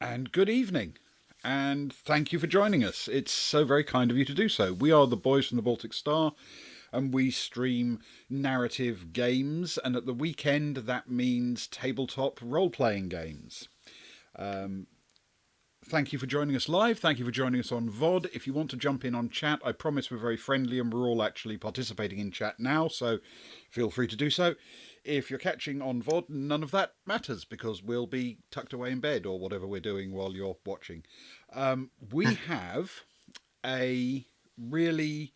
And good evening. And thank you for joining us. It's so very kind of you to do so. We are the boys from the Baltic Star, and we stream narrative games. And at the weekend, that means tabletop role playing games. Thank you for joining us live. Thank you for joining us on VOD. If you want to jump in on chat, I promise we're very friendly and we're all actually participating in chat now, so feel free to do so. If you're catching on VOD, none of that matters because we'll be tucked away in bed or whatever we're doing while you're watching. We have a really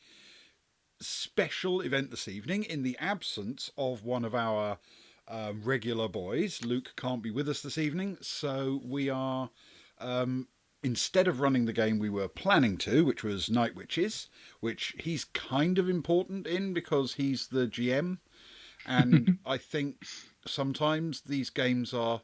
special event this evening in the absence of one of our regular boys. Luke can't be with us this evening, so we are instead of running the game we were planning to, which was Night Witches, which he's kind of important in because he's the GM, and I think sometimes these games are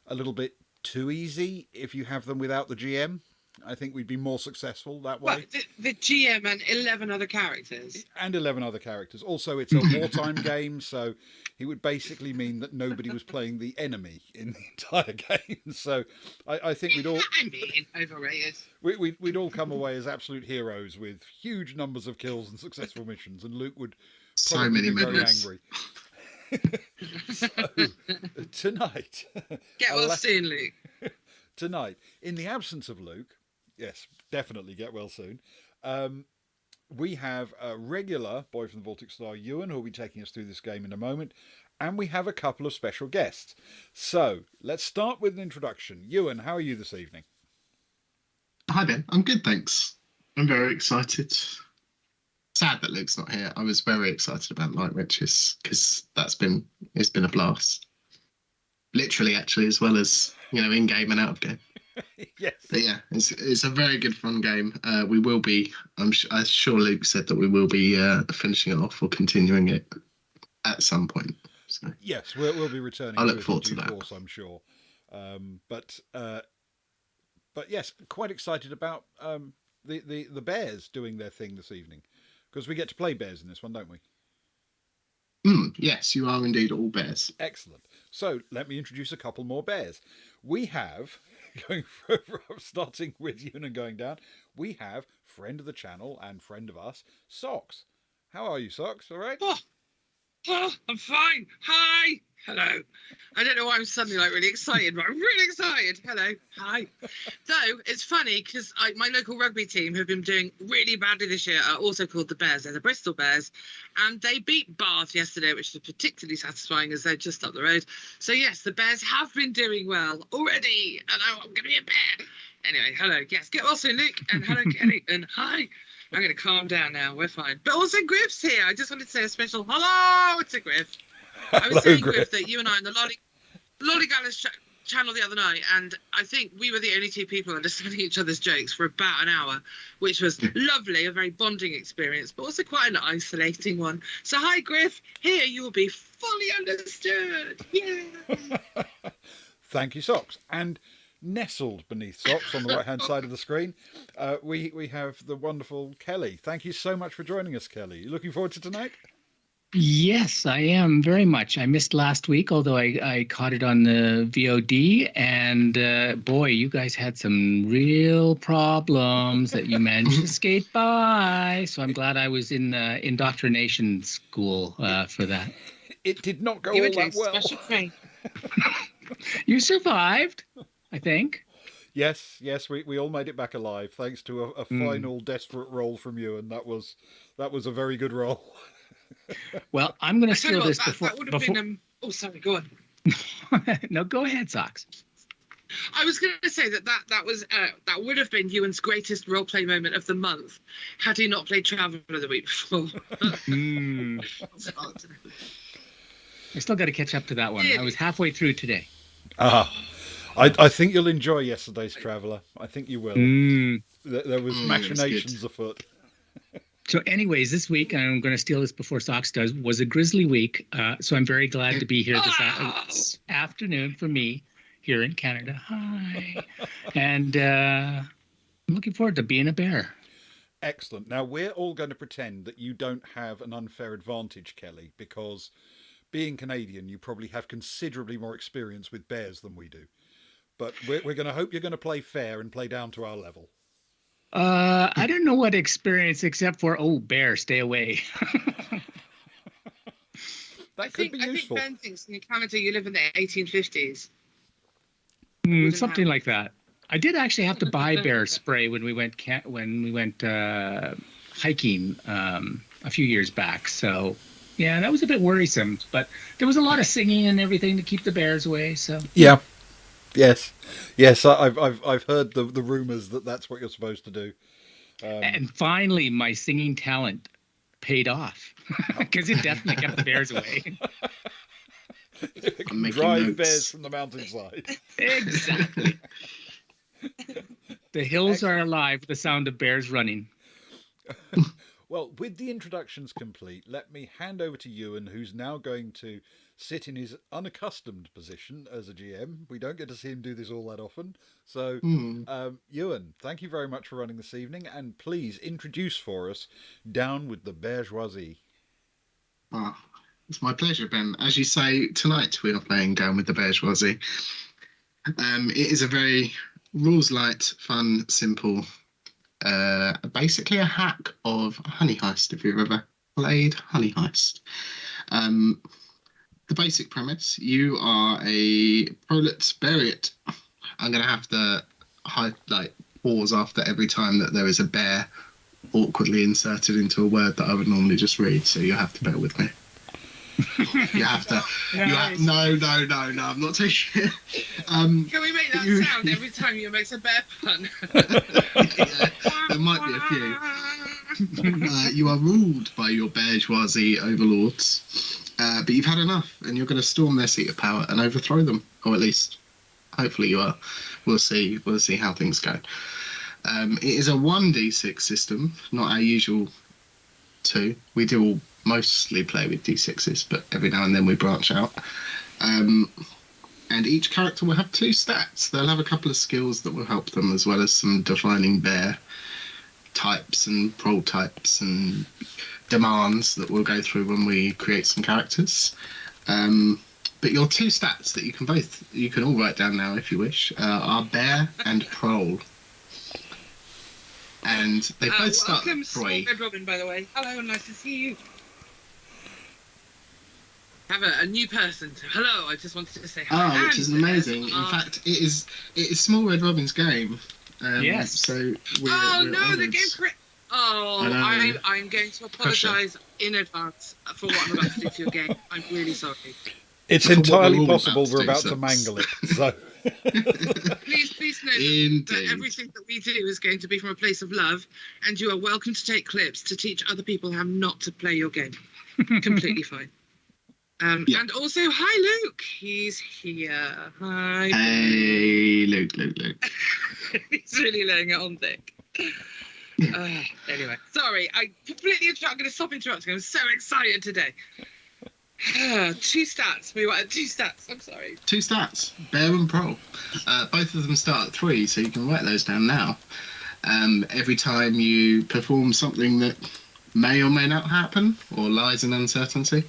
a little bit too easy if you have them without the GM. I think we'd be more successful that way. Well, the GM and 11 other characters. And 11 other characters. Also, it's a wartime game, so it would basically mean that nobody was playing the enemy in the entire game. So I think we'd all... I'm being overrated. We'd all come away as absolute heroes with huge numbers of kills and successful missions, and Luke would probably be very angry. So, tonight... Get well soon, Luke. Tonight, in the absence of Luke... Yes, definitely get well soon. We have a regular boy from the Baltic Star, Ewan, who will be taking us through this game in a moment. And we have a couple of special guests. So, let's start with an introduction. Ewan, how are you this evening? Hi Ben, I'm good, thanks. I'm very excited. Sad that Luke's not here. I was very excited about Night Witches because it's been a blast. Literally, actually, as well as, in game and out of game. Yes. But yeah, it's a very good fun game. We will be. I'm sure Luke said that we will be finishing it off or continuing it at some point. So yes, we'll be returning. I look forward to that. Course, I'm sure. But yes, quite excited about the bears doing their thing this evening because we get to play bears in this one, don't we? Yes, you are indeed all bears. Excellent. So let me introduce a couple more bears. We have, starting with Ewan and going down, we have friend of the channel and friend of us, Socks. How are you, Socks? All right? Oh, I'm fine. Hi. Hello. I don't know why I'm suddenly really excited, but I'm really excited. Hello. Hi. So it's funny because my local rugby team, who've been doing really badly this year, are also called the Bears. They're the Bristol Bears. And they beat Bath yesterday, which was particularly satisfying as they're just up the road. So yes, the Bears have been doing well already. And I'm going to be a bear. Anyway, hello. Yes, get well soon, Luke. And hello, Kelly. And hi. I'm going to calm down now. We're fine. But also Griff's here. I just wanted to say a special hello to Griff. I was saying, Griff, that you and I on the Lollygalas channel the other night, and I think we were the only two people understanding each other's jokes for about an hour, which was lovely, a very bonding experience, but also quite an isolating one. So hi, Griff. Here you will be fully understood. Yeah. Thank you, Socks. And nestled beneath Socks on the right-hand side of the screen, we have the wonderful Kelly. Thank you so much for joining us, Kelly. You looking forward to tonight? Yes, I am very much. I missed last week, although I caught it on the VOD, and boy, you guys had some real problems that you managed to skate by. So I'm glad I was in indoctrination school for that. It did not go all that well. Special train. You survived, I think. Yes, we all made it back alive thanks to a final desperate roll from you, and that was a very good roll. Well, I'm going to steal this before. That would have been. Oh, sorry. Go on. No, go ahead, Socks. I was going to say that would have been Ewan's greatest roleplay moment of the month had he not played Traveller the week before. I still got to catch up to that one. I was halfway through today. I think you'll enjoy yesterday's Traveller. I think you will. There was machinations afoot. So anyways, this week, and I'm going to steal this before Socks does, was a grisly week. So I'm very glad to be here this afternoon for me here in Canada. Hi. And I'm looking forward to being a bear. Excellent. Now, we're all going to pretend that you don't have an unfair advantage, Kelly, because being Canadian, you probably have considerably more experience with bears than we do. But we're going to hope you're going to play fair and play down to our level. I don't know what experience except for bear, stay away. That could be useful. I think Ben thinks in Canada you live in the 1850s. Something like that. I did actually have to buy bear spray when we went hiking a few years back. So yeah, that was a bit worrisome. But there was a lot of singing and everything to keep the bears away. So yeah, yes. I've heard the rumours that that's what you're supposed to do. And finally, my singing talent paid off because it definitely kept the bears away. Drive bears from the mountainside. Exactly. The hills are alive with the sound of bears running. Well, with the introductions complete, let me hand over to Ewan, who's now going to sit in his unaccustomed position as a GM. We don't get to see him do this all that often. So, Ewan, thank you very much for running this evening, and please introduce for us Down with the Beargeoisie. It's my pleasure, Ben. As you say, tonight we are playing Down with the Beargeoisie. It is a very rules-light, fun, simple, basically a hack of Honey Heist, if you've ever played Honey Heist. The basic premise, you are a proletariat. I'm going to have to pause after every time that there is a bear awkwardly inserted into a word that I would normally just read, so you have to bear with me. You have to. Nice. No, I'm not taking it. Can we make that sound every time you make a bear pun? Yeah, there might be a few. You are ruled by your bourgeoisie overlords, but you've had enough, and you're going to storm their seat of power and overthrow them, or at least, hopefully, you are. We'll see. We'll see how things go. It is a 1d6 system, not our usual 2. We do all mostly play with d6s, but every now and then we branch out. And each character will have 2 stats. They'll have a couple of skills that will help them, as well as some defining bear types and prol types and demands that we'll go through when we create some characters. But your 2 stats that you can all write down now if you wish, are bear and prol. And they both start welcome, at 3. Red Robin, by the way. Hello, nice to see you. Have a new person. Hello, I just wanted to say hello. Which is amazing. In fact, it is Small Red Robin's game. Yes. So we're no, honoured. the game correct. I'm going to apologise in advance for what I'm about to do to your game. I'm really sorry. It's For what entirely we're all possible about we're to do, about so- to mangle it. So Please know that Indeed. everything that we do is going to be from a place of love, and you are welcome to take clips to teach other people how not to play your game. Completely fine. Yeah. And also, hi, Luke. He's here. Hi. Hey, Luke. He's really laying it on thick. Anyway, sorry. I'm going to stop interrupting. I'm so excited today. 2 stats. We were at 2 stats. I'm sorry. 2 stats, bear and prol. Both of them start at 3, so you can write those down now. Every time you perform something that may or may not happen, or lies in uncertainty,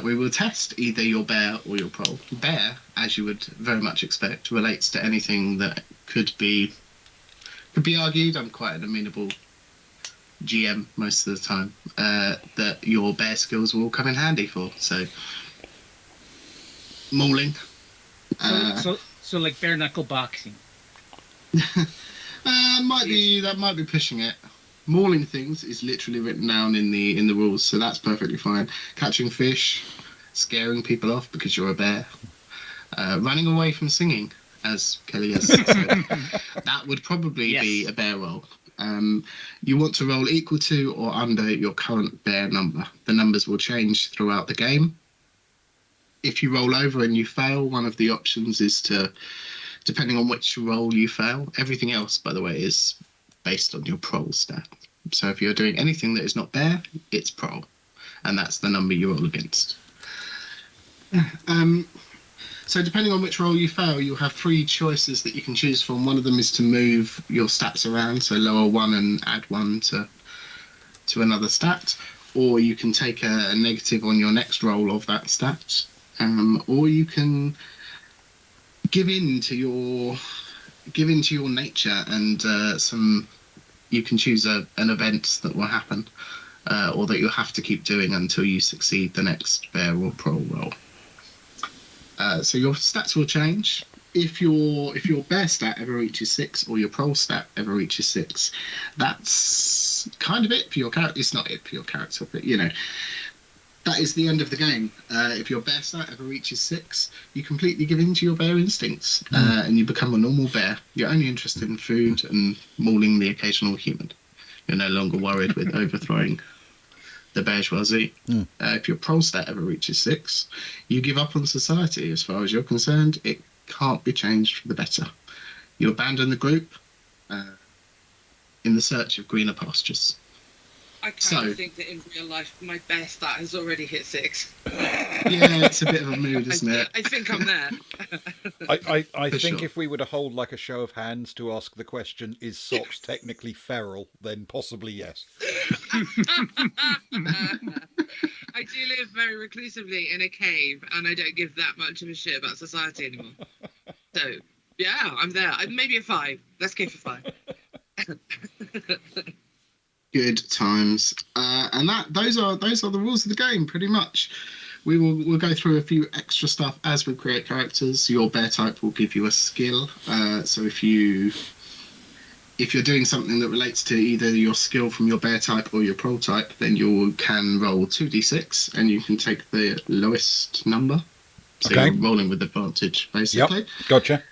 we will test either your bear or your prol. Bear, as you would very much expect, relates to anything that could be argued. I'm quite an amenable GM most of the time, that your bear skills will come in handy for. So, mauling. So like bare knuckle boxing. That might be pushing it. Mauling things is literally written down in the rules, so that's perfectly fine. Catching fish, scaring people off because you're a bear, running away from singing, as Kelly has said. That would probably be a bear roll. You want to roll equal to or under your current bear number. The numbers will change throughout the game. If you roll over and you fail, one of the options is to, depending on which roll you fail, everything else, by the way, is based on your prol stat. So if you're doing anything that is not bear, it's prol, and that's the number you roll against. So depending on which roll you fail, you'll have 3 choices that you can choose from. One of them is to move your stats around, so lower 1 and add 1 to another stat, or you can take a negative on your next roll of that stat, or you can give in to your nature, and you can choose an event that will happen, or that you'll have to keep doing until you succeed the next bear or pro roll. So your stats will change. If your bear stat ever reaches 6, or your pro stat ever reaches 6, that's kind of it for your character. It's not it for your character, but that is the end of the game. If your bear stat ever reaches 6, you completely give in to your bear instincts, and you become a normal bear. You're only interested in food and mauling the occasional human. You're no longer worried with overthrowing the Beargeoisie. If your pro stat ever reaches 6, you give up on society. As far as you're concerned, it can't be changed for the better. You abandon the group in the search of greener pastures. I kind of think that in real life, my best stat has already hit 6. Yeah, it's a bit of a mood, isn't it? I think I'm there. I think sure. if we were to hold like a show of hands to ask the question, is Socks technically feral, then possibly yes. I do live very reclusively in a cave, and I don't give that much of a shit about society anymore. So, yeah, I'm there. Maybe a 5. Let's go for 5. Good times, and those are the rules of the game, pretty much. We'll go through a few extra stuff as we create characters. Your bear type will give you a skill. So if you're doing something that relates to either your skill from your bear type or your pro type, then you can roll 2d6, and you can take the lowest number. So Okay. You're rolling with advantage, basically. Yep, gotcha.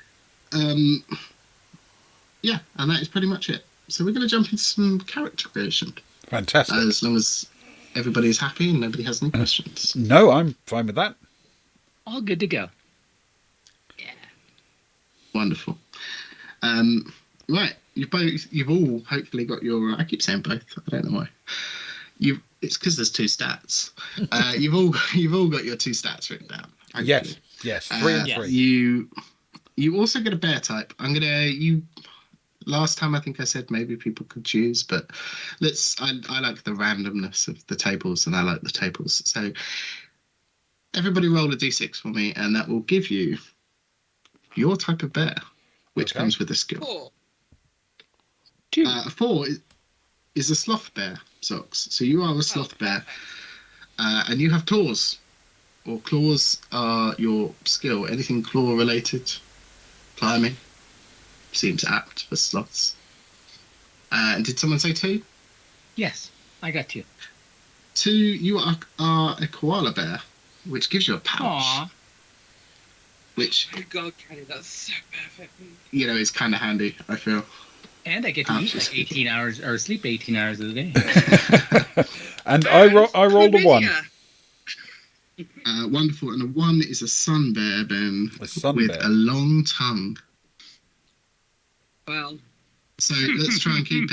Yeah, and that is pretty much it. So we're going to jump into some character creation. Fantastic. As long as everybody's happy and nobody has any questions. No, I'm fine with that. All good to go. Yeah. Wonderful. Right, you've all hopefully got your. I keep saying both. I don't know why. It's because there's 2 stats. You've all got your 2 stats written down. Hopefully. Yes. 3 and 3. You also get a bear type. Last time I think I said maybe people could choose, but I like the randomness of the tables, and I like the tables. So everybody roll a d6 for me, and that will give you your type of bear, which comes with a skill. 4. 2. 4 is a sloth bear, Socks. So you are a sloth bear, and you have claws. Or claws are your skill. Anything claw related, climbing. Seems apt for sloths. Did someone say 2? Yes, I got 2. 2, you are a koala bear, which gives you a pouch. Aww. Which, Oh God, Kelly, that's so perfect. is kind of handy, I feel. And I get to eat like 18 hours, or sleep 18 hours of the day. And I rolled a 1. Wonderful. And a 1 is a sun bear, Ben, A sun with bear. a long tongue. Well, So let's try and keep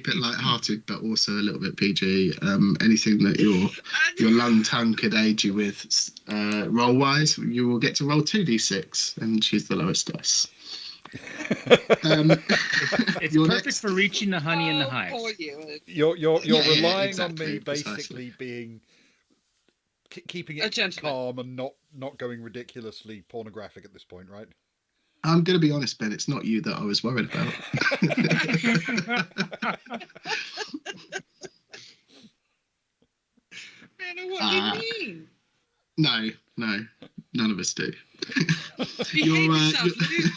it light-hearted, but also a little bit PG. Anything that your long tongue could aid you with, roll-wise, you will get to roll 2d6 and choose the lowest dice. It's Your perfect next- for reaching the honey in the hive. poor you. You're Yeah, relying exactly, on me precisely. basically being keeping A it gentleman. calm and not going ridiculously pornographic at this point, right? I'm going to be honest, Ben, it's not you that I was worried about. I don't know what you mean. No, none of us do. Behave yourself, Luke.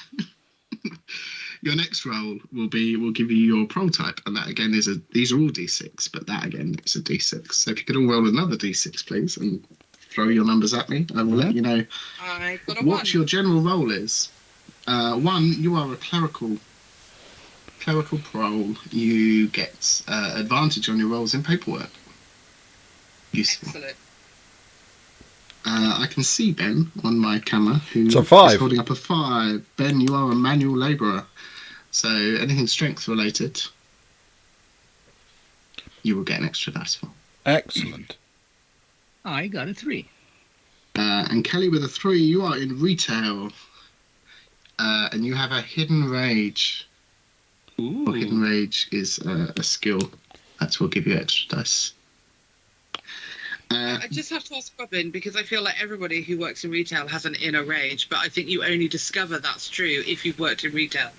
Your next roll will give you your pro type, and that again these are all d6, but that again is a d6. So if you could all roll another d6, please, and throw your numbers at me, I will let you know I got a what 1. your general role is. 1, you are a clerical pro. You get advantage on your rolls in paperwork. Useful. Excellent. I can see Ben on my camera, who So 5. is holding up a 5. Ben, you are a manual labourer, so anything strength related, you will get an extra dice for. Excellent. I got a 3. And Kelly with a 3, you are in retail, and you have a hidden rage. Ooh. Hidden rage is a skill that will give you extra dice. I just have to ask Robin, because I feel like everybody who works in retail has an inner rage, but I think you only discover that's true if you've worked in retail.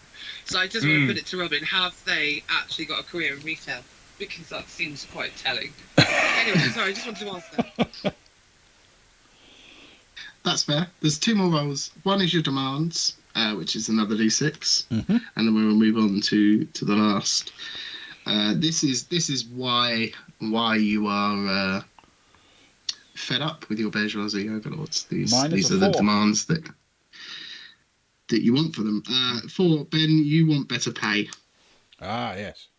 So I just want to put it to Robin, have they actually got a career in retail? Because that seems quite telling. Anyway, sorry, I just wanted to ask that. That's fair. There's 2 more roles. One is your demands, which is another d6, and then we'll move on to the last. This is why you are fed up with your bourgeoisie overlords. These are the demands that you want for them. 4, Ben, you want better pay. Ah, yes.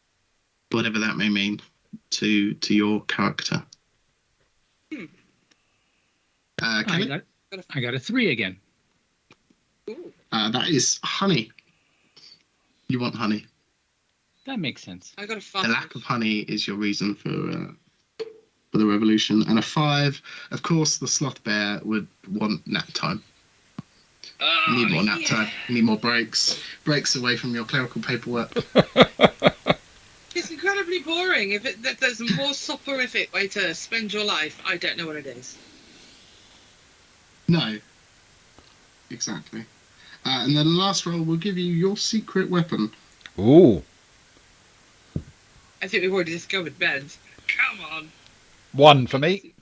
Whatever that may mean to your character. Kelly? I got a 3 again. That is honey. You want honey. That makes sense. I got a 5. The lack of honey is your reason for the revolution. And a 5, of course, the sloth bear would want nap time. You need more nap time. You need more breaks. Breaks away from your clerical paperwork. It's incredibly boring. If there's a more soporific way to spend your life, I don't know what it is. No. Exactly. And then the last roll will give you your secret weapon. Ooh. I think we've already discovered Ben's. Come on. 1 for me.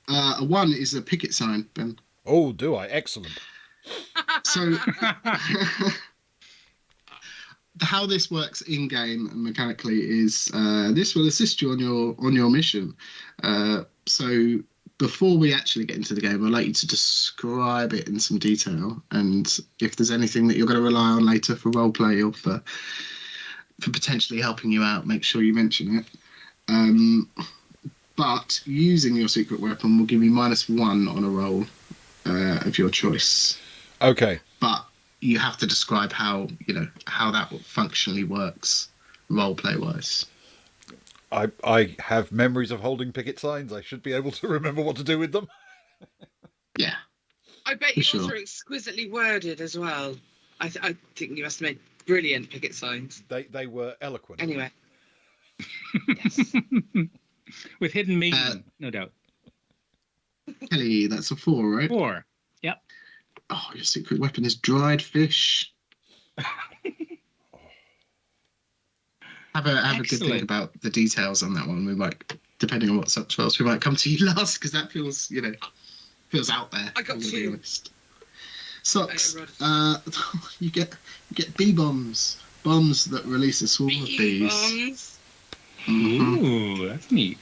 A 1 is a picket sign, Ben. Oh, do I? Excellent. So, how this works in game and mechanically is this will assist you on your mission. So, before we actually get into the game, I'd like you to describe it in some detail, and if there's anything that you're going to rely on later for roleplay or for potentially helping you out, make sure you mention it. But using your secret weapon will give you -1 on a roll of your choice. Okay. But you have to describe how that functionally works roleplay wise. I have memories of holding picket signs. I should be able to remember what to do with them. Yeah. I bet yours are exquisitely worded as well. I think you must have made brilliant picket signs. They were eloquent. Anyway. Yes. With hidden meaning, no doubt. Kelly, that's a 4, right? 4. Yep. Oh, your secret weapon is dried fish. Have a good think about the details on that one. We might, depending on what such roles, we might come to you last, because that feels out there. I got 2. Socks. You get bee bombs that release a swarm of bees. Bombs. Mm-hmm. Ooh, that's neat.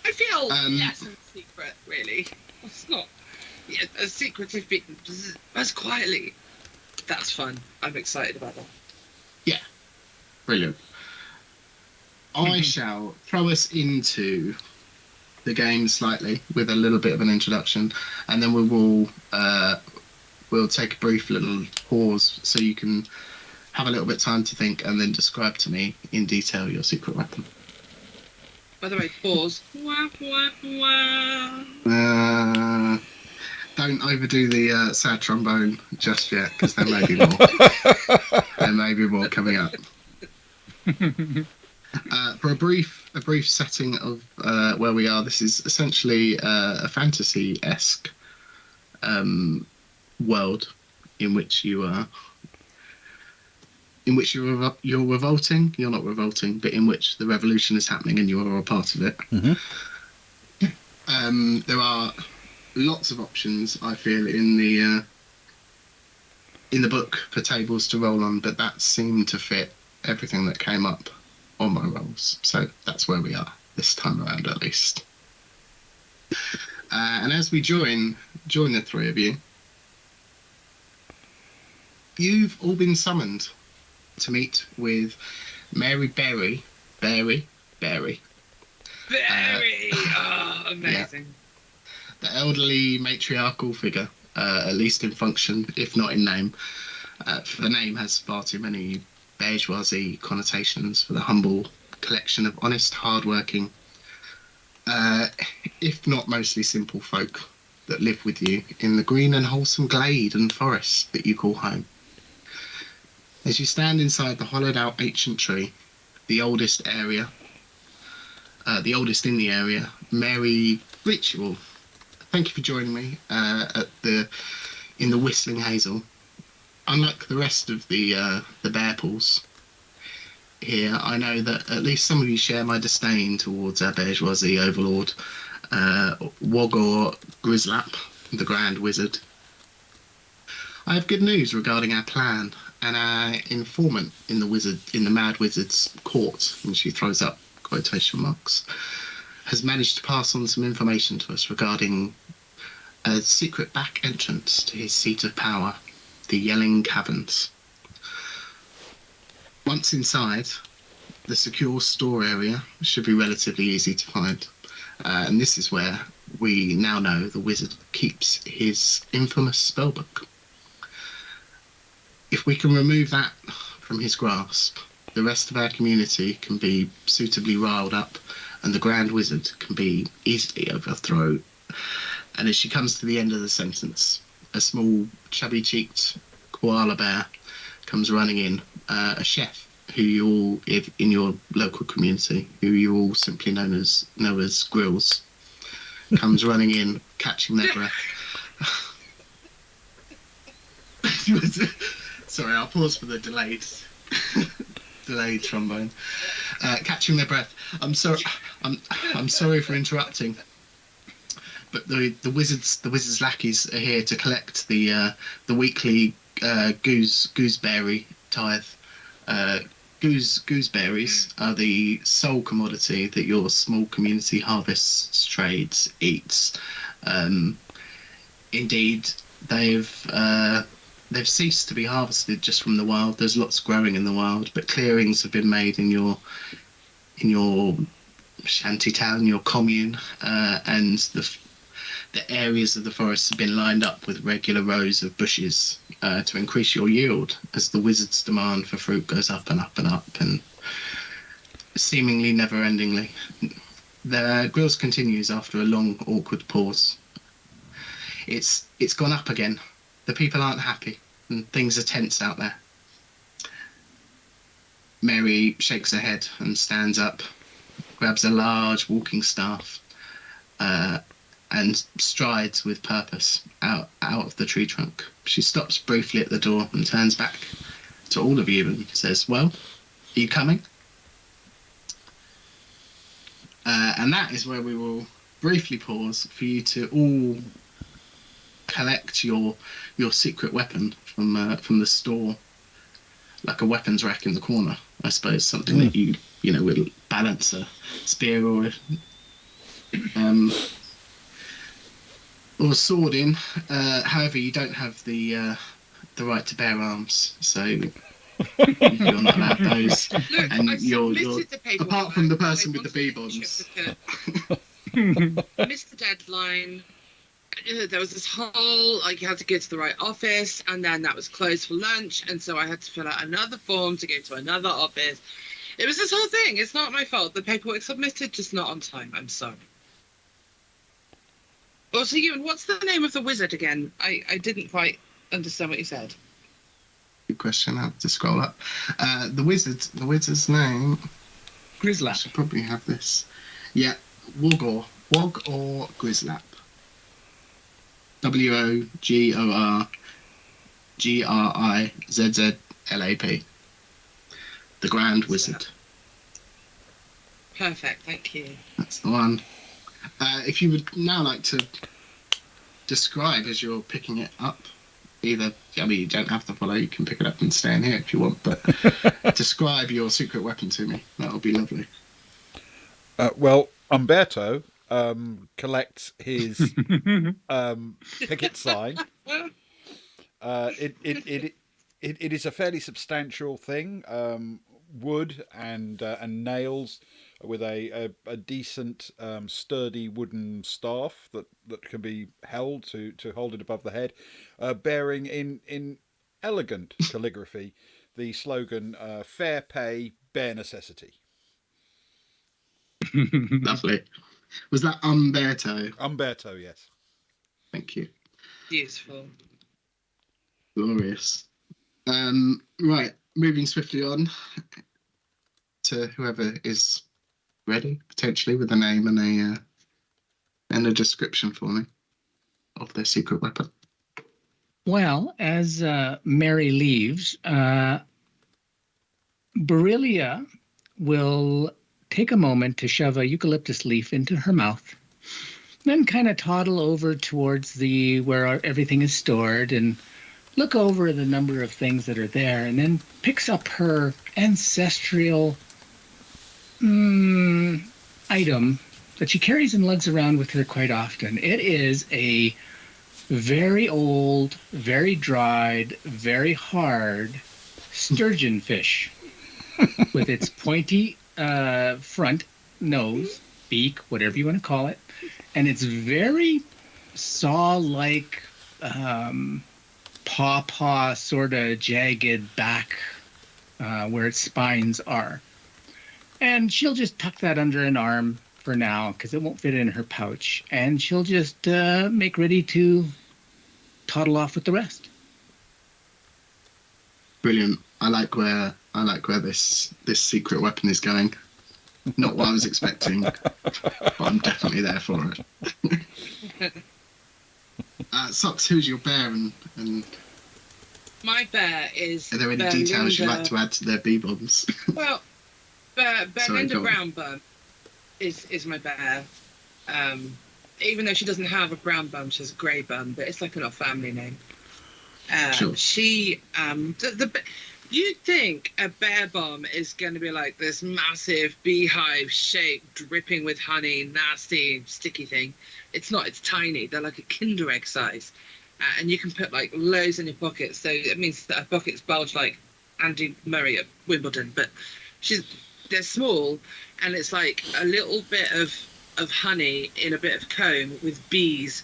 I feel less of a secret, really. It's not a secretive bit as quietly. That's fun. I'm excited about that. Yeah. Brilliant. I shall throw us into the game slightly with a little bit of an introduction, and then we will we'll take a brief little pause so you can have a little bit of time to think and then describe to me in detail your secret weapon. By the way, pause. Wah, wah, wah. Don't overdo the sad trombone just yet, because there may be more. There may be more coming up. For a brief setting of where we are, this is essentially a fantasy-esque world in which you're revolting. You're not revolting, but in which the revolution is happening and you are a part of it. Mm-hmm. There are lots of options, I feel, in the book for tables to roll on, but that seemed to fit everything that came up on my rolls. So that's where we are this time around, at least. And as we join the 3 of you, you've all been summoned to meet with Mary Berry. Very! Amazing. Yeah. The elderly matriarchal figure, at least in function, if not in name. The name has far too many bourgeoisie connotations for the humble collection of honest, hard-working, if not mostly simple folk that live with you in the green and wholesome glade and forest that you call home. As you stand inside the hollowed-out ancient tree, the oldest area, the oldest in the area, Mary Breachwell. Thank you for joining me in the Whistling Hazel. Unlike the rest of the bear pools here, I know that at least some of you share my disdain towards our Beargeoisie overlord, Wogor Grislap, the Grand Wizard. I have good news regarding our plan, and our informant in the Mad Wizard's court, and she throws up quotation marks, has managed to pass on some information to us regarding a secret back entrance to his seat of power, the Yelling Caverns. Once inside, the secure store area should be relatively easy to find. And this is where we now know the wizard keeps his infamous spellbook. If we can remove that from his grasp, the rest of our community can be suitably riled up, and the Grand Wizard can be easily overthrown. And as she comes to the end of the sentence, a small, chubby-cheeked koala bear comes running in, a chef who you all, in your local community, who you all simply know as Grills, comes running in, catching their breath. Sorry, I'll pause for the delayed trombone. Catching their breath. I'm sorry for interrupting, but the wizard's lackeys are here to collect the weekly gooseberry tithe. Gooseberries are the sole commodity that your small community harvests trades eats. Indeed, they've ceased to be harvested just from the wild. There's lots growing in the wild, but clearings have been made in your shanty town, your commune, and the areas of the forest have been lined up with regular rows of bushes to increase your yield as the wizard's demand for fruit goes up and up and up, and seemingly never-endingly. The Grills continues after a long, awkward pause. It's gone up again. The people aren't happy, and things are tense out there. Mary shakes her head and stands up, grabs a large walking staff, and strides with purpose out of the tree trunk. She stops briefly at the door and turns back to all of you and says, "Well, are you coming?" And that is where we will briefly pause for you to all collect your secret weapon from the store, like a weapons rack in the corner, I suppose, something that you would balance a spear or a sword in. However, you don't have the right to bear arms, so you're not allowed those. Look, And I've you're submitted the paperwork. apart from the person I with the wanted B-bombs. I missed the deadline. There was this whole, like, you had to go to the right office, and then that was closed for lunch, and so I had to fill out another form to go to another office. It was this whole thing. It's not my fault. The paperwork submitted, just not on time. I'm sorry. Also, Ewan, what's the name of the wizard again? I didn't quite understand what you said. Good question. I have to scroll up. The wizard's name. I Grislap. should probably have this. Yeah, Wogor Grislap. WOGORGRIZZLAP. The Grand Wizard. Perfect, thank you. That's the one. If you would now like to describe as you're picking it up, you don't have to follow, you can pick it up and stay in here if you want, but describe your secret weapon to me. That would be lovely. Well, Umberto collects his picket sign. It is a fairly substantial thing, wood and nails, with a decent sturdy wooden staff that can be held to hold it above the head, bearing in elegant calligraphy the slogan "Fair pay, bare necessity." Lovely. Was that Umberto? Umberto, yes. Thank you. Beautiful. Glorious. Right, moving swiftly on to whoever is ready, potentially with a name and a description for me of their secret weapon. Well, as Mary leaves, Berillia will take a moment to shove a eucalyptus leaf into her mouth, then kind of toddle over towards where everything is stored and look over the number of things that are there, and then picks up her ancestral item that she carries and lugs around with her quite often. It is a very old, very dried, very hard sturgeon fish with its pointy front nose, beak, whatever you want to call it, and its very saw-like paw sort of jagged back where its spines are. And she'll just tuck that under an arm for now because it won't fit in her pouch, and she'll just make ready to toddle off with the rest. Brilliant. I like where this secret weapon is going. Not what I was expecting, but I'm definitely there for it. Socks, who's your bear, and My bear is. are there any details you'd like to add to their bee bombs? Well, Belinda Brown Bum is my bear. Even though she doesn't have a brown bum, she has a grey bum, but it's like an old family name. Sure. She you'd think a bear bomb is going to be like this massive beehive shape dripping with honey, nasty sticky thing. It's not. It's tiny. They're like a Kinder Egg size, and you can put like loads in your pockets. So it means that her pockets bulge like Andy Murray at Wimbledon. But they're small, and it's like a little bit of honey in a bit of comb with bees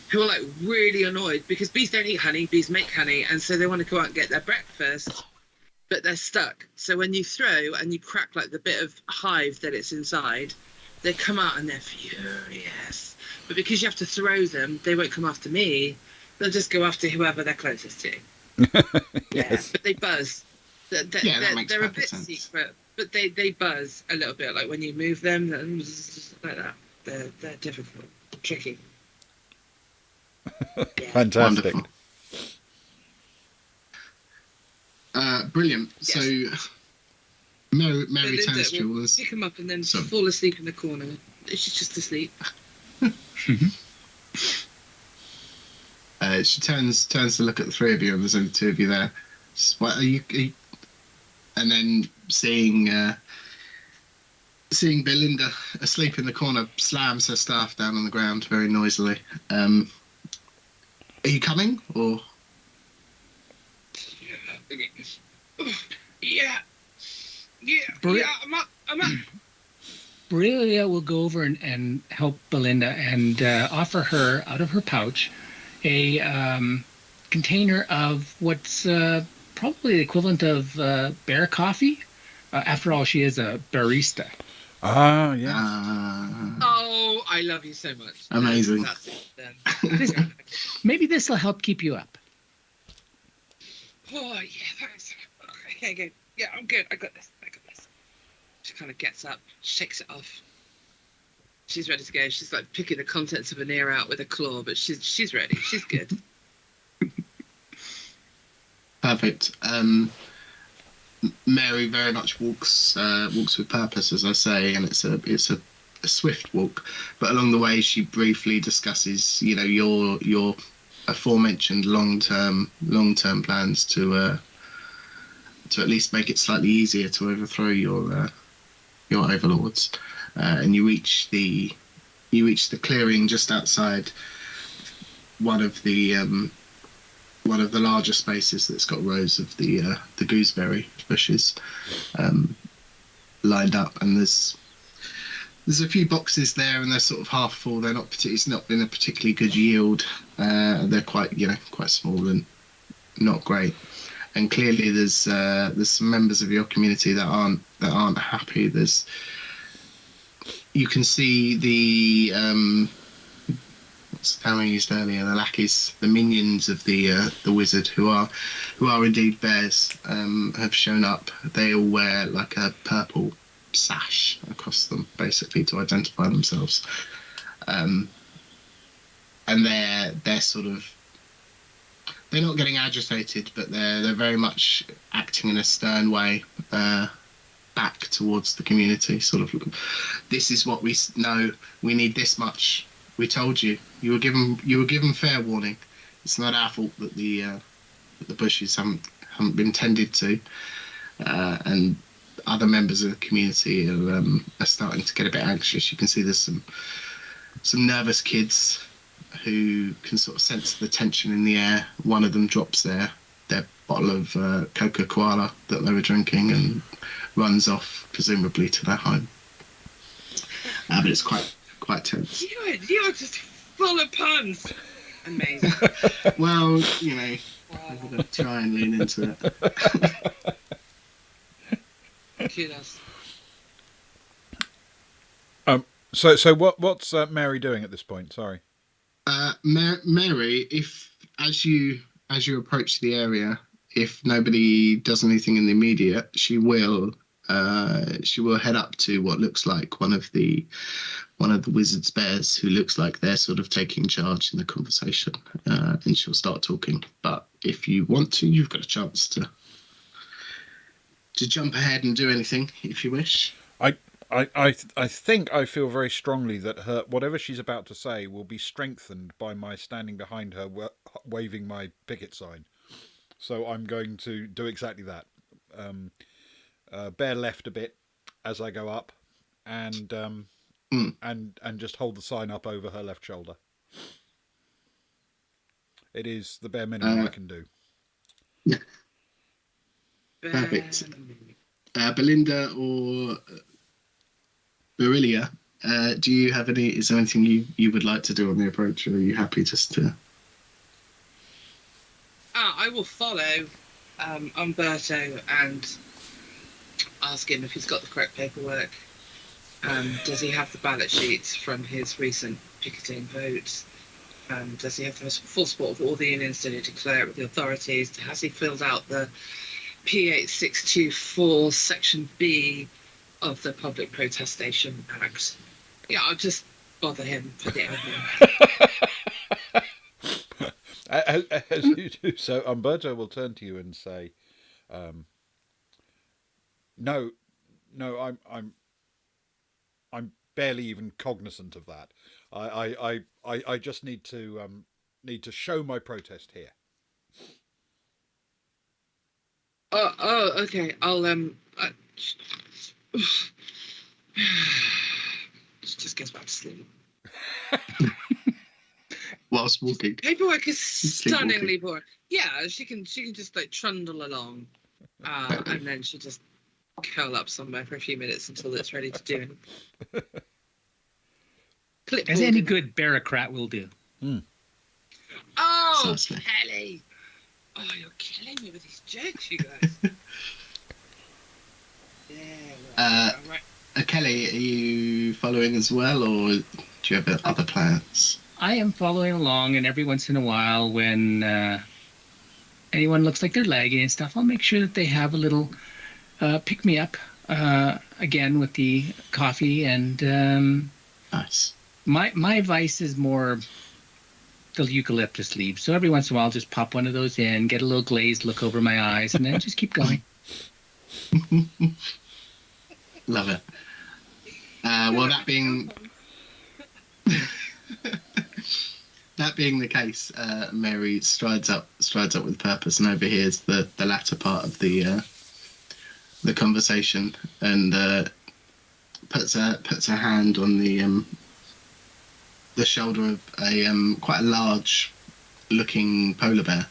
who are like really annoyed because bees don't eat honey, bees make honey, and so they want to go out and get their breakfast, but they're stuck. So when you throw and you crack like the bit of hive that it's inside, they come out and they're furious. But because you have to throw them, they won't come after me. They'll just go after whoever they're closest to. Yes. But they buzz. They're a bit sense. secret, but they buzz a little bit. Like when you move them, like that. They're difficult, tricky. Yeah. Fantastic. Wonderful. Brilliant. Yes. So Mary Belinda turns to will you. pick him up and then Sorry. fall asleep in the corner. She's just asleep. She turns to look at the three of you, and there's only two of you there. What are you? And then seeing Belinda asleep in the corner, slams her staff down on the ground very noisily. Are you coming, or? Yeah. I'm up. Berillia will go over and help Belinda and offer her, out of her pouch, a container of what's probably the equivalent of bear coffee. After all, she is a barista. Ah, yeah. Oh, I love you so much. Amazing. That's it then. Maybe this will help keep you up. Oh, yeah, thanks. Okay, good. Yeah, I'm good. I got this. She kind of gets up, shakes it off. She's ready to go. She's like picking the contents of an ear out with a claw, but she's ready. She's good. Perfect. Mary very much walks with purpose, as I say, and it's a swift walk. But along the way, she briefly discusses, your aforementioned long-term plans to at least make it slightly easier to overthrow your overlords. And you reach the clearing just outside one of the larger spaces that's got rows of the gooseberry bushes lined up, and there's a few boxes there, and they're sort of half full. It's not been a particularly good yield. They're quite small and not great. And clearly there's some members of your community that aren't happy. You can see the what's the term I used earlier, the lackeys, the minions of the wizard, who are indeed bears, have shown up. They all wear like a purple sash across them, basically, to identify themselves. And they're sort of, they're not getting agitated, but they're very much acting in a stern way back towards the community. Sort of, this is what we know. We need this much. We told you. You were given fair warning. It's not our fault that the bushes haven't been tended to, and other members of the community are starting to get a bit anxious. You can see there's some nervous kids who can sort of sense the tension in the air. One of them drops their bottle of Coca-Cola that they were drinking and runs off, presumably to their home. But it's quite tense. You are just full of puns. Amazing. Well, you know, I'm going to try and lean into it. Kudos. So what's Mary doing at this point? Sorry. Mary, if as you approach the area, if nobody does anything in the immediate, she will head up to what looks like one of the wizard's bears, who looks like they're sort of taking charge in the conversation, and she'll start talking. But if you want to, you've got a chance to jump ahead and do anything if you wish. I think I feel very strongly that whatever she's about to say will be strengthened by my standing behind her, waving my picket sign. So I'm going to do exactly that. Bear left a bit as I go up, and just hold the sign up over her left shoulder. It is the bare minimum I can do. Perfect. Belinda or Berilia, do you have any? Is there anything you would like to do on the approach, or are you happy just to? I will follow Umberto and ask him if he's got the correct paperwork. Does he have the ballot sheets from his recent picketing votes? Does he have the full support of all the unions? Did he declare it with the authorities? Has he filled out the P8624 Section B of the Public Protestation Act? Yeah, I'll just bother him for the As you do so, Umberto will turn to you and say, "No, I'm barely even cognizant of that. I just need to show my protest here." Oh, okay. I'll just gets back to sleep. Whilst walking. Paperwork is stunningly boring. Yeah, she can just like trundle along, and then she'll just curl up somewhere for a few minutes until it's ready to do it. As any good bureaucrat will do. Oh, Precisely. Kelly! Oh, you're killing me with these jokes, you guys. Yeah. Right. Kelly, are you following as well, or do you have other plans? I am following along, and every once in a while, when anyone looks like they're lagging and stuff, I'll make sure that they have a little pick me up again with the coffee. And Nice. My vice is more the eucalyptus leaves. So every once in a while, I'll just pop one of those in, get a little glazed look over my eyes, and then just keep going. Love it. Well, that being the case, Mary strides up with purpose and overhears the latter part of the conversation, and puts her hand on the shoulder of a quite a large looking polar bear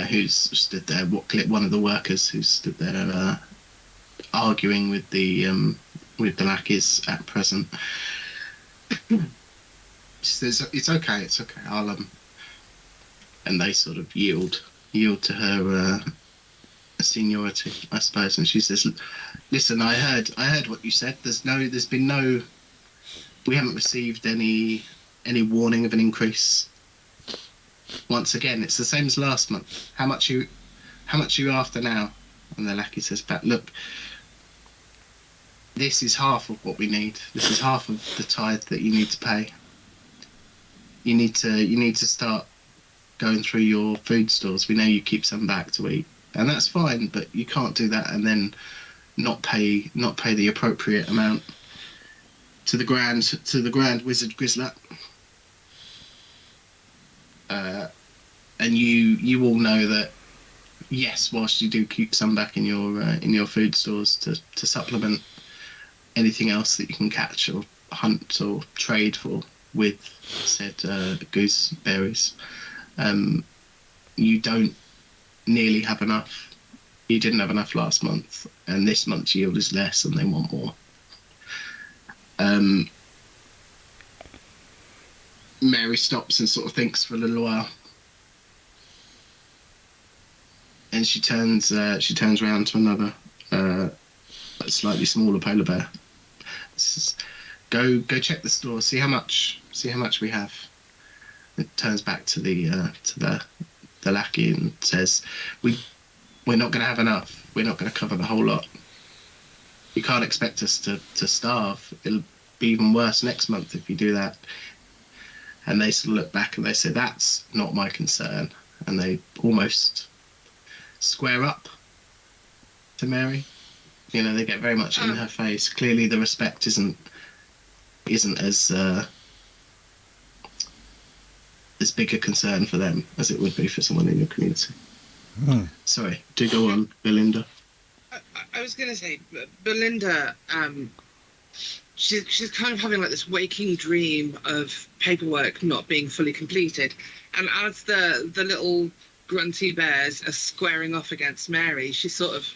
who's stood there. One of the workers who stood there arguing with the lackeys at present. She says, "It's okay. I'll and they sort of yield to her seniority, I suppose. And she says, "Listen, I heard what you said. We haven't received any warning of an increase. Once again, it's the same as last month. How much are you after now?" And the lackey says back, "Look, this is half of what we need. This is half of the tithe that you need to pay. You need to start going through your food stores. We know you keep some back to eat, and that's fine. But you can't do that and then not pay the appropriate amount to the grand wizard Grizzler. And you all know that, yes, whilst you do keep some back in your food stores to supplement anything else that you can catch or hunt or trade for with said gooseberries, you don't nearly have enough. You didn't have enough last month, and this month's yield is less, and they want more. Mary stops and sort of thinks for a little while, and she turns around to another slightly smaller polar bear. Says, go check the store, see how much we have. It turns back to the lackey and says, we're not going to have enough. We're not going to cover the whole lot. You can't expect us to starve. It'll be even worse next month if you do that. And they sort of look back and they say, that's not my concern. And they almost square up to Mary. You know, they get very much in her face. Clearly the respect isn't as big a concern for them as it would be for someone in your community. Sorry, do go on, Belinda. I was going to say, Belinda, she's kind of having like this waking dream of paperwork not being fully completed. And as the little grunty bears are squaring off against Mary, she sort of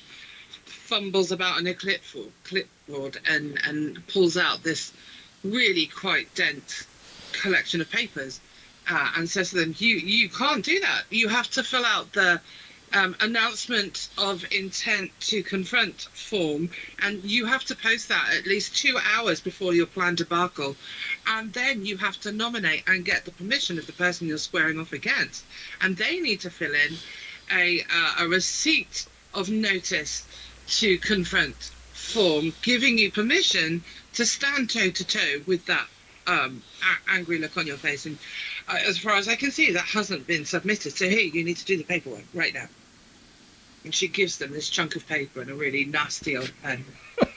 fumbles about on a clipboard and pulls out this really quite dense collection of papers and says to them, you can't do that. You have to fill out the announcement of intent to confront form, and you have to post that at least 2 hours before your planned debacle, and then you have to nominate and get the permission of the person you're squaring off against, and they need to fill in a receipt of notice to confront form, giving you permission to stand toe to toe with that angry look on your face. And as far as I can see, that hasn't been submitted. So here, you need to do the paperwork right now. And she gives them this chunk of paper and a really nasty old pen.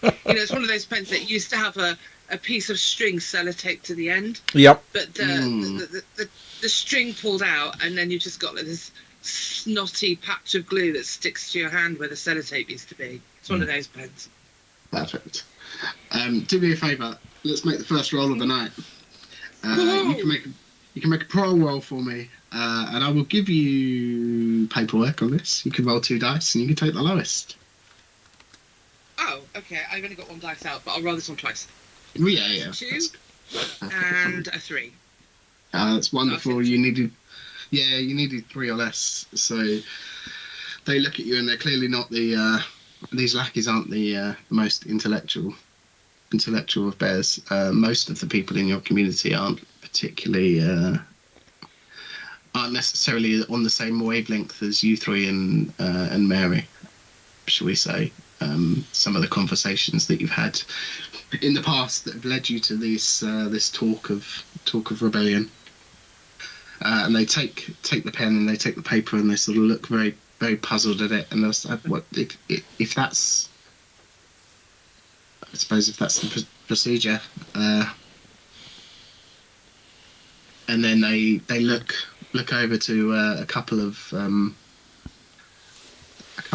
It's one of those pens that used to have a piece of string sellotaped to the end. Yep. But the string pulled out, and then you just got like this snotty patch of glue that sticks to your hand where the sellotape used to be. It's one of those pens. Perfect. Do me a favour. Let's make the first roll of the night. You can make a pro roll for me, and I will give you paperwork on this. You can roll 2 dice, and you can take the lowest. Oh, okay. I've only got 1 dice out, but I'll roll this one twice. Yeah. 2 and a 3. That's wonderful. You needed 3 or less. So they look at you, and they're clearly not these lackeys aren't the most intellectual of bears. Most of the people in your community aren't necessarily on the same wavelength as you three and Mary, shall we say. Some of the conversations that you've had in the past that have led you to this talk of rebellion, and they take the pen and they take the paper and they sort of look very, very puzzled at it, and they'll say, "What if that's? I suppose if that's the procedure." And then they look over to a couple of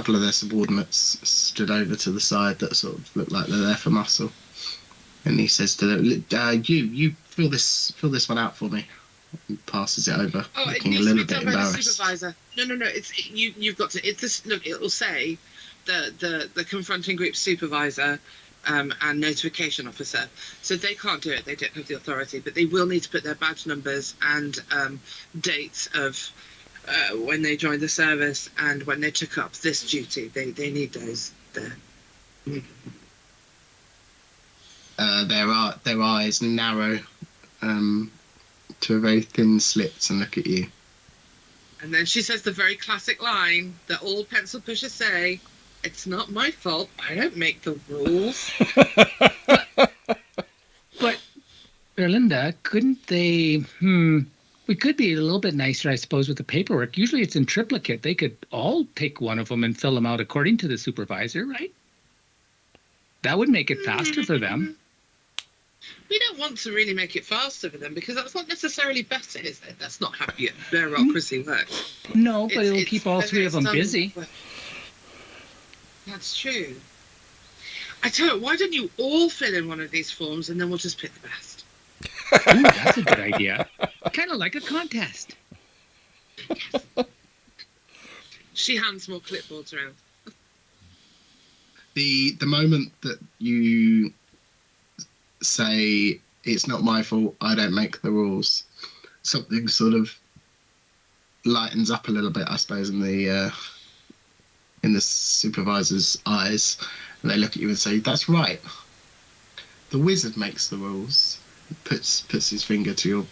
their subordinates stood over to the side that sort of look like they're there for muscle, and he says to them, "You fill this one out for me." He passes it over, looking a little bit embarrassed. Supervisor. No. It's you've got to. It's this. Look, it will say the confronting group supervisor. And notification officer. So they can't do it. They don't have the authority, but they will need to put their badge numbers and dates of when they joined the service and when they took up this duty. They need those there. Their eyes narrow to a very thin slit and look at you. And then she says the very classic line that all pencil pushers say: It's not my fault. I don't make the rules. But, Erlinda, couldn't they... We could be a little bit nicer, I suppose, with the paperwork. Usually it's in triplicate. They could all take one of them and fill them out according to the supervisor, right? That would make it faster for them. We don't want to really make it faster for them because that's not necessarily better, is it? That's not how bureaucracy works. No, but it'll keep all three of them busy. That's true. I tell you, why don't you all fill in one of these forms and then we'll just pick the best? Ooh, that's a good idea. Kind of like a contest. She hands more clipboards around. The moment that you say it's not my fault, I don't make the rules, something sort of lightens up a little bit, I suppose, in the supervisor's eyes, and they look at you and say, "That's right. The wizard makes the rules." Puts his finger to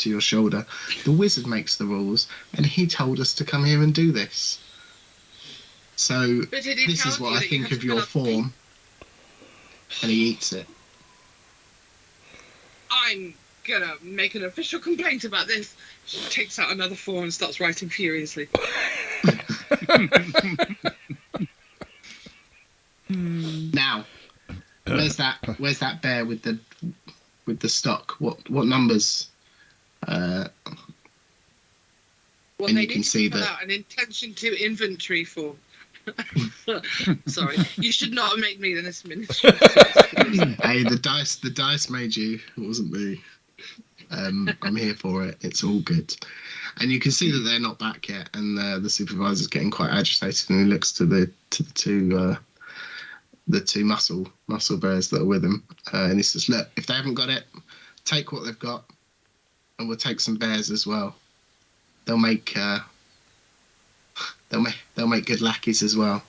your shoulder. The wizard makes the rules, and he told us to come here and do this. So this is what I think of your form. And he eats it. I'm gonna make an official complaint about this. She takes out another form and starts writing furiously. Now, where's that bear with the stock? What numbers? Well, And they you can need see to fill that- out an intention to inventory form. Sorry, you should not have made me this administrator. Hey, the dice made you. It wasn't me. I'm here for it. It's all good. And you can see that they're not back yet, and the supervisor's getting quite agitated, and he looks to the two muscle bears that are with him, and he says, "Look, if they haven't got it, take what they've got, and we'll take some bears as well. They'll make good lackeys as well.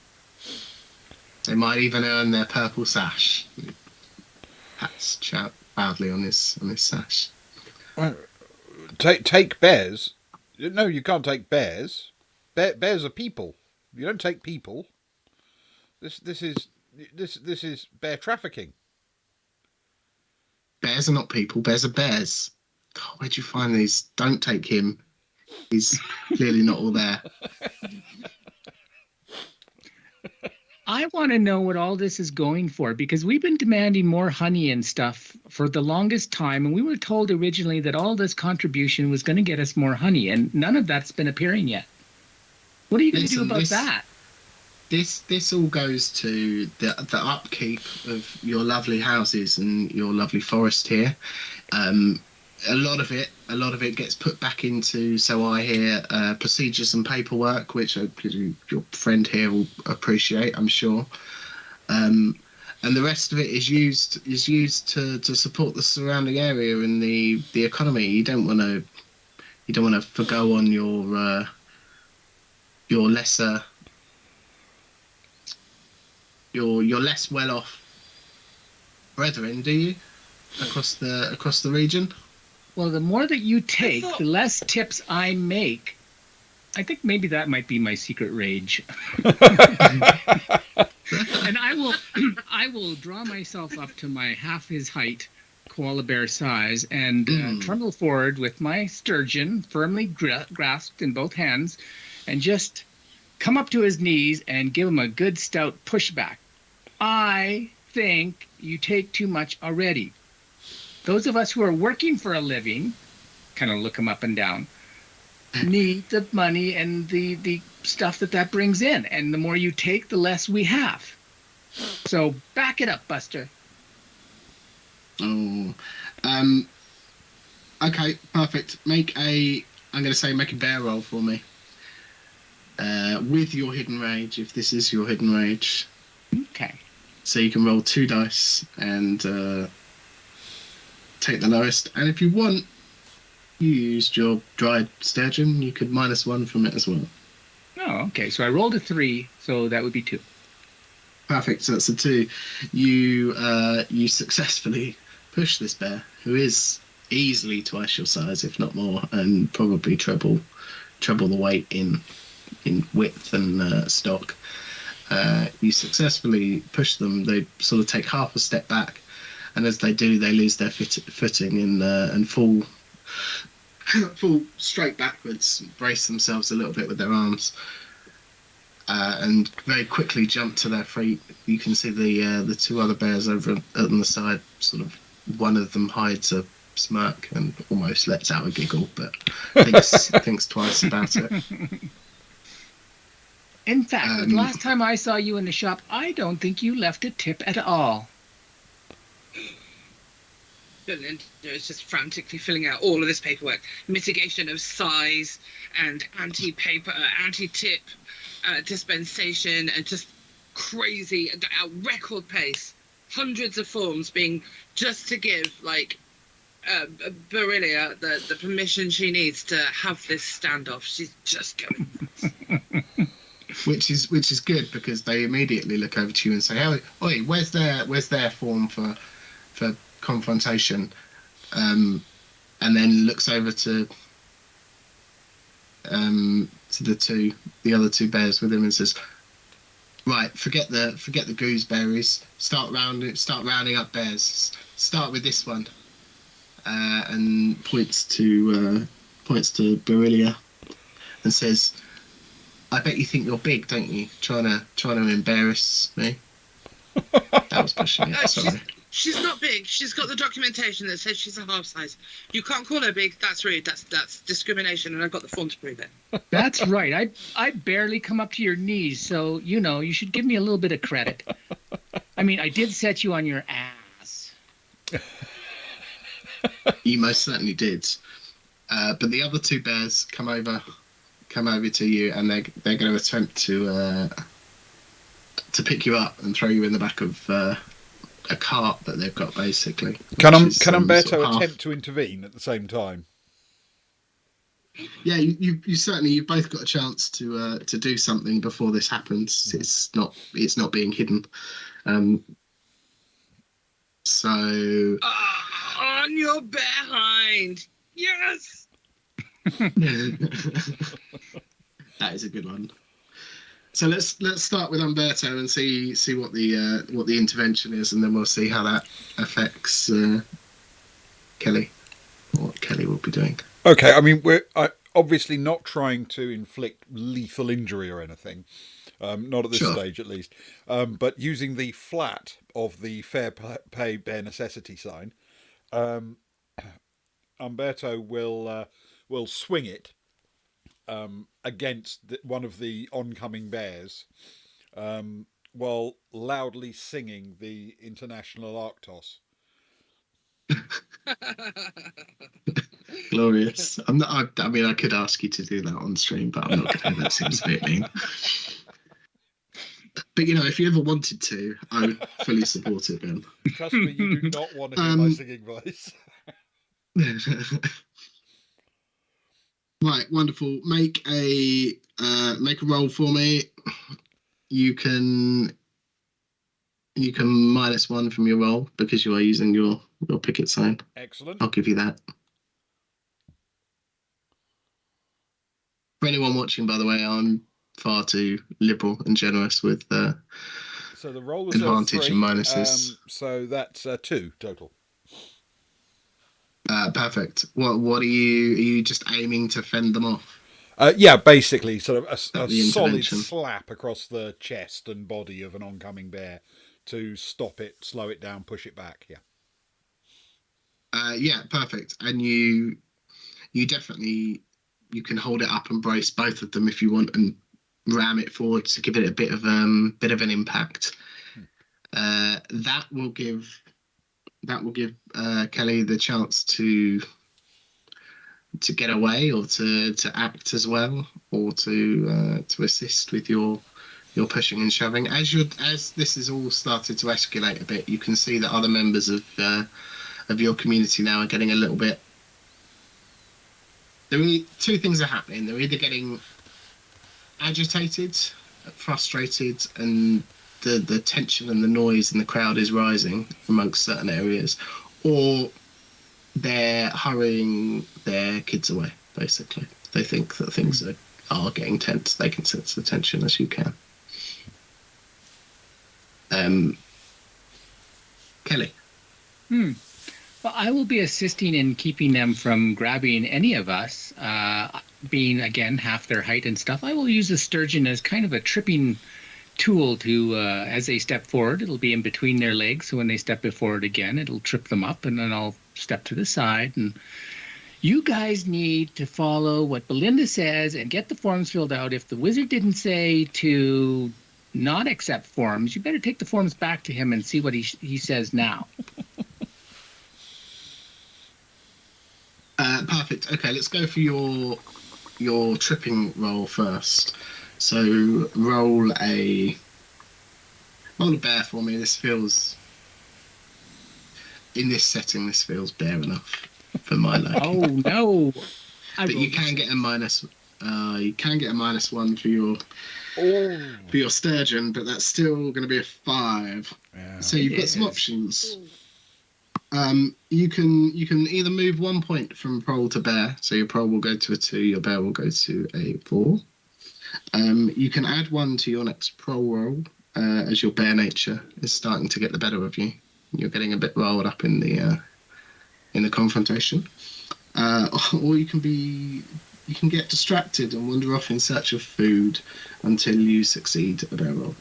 They might even earn their purple sash." Pats proudly on his sash. Take bears? No, you can't take bears. Bears are people. You don't take people. This is bear trafficking. Bears are not people. Bears are bears. God, where'd you find these? Don't take him. He's clearly not all there. I want to know what all this is going for, because we've been demanding more honey and stuff for the longest time, and we were told originally that all this contribution was going to get us more honey, and none of that's been appearing yet. What are you going to do about that? This all goes to the upkeep of your lovely houses and your lovely forest here. A lot of it gets put back into, so I hear, procedures and paperwork, which your friend here will appreciate, I'm sure. And the rest of it is used to support the surrounding area and the economy. You don't want to forgo on your lesser, your less well off brethren, do you, across the region? Well, the more that you take, the less tips I make. I think maybe that might be my secret rage. And I will draw myself up to my half his height, koala bear size, and trundle forward with my sturgeon firmly grasped in both hands, and just come up to his knees and give him a good stout pushback. I think you take too much already. Those of us who are working for a living, kind of look him up and down, need the money and the stuff that brings in. And the more you take, the less we have. So back it up, Buster. Oh, okay, perfect. Make a bear roll for me. With your hidden rage, if this is your hidden rage. Okay. So you can roll 2 dice and take the lowest. And if you want, you used your dried sturgeon, you could -1 from it as well. Oh, okay. So I rolled a 3, so that would be 2. Perfect. So that's a 2. You successfully push this bear, who is easily twice your size, if not more, and probably treble the weight in in width and stock. You successfully push them. They sort of take half a step back, and as they do, they lose their footing and fall straight backwards, brace themselves a little bit with their arms, and very quickly jump to their feet. You can see the two other bears over on the side. Sort of, one of them hides a smirk and almost lets out a giggle, but thinks twice about it. In fact, the last time I saw you in the shop, I don't think you left a tip at all. Linda is just frantically filling out all of this paperwork. Mitigation of size and anti-paper, anti-tip dispensation, and just crazy at record pace. Hundreds of forms being just to give Berillia the permission she needs to have this standoff. She's just going. Which is good, because they immediately look over to you and say, "Oi, where's their form for confrontation?" And then looks over to the other two bears with him and says, "Right, forget the gooseberries. Start rounding up bears. Start with this one." And points to Berillia and says, "I bet you think you're big, don't you? Trying to embarrass me." That was pushing it. Sorry. She's not big. She's got the documentation that says she's a half size. You can't call her big. That's rude. That's discrimination, and I've got the form to prove it. That's right. I barely come up to your knees, so you should give me a little bit of credit. I mean, I did set you on your ass. You most certainly did. But the other two bears come over to you, and they're going to attempt to pick you up and throw you in the back of a cart that they've got, basically. Can Umberto attempt to intervene at the same time? Yeah, you certainly, you've both got a chance to do something before this happens. It's not being hidden. So on your behind. Yes. That is a good one. So let's start with Umberto and see what the intervention is, and then we'll see how that affects Kelly, or what Kelly will be doing. Okay, I mean, we're obviously not trying to inflict lethal injury or anything, not at this stage at least, but using the flat of the fair pay bare necessity sign, Umberto will swing it against one of the oncoming bears, while loudly singing the International Arctos. Glorious. I mean, I could ask you to do that on stream, but I'm not going to. That seems a bit mean. But if you ever wanted to, I would fully support it, Ben. Trust me, you do not want to hear my singing voice. Right, wonderful. Make a roll for me. You can -1 from your roll because you are using your picket sign. Excellent. I'll give you that. For anyone watching, by the way, I'm far too liberal and generous with so the roll was advantage 3, and minuses. So that's 2 total. Perfect. What are you just aiming to fend them off? Yeah, basically, sort of a solid intervention. slap across the chest and body of an oncoming bear to stop it, slow it down, push it back. Yeah. Yeah, perfect. And you definitely, you can hold it up and brace both of them if you want, and ram it forward to give it a bit of an impact. That will give Kelly the chance to get away, or to act as well, or to assist with your pushing and shoving. As this has all started to escalate a bit, you can see that other members of your community now are getting a little bit. Two things are happening. They're either getting agitated, frustrated, and the tension and the noise in the crowd is rising amongst certain areas, or they're hurrying their kids away, basically. They think that things are are getting tense, they can sense the tension as you can. Kelly. Well, I will be assisting in keeping them from grabbing any of us, being, again, half their height and stuff. I will use the sturgeon as kind of a tripping tool to, as they step forward, it'll be in between their legs. So when they step forward again, it'll trip them up, and then I'll step to the side. And you guys need to follow what Belinda says and get the forms filled out. If the wizard didn't say to not accept forms, you better take the forms back to him and see what he says now. Perfect. Okay, let's go for your tripping roll first. So roll a bear for me. This feels, in this setting, this feels bare enough for my liking. Oh no! But you can get a minus. You can get a -1 for your sturgeon, but that's still going to be a 5. Yeah. So you've got some options. You can either move 1 point from prole to bear, so your prole will go to a 2, your bear will go to a 4. You can add 1 to your next prole roll as your bear nature is starting to get the better of you. You're getting a bit rolled up in the confrontation, or you can get distracted and wander off in search of food until you succeed a bear roll.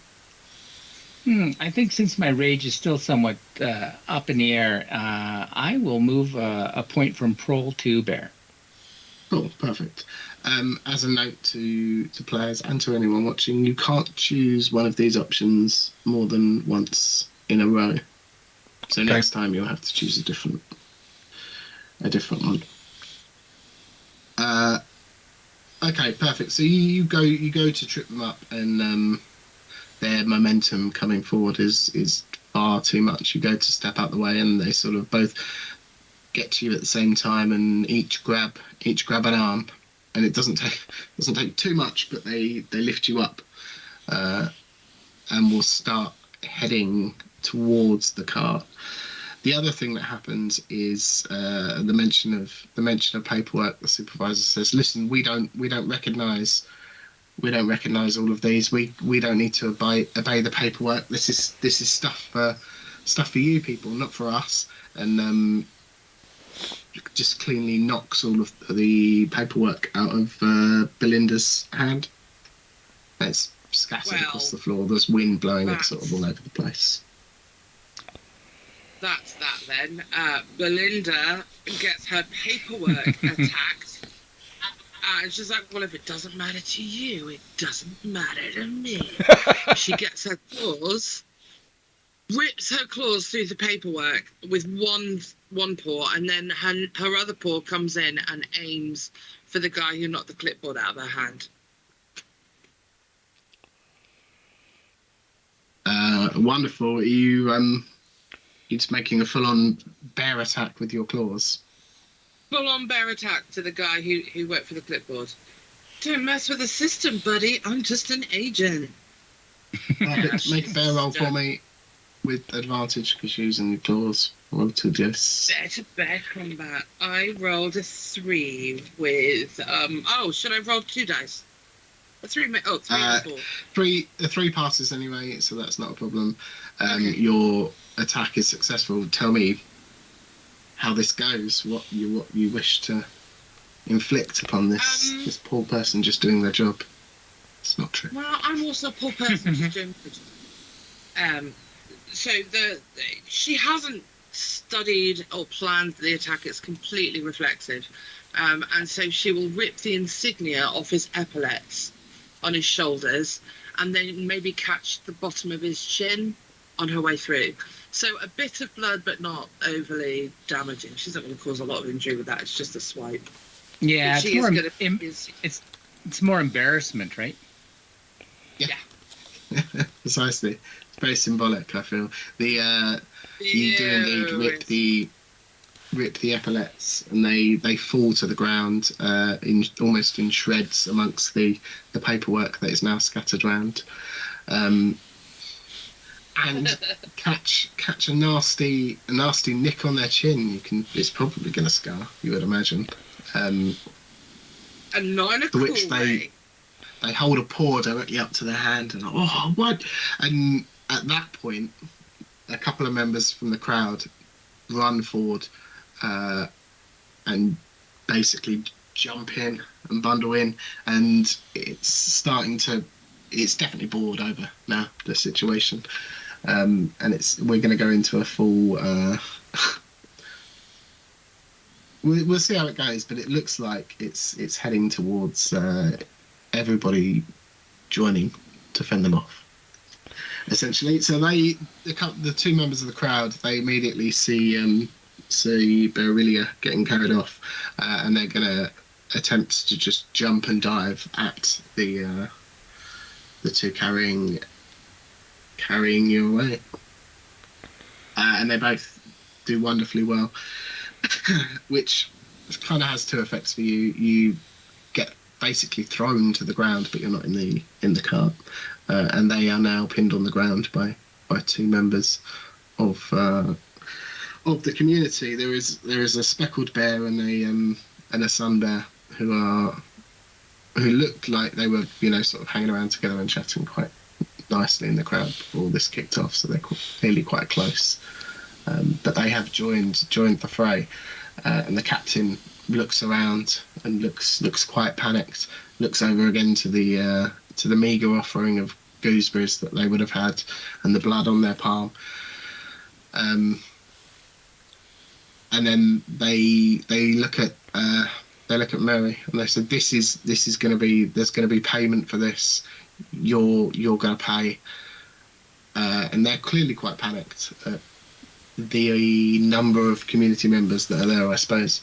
I think since my rage is still somewhat up in the air, I will move a point from prole to bear. Cool, perfect. As a note to players and to anyone watching, you can't choose one of these options more than once in a row. So next time you'll have to choose a different one. Okay, perfect. So you go to trip them up, and their momentum coming forward is far too much. You go to step out the way, and they sort of both get to you at the same time, and each grab an arm, and it doesn't take too much, but they lift you up, and will start heading towards the cart. The other thing that happens is the mention of paperwork. The supervisor says, "Listen, we don't recognise all of these. We don't need to obey the paperwork. This is stuff for you people, not for us." And just cleanly knocks all of the paperwork out of Belinda's hand. It's scattered across the floor. There's wind blowing it sort of all over the place. That's that then. Belinda gets her paperwork attacked. And she's like, well, if it doesn't matter to you, it doesn't matter to me. She gets her claws, rips her claws through the paperwork with one paw, and then her other paw comes in and aims for the guy who knocked the clipboard out of her hand. Wonderful. You're just making a full-on bear attack with your claws. Full-on bear attack to the guy who worked for the clipboard. Don't mess with the system, buddy. I'm just an agent. Make a bear roll for me with advantage because you're using your claws. Roll to this. Bear combat. I rolled a 3 with should I roll 2 dice? A 3 and 4. 3 passes anyway, so that's not a problem. Okay. Your attack is successful. Tell me how this goes. What you wish to inflict upon this poor person just doing their job. It's not true. Well, I'm also a poor person just doing my job. So she hasn't studied or planned the attack. It's completely reflexive, and so she will rip the insignia off his epaulets on his shoulders, and then maybe catch the bottom of his chin on her way through. So a bit of blood, but not overly damaging. She's not going to cause a lot of injury with that. It's just a swipe. Yeah, it's more embarrassment, right? Yeah. Precisely. It's very symbolic, I feel. You do indeed rip the epaulets, and they fall to the ground almost in shreds amongst the paperwork that is now scattered around. And catch a nasty nick on their chin. It's probably going to scar, you would imagine. And not in a cool way. they hold a paw directly up to their hand, and oh, what? And at that point, a couple of members from the crowd run forward and basically jump in and bundle in, and it's definitely boiled over now, the situation, and we're going to go into a full we'll see how it goes, but it looks like it's heading towards everybody joining to fend them off, essentially. So the two members of the crowd, they immediately see Beargeoisie getting carried off, and they're going to attempt to just jump and dive at the two carrying you away, and they both do wonderfully well, which kind of has two effects for you. You get basically thrown to the ground, but you're not in the cart, and they are now pinned on the ground by two members of the community. There is a speckled bear and a sun bear who looked like they were sort of hanging around together and chatting quite nicely in the crowd before this kicked off, so they're clearly quite close. But they have joined the fray, and the captain looks around and looks quite panicked. Looks over again to the meagre offering of gooseberries that they would have had, and the blood on their palm. And then they look at Mary and they said, "This is going to be, there's going to be payment for this. You're going to pay." And they're clearly quite panicked at the number of community members that are there, I suppose.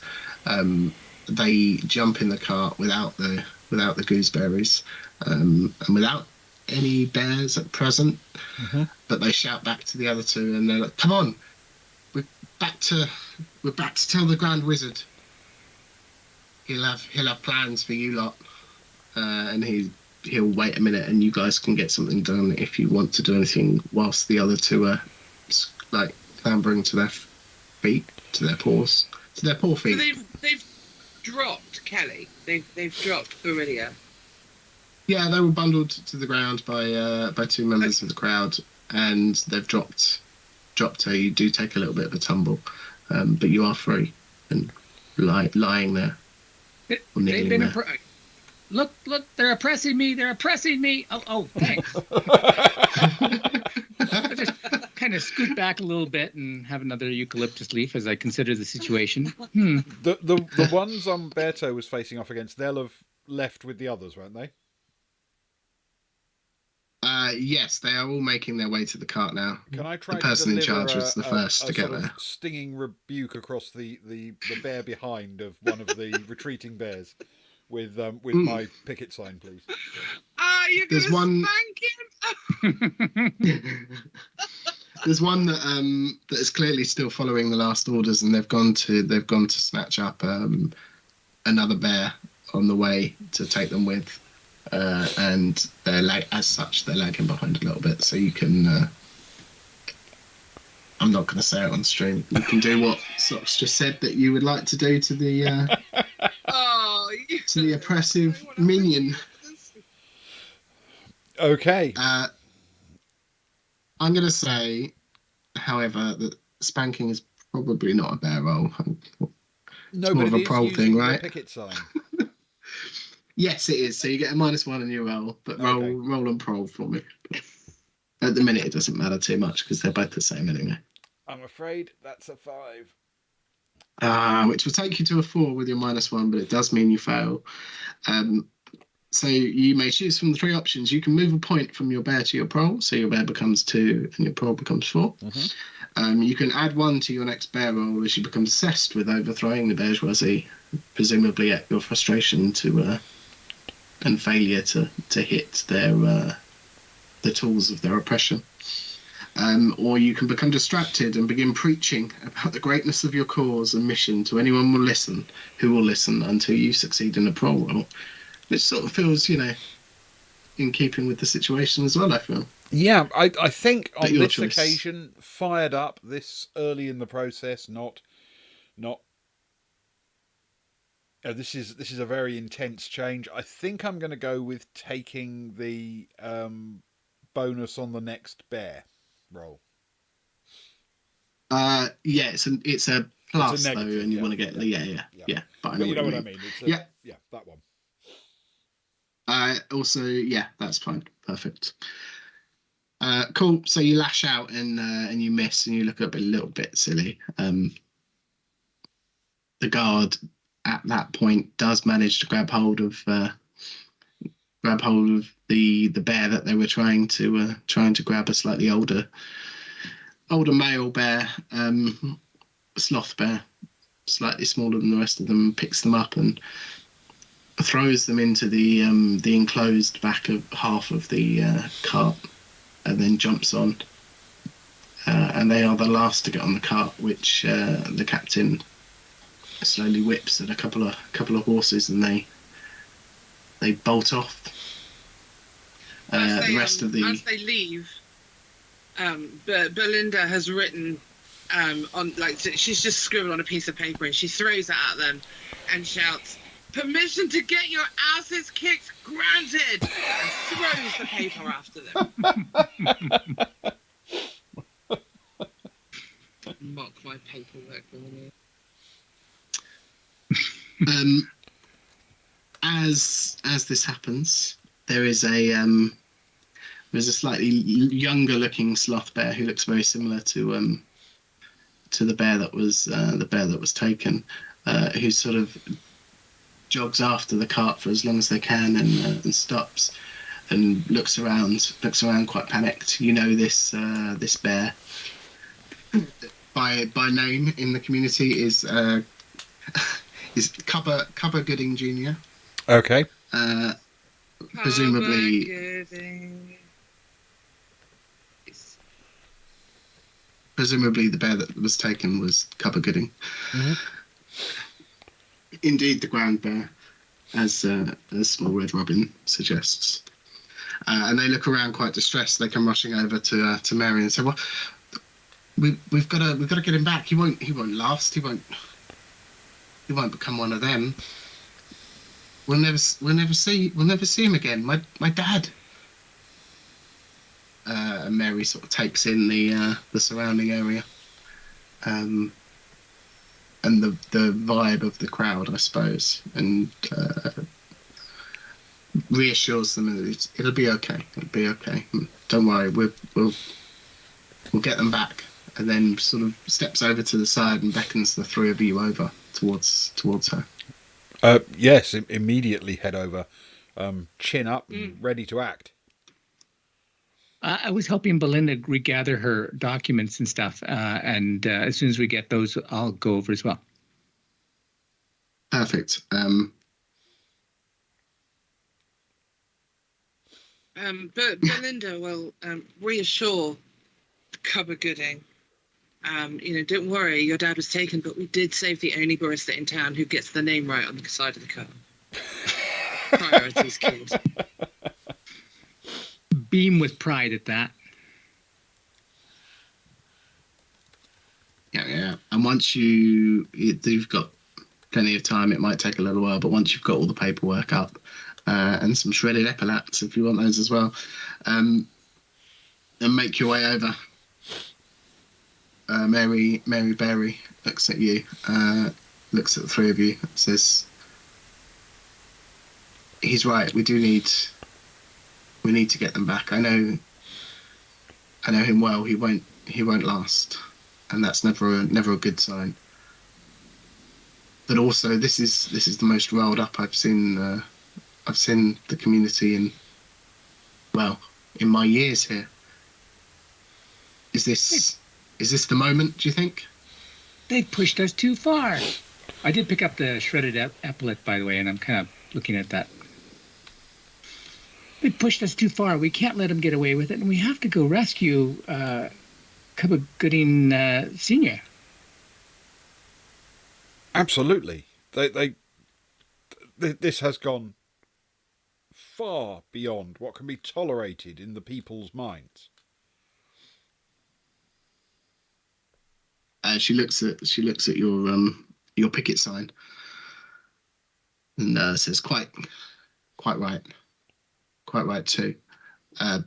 They jump in the cart without the gooseberries, and without any bears at present. Mm-hmm. But they shout back to the other two, and they're like, "Come on, we're back to tell the Grand Wizard. He'll have plans for you lot, and he'll wait a minute, and you guys can get something done if you want to do anything, whilst the other two are like clambering to their feet, to their paw feet." So they've dropped Kelly. They've dropped Beargeoisie. Yeah, they were bundled to the ground by two members of the crowd, and they've dropped her. You do take a little bit of a tumble, but you are free and lying there. They've been look, they're oppressing me. Oh, thanks. I just kind of scoot back a little bit and have another eucalyptus leaf as I consider the situation. The ones Umberto was facing off against, they'll have left with the others, won't they? Yes, they are all making their way to the cart now. Can I try the person to in charge was the first to get sort there. of stinging rebuke across the bear behind of one of the retreating bears with my picket sign, please? You're going to spank him? There's one that is clearly still following the last orders, and they've gone to snatch up another bear on the way to take them with. And they're lagging behind a little bit, so you can I'm not going to say it on stream. You can do what Socks just said that you would like to do to the to the oppressive minion. Okay. I'm going to say, however, that spanking is probably not a bear roll. No, more but of it a prol is thing, using right? the picket sign. Yes, it is. So you get a -1 on your roll, but roll and prol for me. At the minute, it doesn't matter too much because they're both the same anyway. I'm afraid that's a 5. Which will take you to a 4 with your -1, but it does mean you fail. So you may choose from the 3 options. You can move a point from your bear to your prol, so your bear becomes 2 and your prol becomes 4. Mm-hmm. You can add 1 to your next bear roll as you become obsessed with overthrowing the Beargeoisie, presumably at your frustration and failure to hit the tools of their oppression. Or you can become distracted and begin preaching about the greatness of your cause and mission to anyone who will listen until you succeed in a prol roll. Which sort of feels, in keeping with the situation as well, I feel. Yeah, I think on this choice. occasion, fired up this early in the process, not This is a very intense change. I think I'm going to go with taking the bonus on the next bear roll. Yeah, it's a plus It's a negative, though, and you yeah, want to get yeah. But I know you know what what you I mean. mean. It's Yeah. that one. Also, yeah, that's fine. Perfect. Cool. So you lash out and you miss, and you look up a little bit silly. The guard at that point does manage to grab hold of the bear that they were trying to grab, a slightly older male bear, sloth bear, slightly smaller than the rest of them, picks them up and throws them into the enclosed back of half of the cart, and then jumps on. And they are the last to get on the cart, which the captain slowly whips at a couple of horses, and they bolt off. The rest of the as they leave, Belinda has written on, like, she's just scribbled on a piece of paper, and she throws it at them and shouts, "Permission to get your asses kicked granted," and throws the paper after them. Mock my paperwork for me. As this happens, there is there's a slightly younger looking sloth bear who looks very similar to the bear that was taken, who sort of jogs after the cart for as long as they can, and stops and looks around quite panicked. You know, this bear by name in the community is Cubber Gooding Jr. Okay. Presumably the bear that was taken was Cubber Gooding. Mm-hmm. Indeed, the ground bear, as Small Red Robin suggests. And they look around quite distressed. They come rushing over to Mary and say, "Well, we've got to get him back. He won't last. He won't become one of them. We'll never see him again. My dad." And Mary sort of takes in the surrounding area, and the vibe of the crowd, I suppose, and reassures them that it'll be okay. It'll be okay. Don't worry. We'll get them back. And then sort of steps over to the side and beckons the three of you over towards her. Yes, immediately head over, chin up, ready to act. I was helping Belinda regather her documents and stuff, and as soon as we get those, I'll go over as well. Perfect. But Belinda will reassure Cubber Gooding. Don't worry, your dad was taken, but we did save the only barista in town who gets the name right on the side of the car. Priorities, kid. Beam with pride at that. Yeah. And once you've got plenty of time, it might take a little while, but once you've got all the paperwork up, and some shredded epaulets if you want those as well, and make your way over. Mary Berry looks at you, looks at the three of you, and says, "He's right. We need to get them back. I know him well. He won't last, and that's never a good sign. But also, this is the most rolled up I've seen the community in my years here. Is this the moment, do you think?" They pushed us too far. I did pick up the shredded epaulet, by the way, and I'm kind of looking at that. They pushed us too far. We can't let them get away with it, and we have to go rescue Cubber Gooding Sr. Absolutely. This has gone far beyond what can be tolerated in the people's minds. She looks at your picket sign, No, so it's quite right. Quite right too. Uh,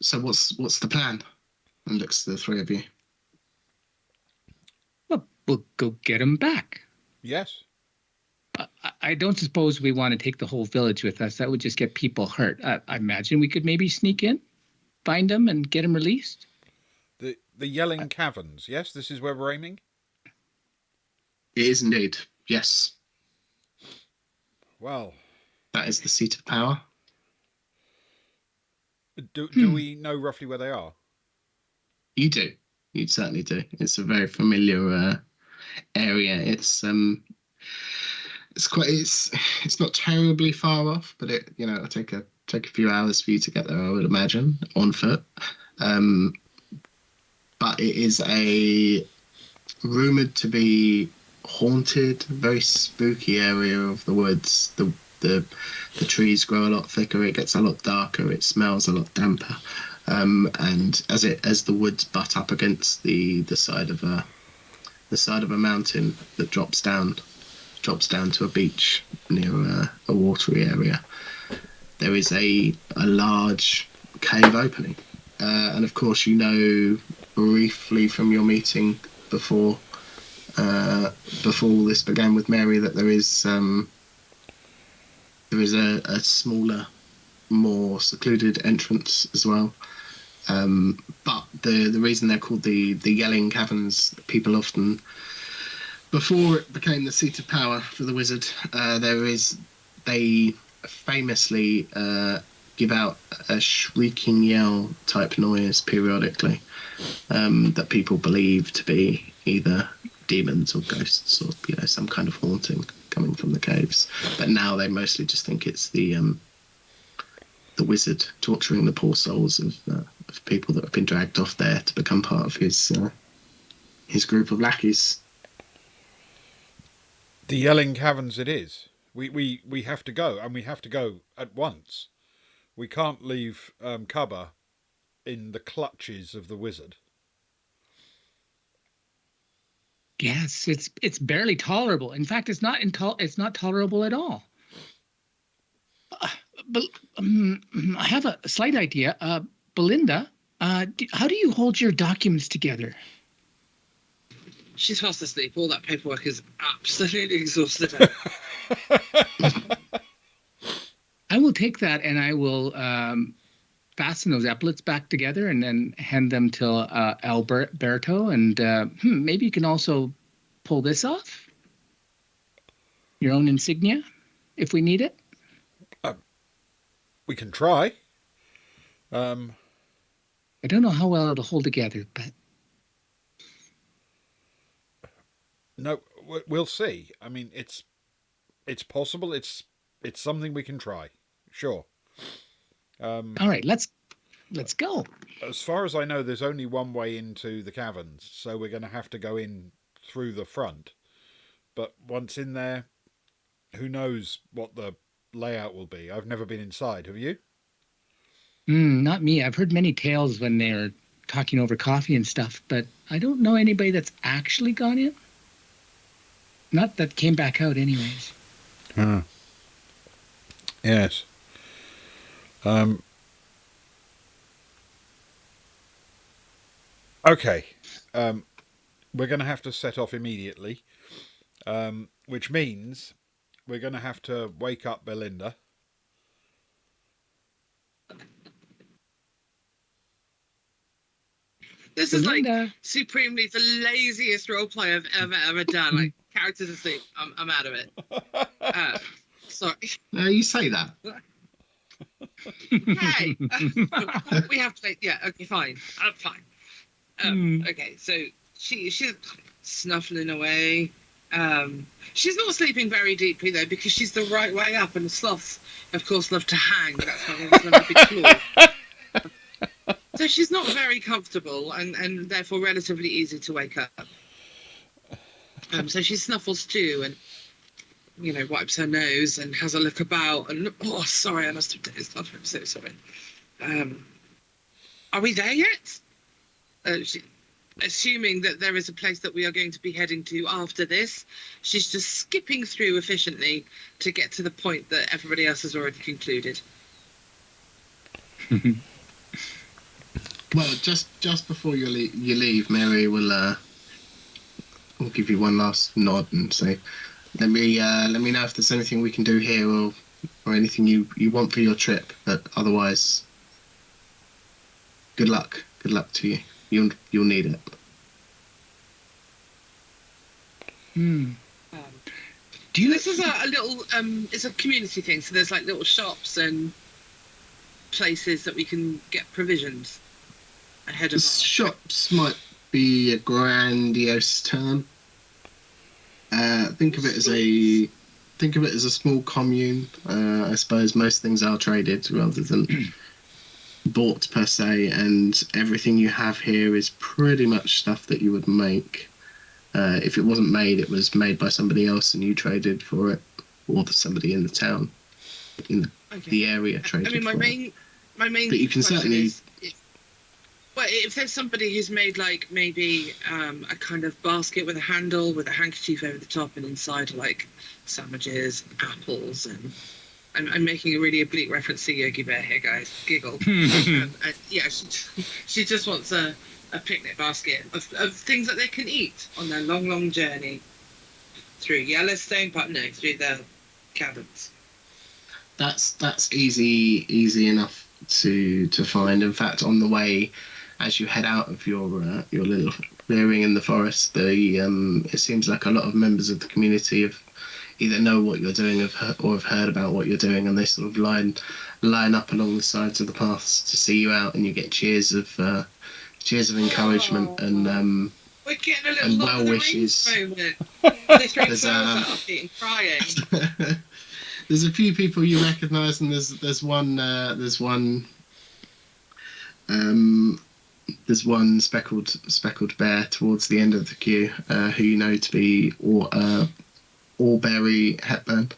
so what's the plan? And looks to the three of you. Well, we'll go get them back. Yes. I don't suppose we want to take the whole village with us. That would just get people hurt. I imagine we could maybe sneak in, find them, and get them released. The Yelling Caverns. Yes, this is where we're aiming. It is indeed. Yes, Well, that is the seat of power. do we know roughly where they are? You do. You certainly do. It's a very familiar area. It's not terribly far off, but it'll take a few hours for you to get there, I would imagine, on foot. But it is rumored to be haunted, very spooky area of the woods. The trees grow a lot thicker, it gets a lot darker, it smells a lot damper. And as the woods butt up against the side of a mountain that drops down to a beach near a watery area, there is a large cave opening. And of course, briefly from your meeting before all this began with Mary, that there is a smaller, more secluded entrance as well. But the reason they're called the Yelling Caverns, people often, before it became the seat of power for the wizard, they famously give out a shrieking yell type noise periodically, that people believe to be either demons or ghosts, or some kind of haunting coming from the caves. But now they mostly just think it's the wizard torturing the poor souls of people that have been dragged off there to become part of his group of lackeys. The Yelling Caverns it is. We have to go, and we have to go at once. We can't leave Cubba in the clutches of the wizard. Yes, it's barely tolerable. In fact, it's not tolerable at all. But I have a slight idea. Belinda, how do you hold your documents together? She's fast asleep. All that paperwork is absolutely exhausted her. I will take that and I will fasten those epaulets back together and then hand them to Alberto. And maybe you can also pull this off. Your own insignia, if we need it. We can try. I don't know how well it'll hold together, but no, we'll see. I mean, it's possible. It's something we can try. Sure. All right, let's go. As far as I know, there's only one way into the caverns, so we're going to have to go in through the front. But once in there, who knows what the layout will be? I've never been inside. Have you? Not me. I've heard many tales when they're talking over coffee and stuff, but I don't know anybody that's actually gone in. Not that came back out anyways. Yes. Okay. We're going to have to set off immediately, which means we're going to have to wake up Belinda. This is like supremely the laziest roleplay I've ever done. Like, characters asleep. I'm out of it. Sorry. You say that. Hey, we have to. Yeah. Okay. Fine. I'm fine. Okay. So she's snuffling away. She's not sleeping very deeply though, because she's the right way up, and the sloths, of course, love to hang. That's why there's a big claw. So she's not very comfortable, and therefore relatively easy to wake up. So she snuffles too, and wipes her nose and has a look about. And oh, sorry, I must have dozed off. I'm so sorry. Are we there yet? assuming that there is a place that we are going to be heading to after this, she's just skipping through efficiently to get to the point that everybody else has already concluded. Well, just before you leave, Mary will give you one last nod and say, let me know if there's anything we can do here or anything you want for your trip. But otherwise, good luck. Good luck to you. You'll need it. Do you? This is a little it's a community thing, so there's like little shops and places that we can get provisions ahead of our Shops might be a grandiose term. Think of it as a small commune. I suppose most things are traded rather than bought per se, and everything you have here is pretty much stuff that you would make. If it wasn't made, it was made by somebody else, and you traded for it, or somebody in the town, in the area traded. I mean, my for main it. But you can question certainly. is, well, if there's somebody who's made like maybe a kind of basket with a handle with a handkerchief over the top, and inside are like sandwiches, apples, and I'm making a really oblique reference to Yogi Bear here, guys. Giggle. And yeah, she just wants a picnic basket of things that they can eat on their long journey through Yellowstone, but no, through the cabins. That's easy enough to find. In fact, on the way, as you head out of your little clearing in the forest, it seems like a lot of members of the community have either know what you're doing or have heard about what you're doing, and they sort of line up along the sides of the paths to see you out, and you get cheers of encouragement and we're getting a little and Lord well of the wishes. Rings moment. They throw There's, flowers at our feet and crying. There's a few people you recognise, and there's one speckled bear towards the end of the queue, who you know to be Allberry Hepburn,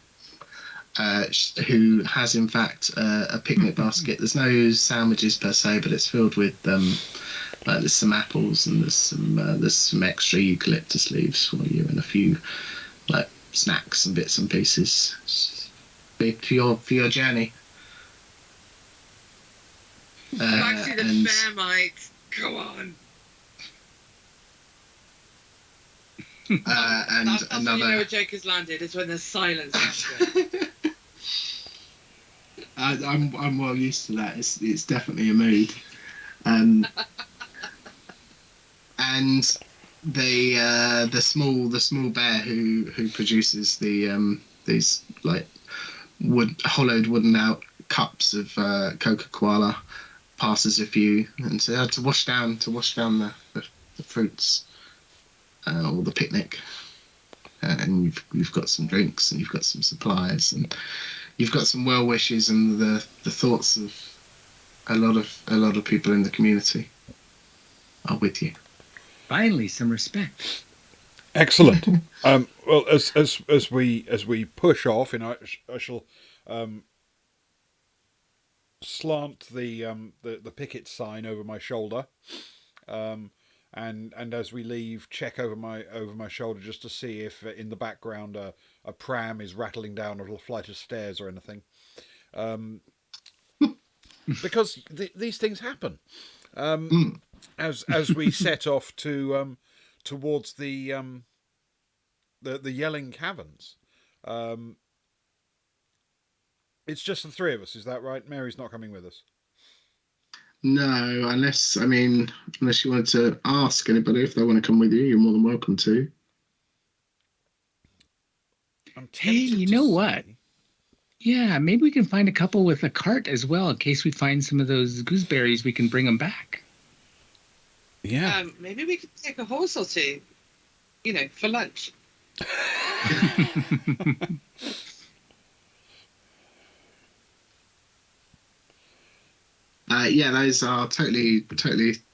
who has in fact a picnic basket. There's no sandwiches per se, but it's filled with there's some apples, and there's some extra eucalyptus leaves for you, and a few like snacks and bits and pieces for your journey. Actually, the bear might. Go on. And that's another. when you know a joke has landed. Is when there's silence after it. I'm well used to that. It's definitely a mood. And the small bear who produces these like hollowed wooden out cups of Coca-Cola passes a few and says to wash down the fruits or the picnic, and you've got some drinks, and you've got some supplies, and you've got some well wishes, and the thoughts of a lot of people in the community are with you. Finally, some respect. Excellent. Well, as we push off, I shall slant the picket sign over my shoulder, and as we leave, check over my shoulder just to see if in the background a pram is rattling down a little flight of stairs or anything, because these things happen. As we set off towards the Yelling Caverns. It's just the three of us, is that right? Mary's not coming with us. No, unless you wanted to ask anybody if they want to come with you, you're more than welcome to. Hey, you know what? Yeah, maybe we can find a couple with a cart as well, in case we find some of those gooseberries. We can bring them back. Yeah. Maybe we could take a horse or two, for lunch. Yeah, those are totally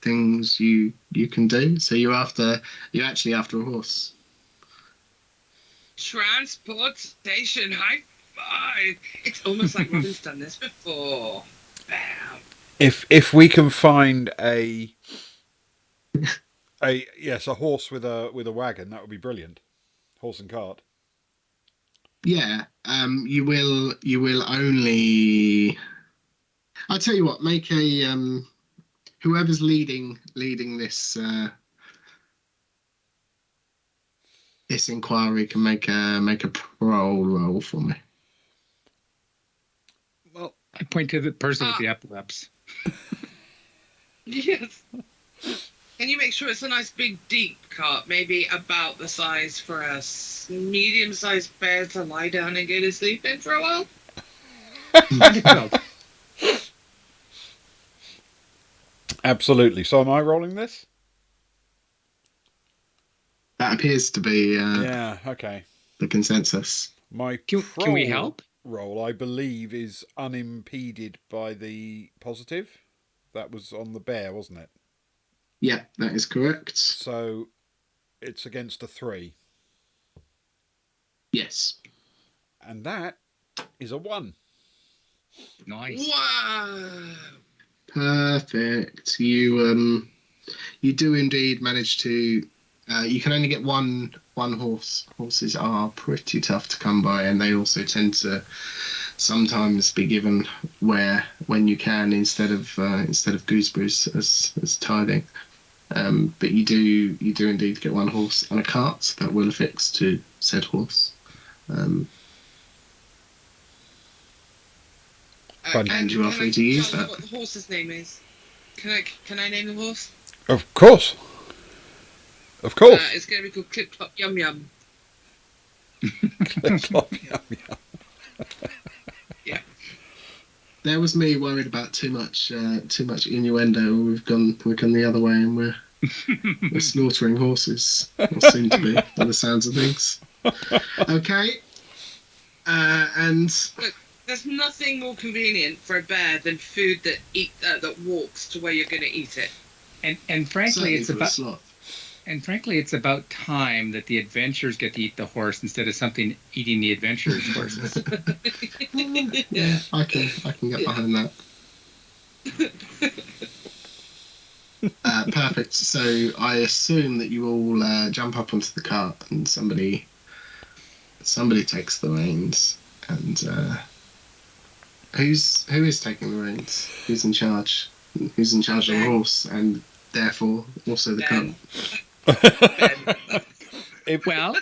things you can do. So you're actually after a horse. Transportation, high five! It's almost like Robin's done this before. Bam. If we can find a A horse with a wagon. That would be brilliant. Horse and cart. Yeah. You will only. I'll tell you what. Make a whoever's leading this this inquiry can make a parole roll for me. Well, I point to the person with the epilepsy. Yes. Can you make sure it's a nice big deep cart, maybe about the size for a medium-sized bear to lie down and go to sleep in for a while? absolutely. So am I rolling this? That appears to be Yeah. Okay. the consensus. My Can we help? roll, I believe, is unimpeded by the positive. That was on the bear, wasn't it? Yeah, that is correct. So it's against a 3. Yes. And that is a 1. Nice. Wow! Perfect. You do indeed manage to. You can only get one horse. Horses are pretty tough to come by, and they also tend to sometimes be given when you can instead of gooseberries as tithing. But you do indeed get one horse and a cart that will affix to said horse. And you are free to use that. What the horse's name is? Can I name the horse? Of course. Of course. It's going to be called Clip Clop Yum Yum. Yeah. There was me worried about too much innuendo. We've gone the other way, and we're slaughtering horses, or soon to be, by the sounds of things. Okay. And Look, there's nothing more convenient for a bear than food that walks to where you're going to eat it. And frankly, it's for a about sloth. time that the adventurers get to eat the horse instead of something eating the adventurers' horses. Yeah, I can get behind that. Perfect. So I assume that you all jump up onto the cart and somebody takes the reins. And who is taking the reins? Who's in charge? Who's in charge of the horse and therefore also the cart? Well,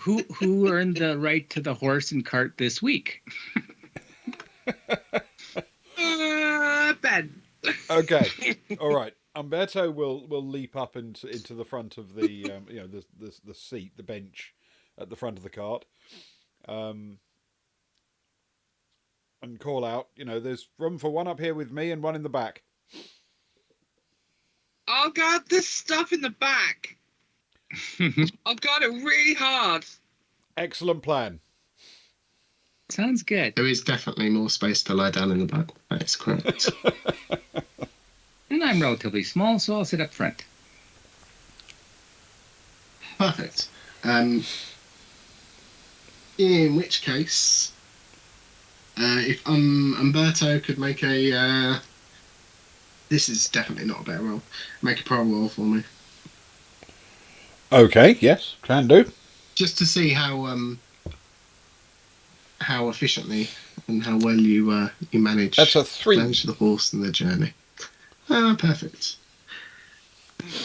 who earned the right to the horse and cart this week? Ben. Okay. All right. Umberto will leap up into the front of the the seat, the bench at the front of the cart, and call out. There's room for one up here with me and one in the back. I'll guard this stuff in the back. I'll guard it really hard. Excellent plan. Sounds good. There is definitely more space to lie down in the back. That is correct. And I'm relatively small, so I'll sit up front. Perfect. In which case, if Umberto could make a... this is definitely not a better roll. Make a pro roll for me. Okay. Yes, can do. Just to see how efficiently and how well you manage. That's a 3. Manage the horse and the journey. Perfect.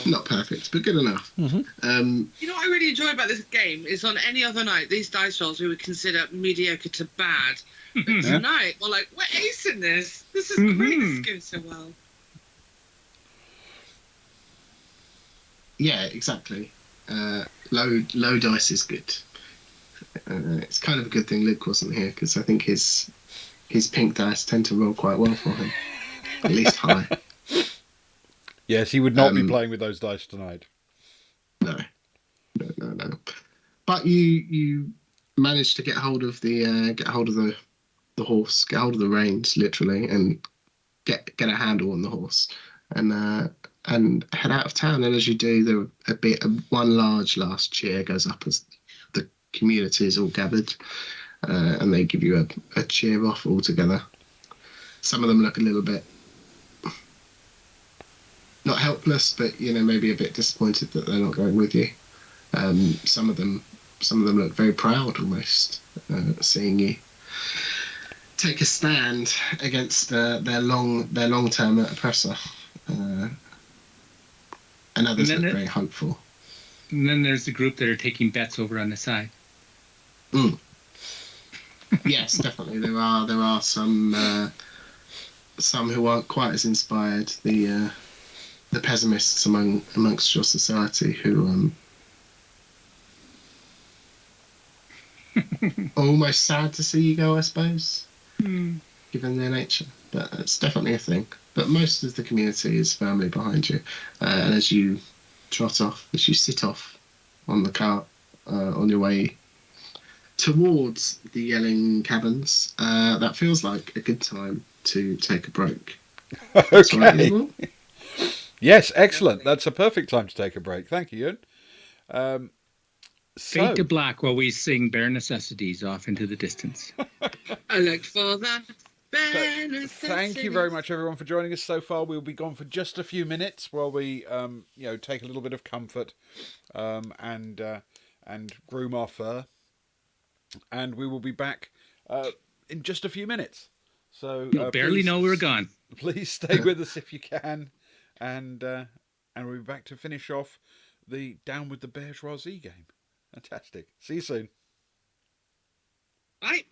Not perfect, but good enough. Mm-hmm. You know what I really enjoy about this game is on any other night, these dice rolls we would consider mediocre to bad. But tonight, we're like, we're acing this. This is great. This is going so well. Yeah, exactly. Low dice is good. It's kind of a good thing Luke wasn't here because I think his pink dice tend to roll quite well for him, at least high. Yes, he would not be playing with those dice tonight. No. But you managed to get hold of the horse, get hold of the reins, literally, and get a handle on the horse, and head out of town. And as you do, one large last cheer goes up as the community is all gathered, and they give you a cheer off all together. Some of them look a little bit not helpless, but maybe a bit disappointed that they're not going with you. Some of them look very proud almost, seeing you take a stand against their long-term oppressor, and others look very hopeful. And then there's the group that are taking bets over on the side. Mm. Yes, definitely. There are some who aren't quite as inspired. The pessimists amongst your society who are almost sad to see you go, I suppose, given their nature. But it's definitely a thing. But most of the community is firmly behind you, and as you as you sit off on the cart on your way towards the yelling cabins, that feels like a good time to take a break. That's right, Okay. Eagle? Yes, excellent. That's a perfect time to take a break. Thank you, Ewan. Fade to black while we sing Bare Necessities off into the distance. I look for that bare Thank you very necessities. much, everyone, for joining us so far. We'll be gone for just a few minutes while we, take a little bit of comfort, and groom our fur, and we will be back in just a few minutes. So You'll barely know we're gone. Please stay with us if you can, and we'll be back to finish off the Down with the Beargeoisie game. Fantastic. See you soon. Right.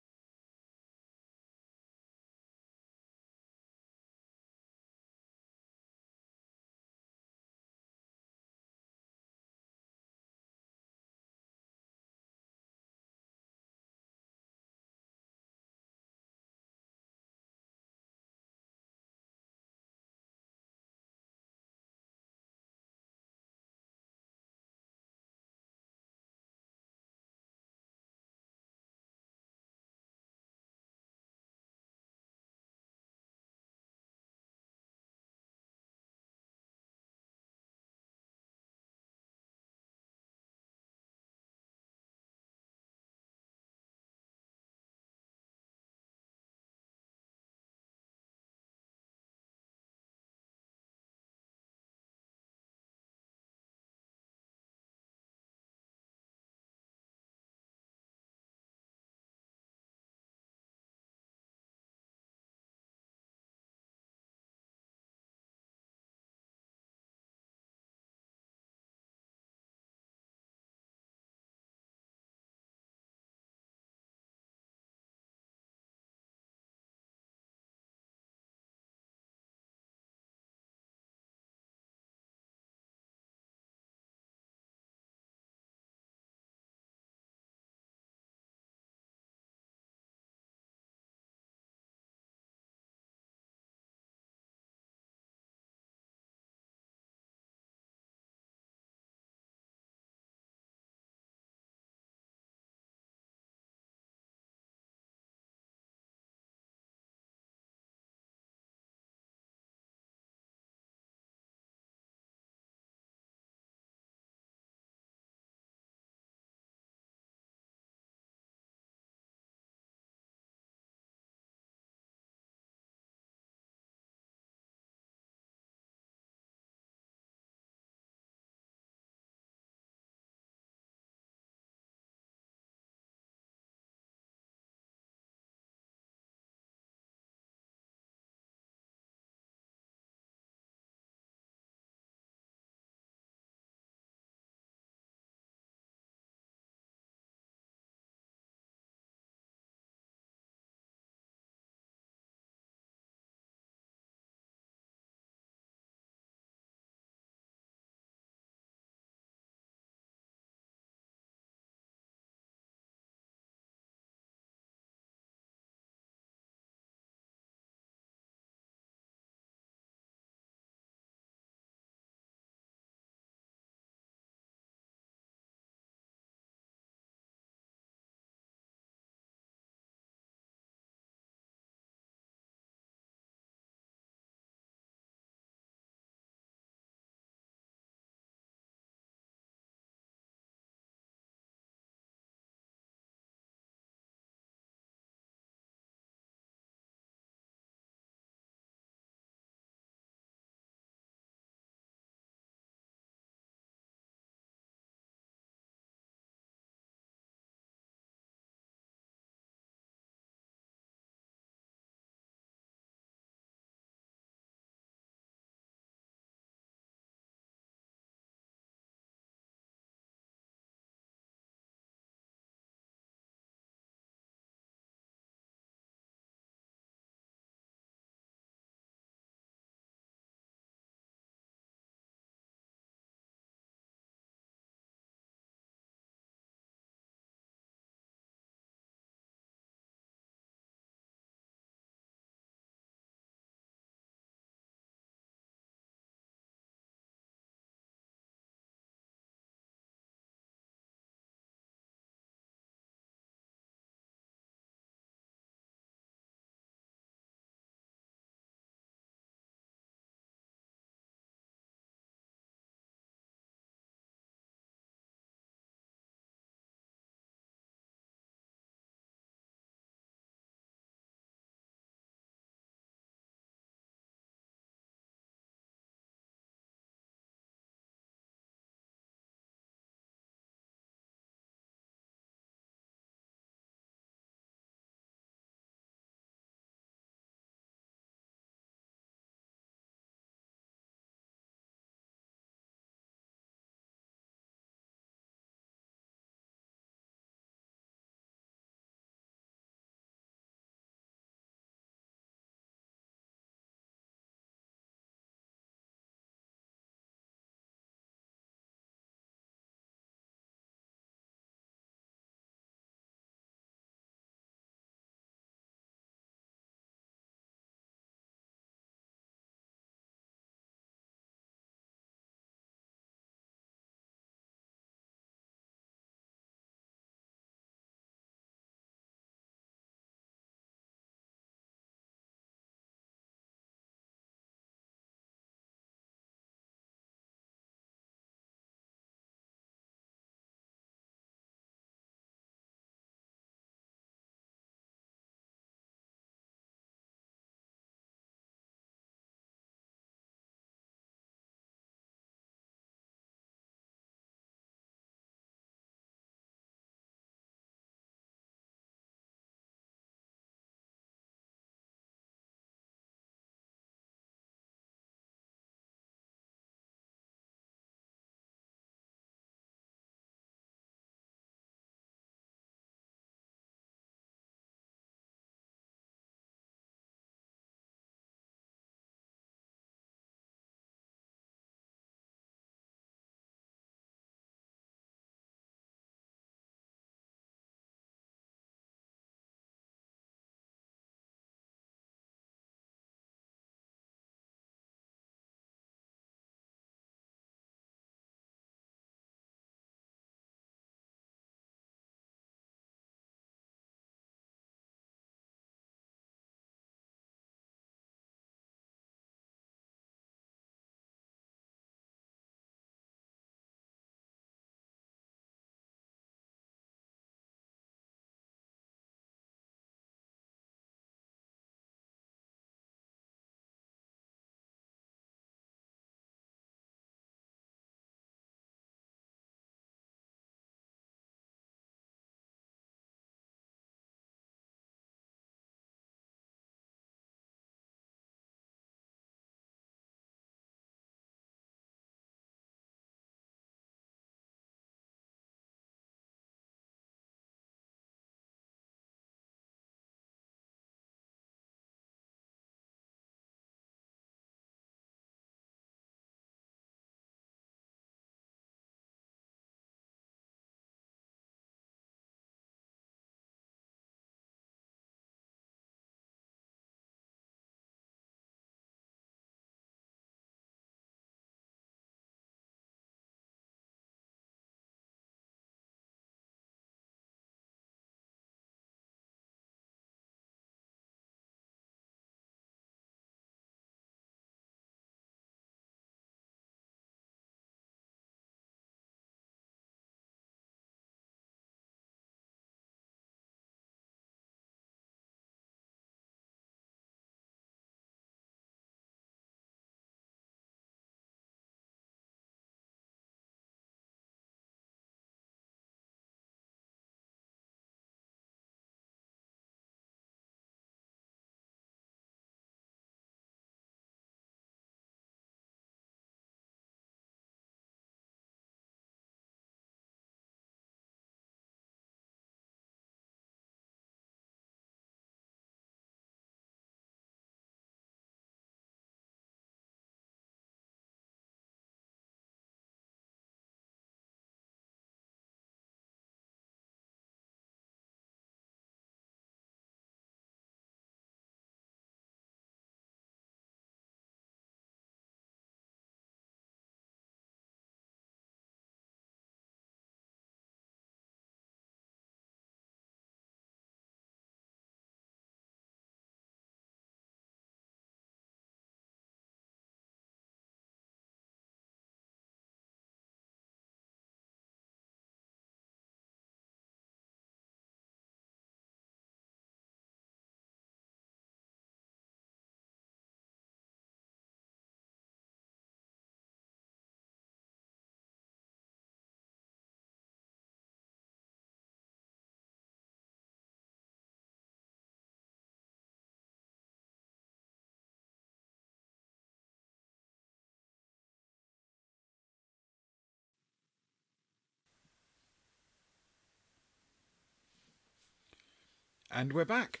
And we're back.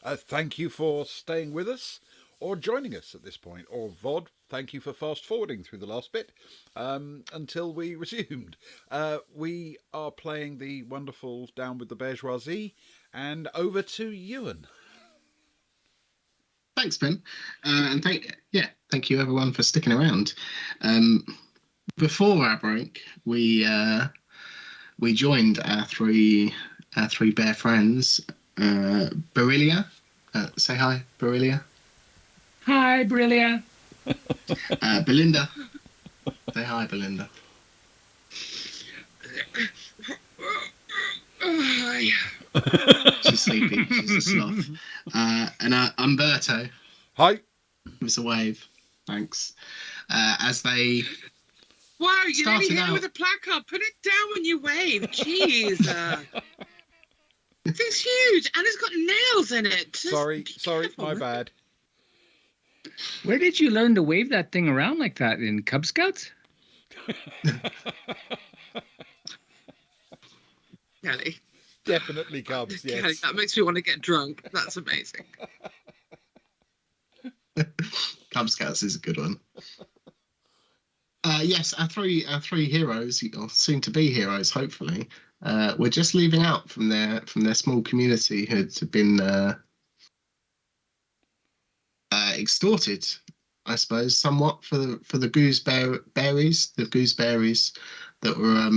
Thank you for staying with us or joining us at this point. Or VOD, thank you for fast forwarding through the last bit until we resumed. We are playing the wonderful Down with the Beargeoisie, and over to Ewan. Thanks, Ben. And thank you everyone for sticking around. Before our break, we joined our three bear friends. Barilia, say hi, Barilia. Hi, Brillia. Belinda, say hi, Belinda. Hi. She's sleepy. She's a sloth. And Umberto. Hi. Give us a wave. Thanks. As they Wow, you nearly started hit it out- with a placard. Put it down when you wave. Jeez. It's huge, and it's got nails in it. Just Sorry, be careful, my man. bad. Where did you learn to wave that thing around like that? In Cub Scouts? Kelly. Definitely Cubs, Kelly, yes. that makes me want to get drunk. That's amazing. Cub Scouts is a good one. Yes, our three heroes, or soon to be heroes, hopefully, were just leaving out from their small community who had been extorted, I suppose, somewhat for the gooseberries that were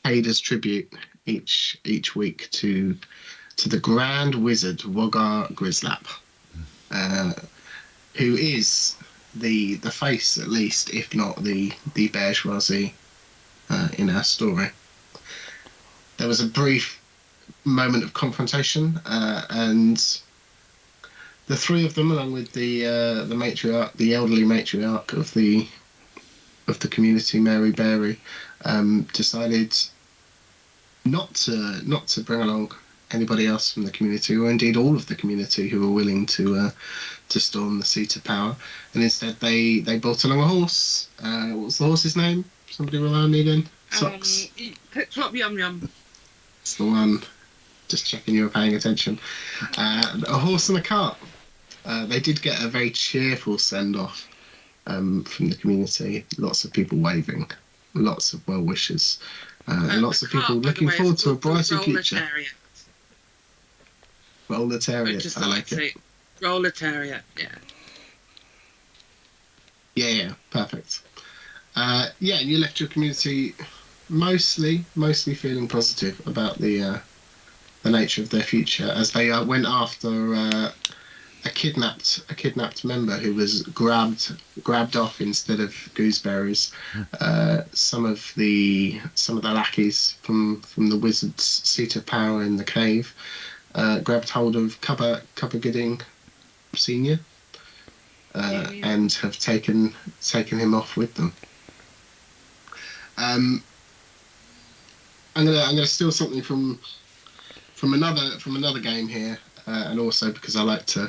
paid as tribute each week to the Grand Wizard Wogar Grislap, who is the face, at least, if not the Beargeoisie in our story. There was a brief moment of confrontation, and the three of them, along with the matriarch, the elderly matriarch of the community, Mary Berry, decided not to bring along anybody else from the community, or indeed all of the community who were willing to storm the seat of power, and instead they brought along a horse. What was the horse's name? Somebody remind me again. Socks. Pip Flop Yum Yum. That's the one. Just checking you were paying attention. A horse and a cart. They did get a very cheerful send off from the community. Lots of people waving, lots of well wishes, and lots of people looking forward to a brighter future. Roletariat, I like it. Roletariat, yeah. Yeah, perfect. And you left your community mostly feeling positive about the nature of their future, as they went after a kidnapped member who was grabbed off instead of gooseberries. Some of the lackeys from the wizard's seat of power in the cave grabbed hold of Cubba Gooding Senior, and have taken him off with them. I'm gonna steal something from another game here, and also because I like to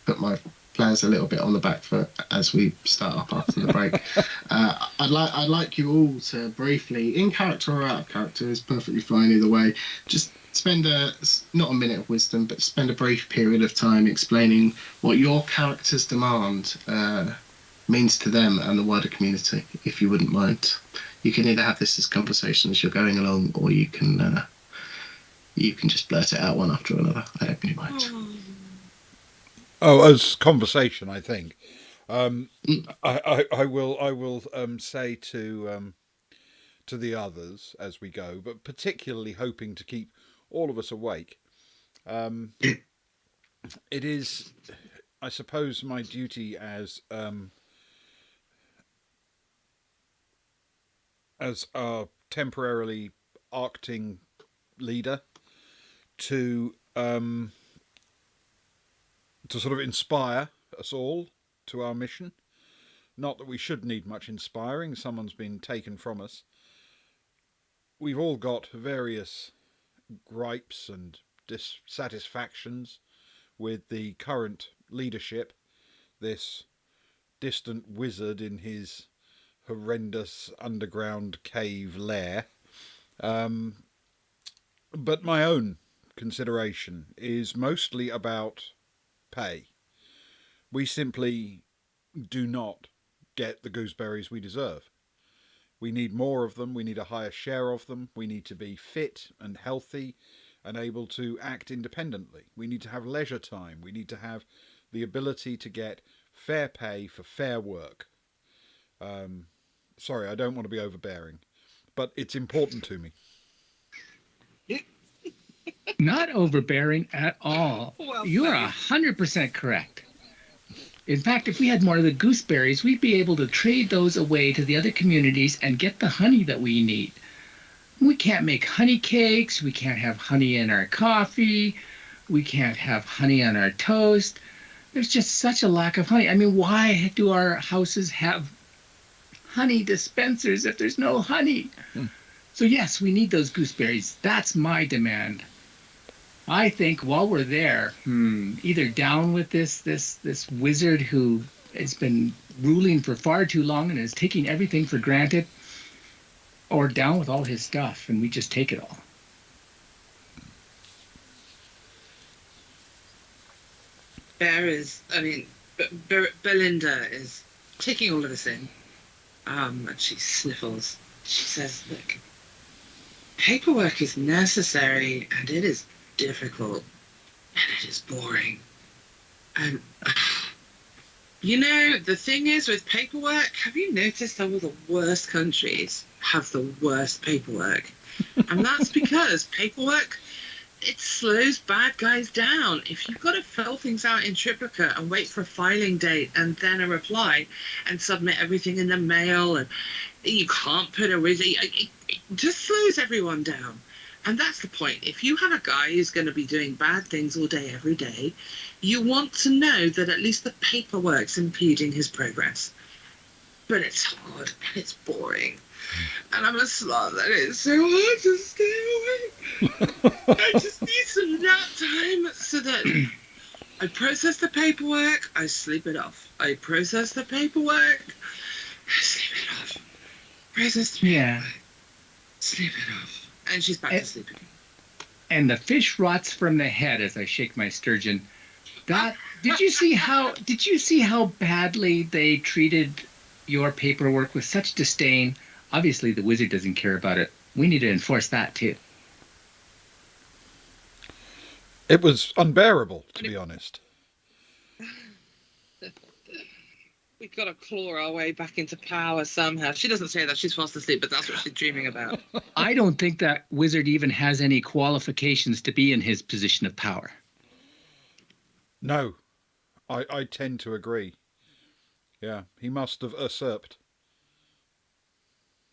put my players a little bit on the back foot as we start up after the break. I'd like you all to briefly, in character or out of character, is perfectly fine either way, just spend not a minute of wisdom, but spend a brief period of time explaining what your character's demand means to them and the wider community, if you wouldn't mind. You can either have this as conversation as you're going along, or you can just blurt it out one after another. I don't really mind. Oh, as conversation, I think. I will say to the others as we go, but particularly hoping to keep all of us awake. It is, I suppose, my duty as our temporarily acting leader to sort of inspire us all to our mission. Not that we should need much inspiring. Someone's been taken from us. We've all got various gripes and dissatisfactions with the current leadership, this distant wizard in his horrendous underground cave lair. But my own consideration is mostly about pay. We simply do not get the gooseberries we deserve. We need more of them. We need a higher share of them. We need to be fit and healthy and able to act independently. We need to have leisure time. We need to have the ability to get fair pay for fair work. Sorry, I don't want to be overbearing, but it's important to me. Not overbearing at all. Well, You are 100% correct. In fact, if we had more of the gooseberries, we'd be able to trade those away to the other communities and get the honey that we need. We can't make honey cakes. We can't have honey in our coffee. We can't have honey on our toast. There's just such a lack of honey. I mean, why do our houses have honey dispensers if there's no honey? So yes, we need those gooseberries. That's my demand. I think while we're there, either down with this wizard who has been ruling for far too long and is taking everything for granted, or down with all his stuff and we just take it all. Belinda is taking all of this in, and she sniffles. She says, look, paperwork is necessary and it is difficult and it is boring. And the thing is with paperwork, have you noticed how all the worst countries have the worst paperwork? And that's because paperwork, it slows bad guys down. If you've got to fill things out in triplicate and wait for a filing date and then a reply and submit everything in the mail, and you can't put a it just slows everyone down. And that's the point. If you have a guy who's going to be doing bad things all day, every day, you want to know that at least the paperwork's impeding his progress. But it's hard and it's boring. And I'm a sloth and it's so hard to stay awake. I just need some nap time so that I process the paperwork, I sleep it off. I process the paperwork, I sleep it off. Process the paperwork, sleep it off. And she's back to sleep again. And the fish rots from the head as I shake my sturgeon. Did you see how badly they treated your paperwork with such disdain? Obviously the wizard doesn't care about it. We need to enforce that too. It was unbearable, to be honest. We've got to claw our way back into power somehow. She doesn't say that. She's fast asleep, but that's what she's dreaming about. I don't think that wizard even has any qualifications to be in his position of power. No, I tend to agree. Yeah, he must have usurped.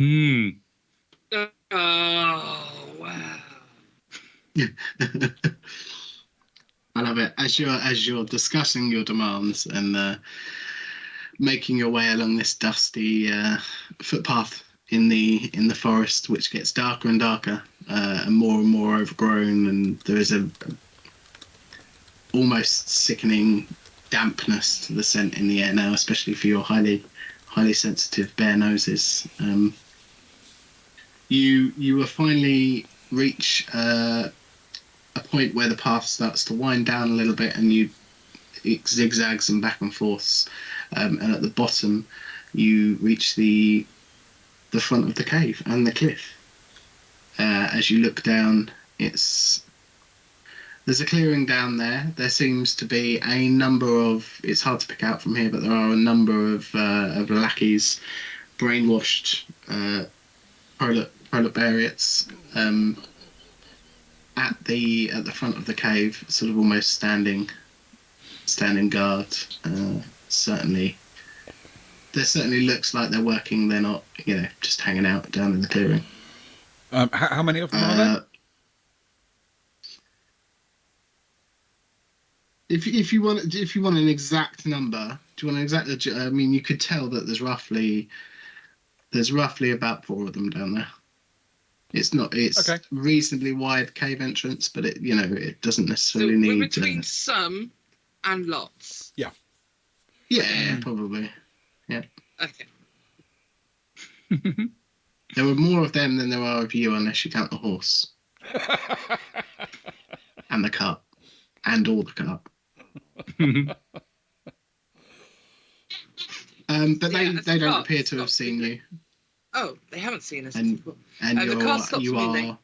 Oh, wow. I love it. As you're discussing your demands and making your way along this dusty footpath in the forest, which gets darker and darker and more overgrown, and there is a almost sickening dampness to the scent in the air now, especially for your highly sensitive bear noses. You will finally reach a point where the path starts to wind down a little bit, and it zigzags and back and forths. And at the bottom, you reach the front of the cave and the cliff. As you look down, there's a clearing down there. There seems to be a number of, it's hard to pick out from here, but there are a number of lackeys, brainwashed proletariats at the front of the cave, sort of almost standing guard. There certainly looks like they're working. They're not, just hanging out down in the clearing. How many of them are there? If you want an exact number, do you want an exact? I mean, you could tell that there's roughly about 4 of them down there. It's okay. Reasonably wide cave entrance, but it doesn't necessarily need. We're between some and lots. Yeah. Yeah, probably. Yeah. Okay. There were more of them than there are of you, unless you count the horse. And the cart. And all the cart. But Yeah, they don't cart appear to have stopped seen you. Oh, they haven't seen us. And and the car stopped you moving. are.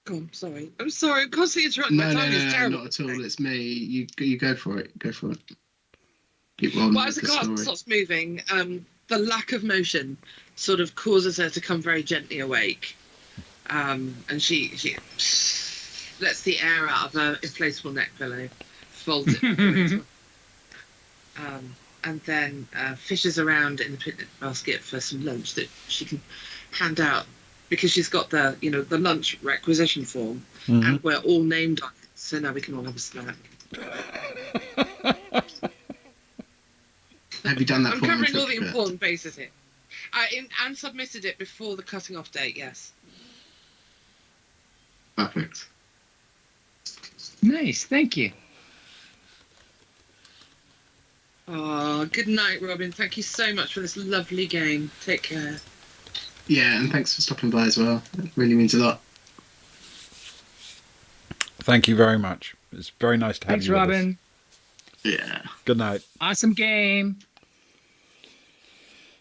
Oh, I'm sorry. I'm sorry. I'm constantly interrupting. No, My timing is terrible. not at all. It's me. You go for it. Go for it. Keep rolling Well, with as the the car story. stops moving, the lack of motion sort of causes her to come very gently awake. And she lets the air out of her inflatable neck pillow, folds it into and then fishes around in the picnic basket for some lunch that she can hand out, because she's got the lunch requisition form, and we're all named on it, so now we can all have a snack. Have you done that? I'm covering all the important bases here. And submitted it before the cutting off date. Yes. Perfect. Nice, thank you. Oh, good night, Robin. Thank you so much for this lovely game. Take care. Yeah, and thanks for stopping by as well. It really means a lot. Thank you very much. It's very nice to have Thanks, you with us. Robin. Yeah. Good night. Awesome game.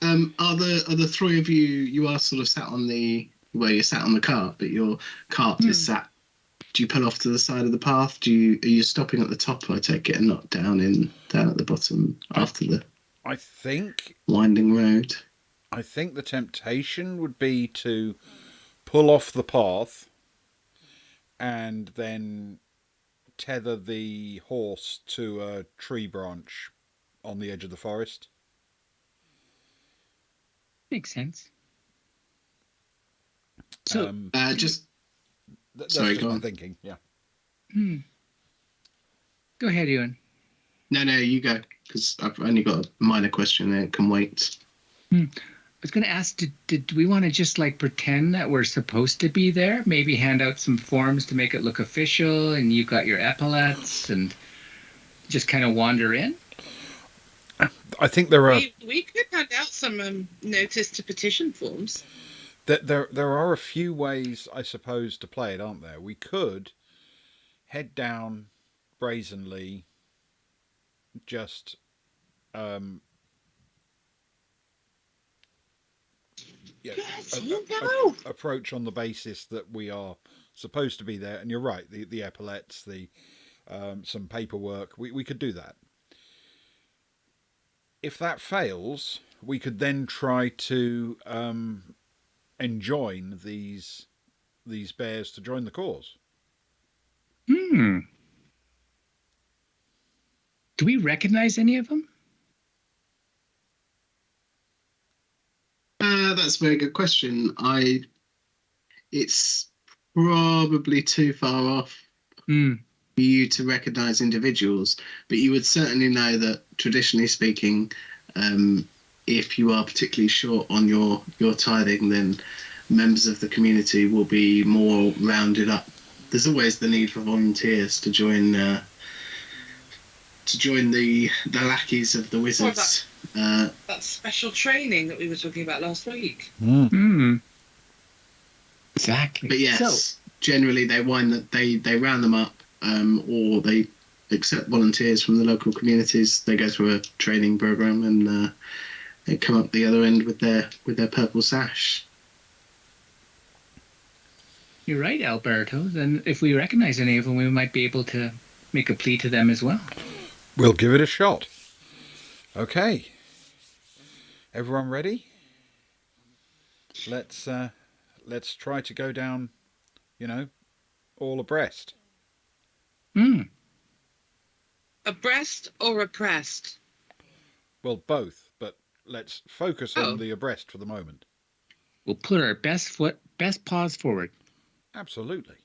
Are the three of you? You are sort of sat on you're sat on the cart, but your cart is sat. Do you pull off to the side of the path? Are you stopping at the top? I take it, and not down at the bottom after the I think winding road. I think the temptation would be to pull off the path and then tether the horse to a tree branch on the edge of the forest. Makes sense. So, That's Sorry, just go my on. thinking. Yeah. Go ahead, Ewan. No, you go, because I've only got a minor question and it can wait. I was going to ask, did we want to just like pretend that we're supposed to be there? Maybe hand out some forms to make it look official, and you got your epaulets, and just kind of wander in? I think there are We could hand out some notice to petition forms. there are a few ways, I suppose, to play it, aren't there? We could head down brazenly, just approach on the basis that we are supposed to be there. And you're right, the epaulets, some paperwork, we could do that. If that fails, we could then try to enjoin these bears to join the cause. Do we recognize any of them? That's a very good question. It's probably too far off for you to recognise individuals, but you would certainly know that, traditionally speaking, if you are particularly short on your tithing, then members of the community will be more rounded up. There's always the need for volunteers to join the lackeys of the wizards. That special training that we were talking about last week. Exactly. But yes, generally they round them up, or they accept volunteers from the local communities. They go through a training program, and they come up the other end with their purple sash. You're right, Alberto. Then if we recognize any of them, we might be able to make a plea to them as well. We'll give it a shot. Okay. Everyone ready? Let's try to go down, all abreast. Abreast or oppressed? Well, both, but let's focus on the abreast for the moment. We'll put our best paws forward. Absolutely.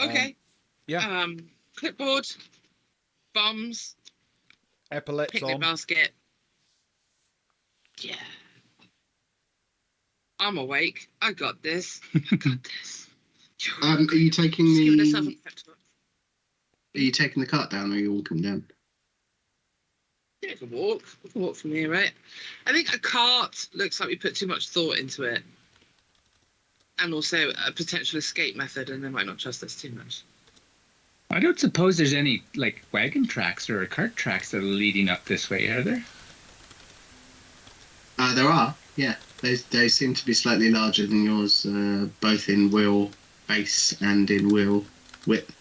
Okay. Yeah. Clipboard, bombs, Epaulets picnic on. basket. Yeah. I'm awake. I got this. I got this. Are you taking Just giving myself a the? pep talk. Are you taking the cart down, or are you walking down? Yeah, we can walk. We can walk from here, right? I think a cart looks like we put too much thought into it. and also a potential escape method, and they might not trust us too much. I don't suppose there's any like wagon tracks or cart tracks that are leading up this way, are there? There are, yeah. They seem to be slightly larger than yours, both in wheel base and in wheel width.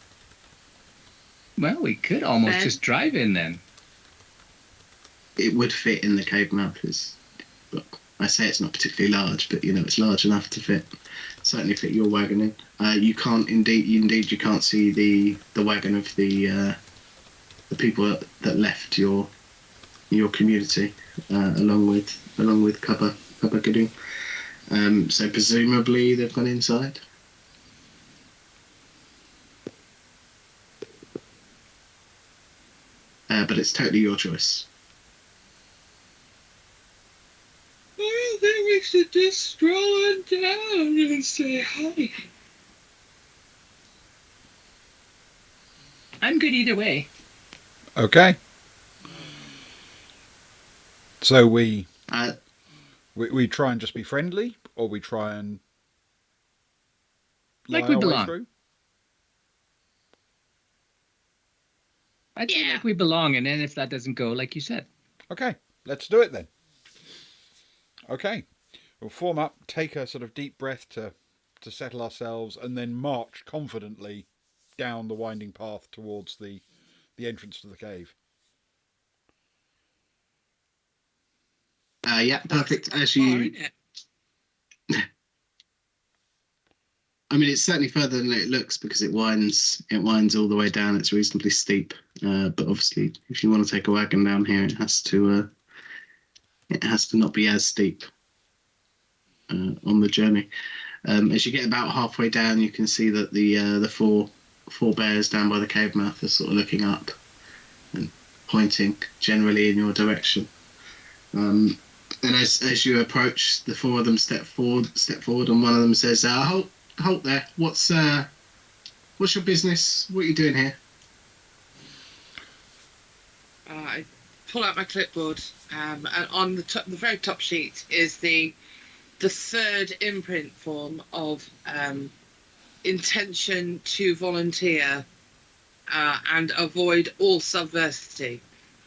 Well, we could almost Ben? just drive in then. It would fit in the cave mouth. Look, I say it's not particularly large, but it's large enough to fit. Certainly fit your wagon in. You can't you can't see the wagon of the people that left your community, along with Cuppa Gooding. So presumably they've gone inside. But it's totally your choice. I think we should just stroll on down and say hi. I'm good either way. Okay. So we try and just be friendly, or we try and lie Like we our way belong. through? I feel like we belong, and then if that doesn't go, like you said. Okay, let's do it then. Okay, we'll form up, take a sort of deep breath to settle ourselves, and then march confidently down the winding path towards the entrance to the cave. Yeah, perfect. As Far, you, isn't it? I mean, it's certainly further than it looks because it winds all the way down. It's reasonably steep, but obviously, if you want to take a wagon down here, it has to not be as steep on the journey. As you get about halfway down, you can see that the four bears down by the cave mouth are sort of looking up and pointing generally in your direction. And as you approach, the four of them step forward, and one of them says, "Halt there! What's your business? What are you doing here?" I pull out my clipboard, and on the very top sheet is the third imprint form of intention to volunteer and avoid all subversity.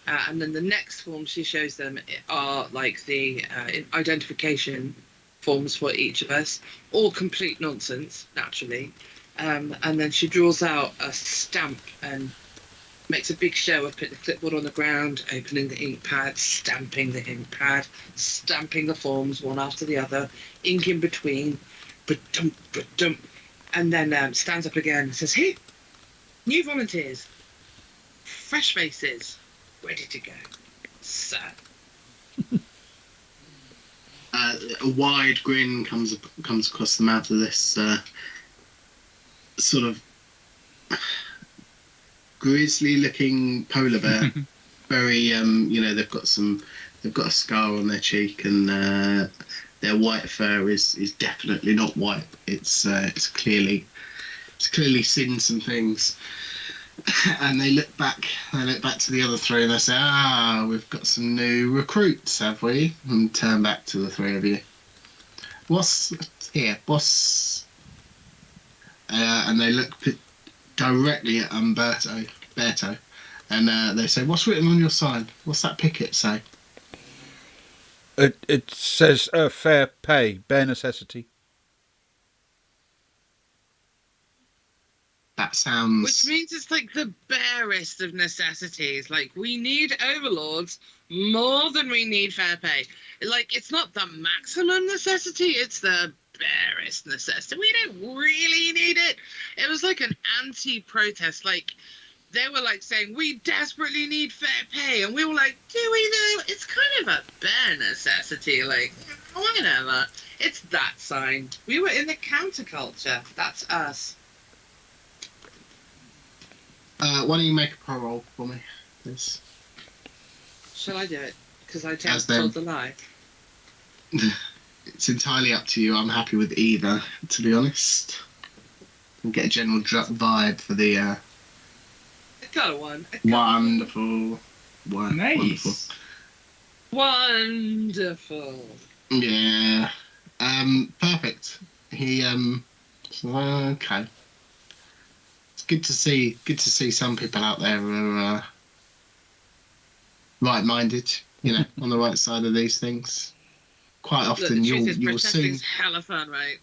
And then the next form she shows them are like the identification forms for each of us, all complete nonsense, naturally. And then she draws out a stamp and makes a big show of putting the clipboard on the ground, opening the ink pad, stamping the ink pad, stamping the forms one after the other, ink in between, ba-dump, ba-dump, and then stands up again and says, "Here, new volunteers, fresh faces, ready to go, sir." A wide grin comes across the mouth of this sort of grizzly-looking polar bear. Very, they've got a scar on their cheek, and their white fur is definitely not white. It's clearly seen some things. And they look back to the other three, and they say, we've got some new recruits, have we? And turn back to the three of you. What's here, boss? And they look directly at Berto, and they say, "What's written on your sign? What's that picket say?" It says fair pay, bare necessity. That sounds... Which means it's like the barest of necessities. Like, we need overlords more than we need fair pay. Like, it's not the maximum necessity, it's the barest necessity. We don't really need it. It was like an anti-protest. Like, they were like saying, "We desperately need fair pay," and we were like, "Do we know? It's kind of a bare necessity. Like, whatever." It's that sign. We were in the counterculture. That's us. Why don't you make a pro roll for me, please? Shall I do it? Because I As told the lie. It's entirely up to you. I'm happy with either, to be honest. You get a general vibe for the... I got a one. Wonderful. Nice. Wonderful. Yeah. Perfect. He okay. It's good to see some people out there who are right-minded, on the right side of these things. Quite Look, often the truth is, you'll see. protesting's hella fun, right?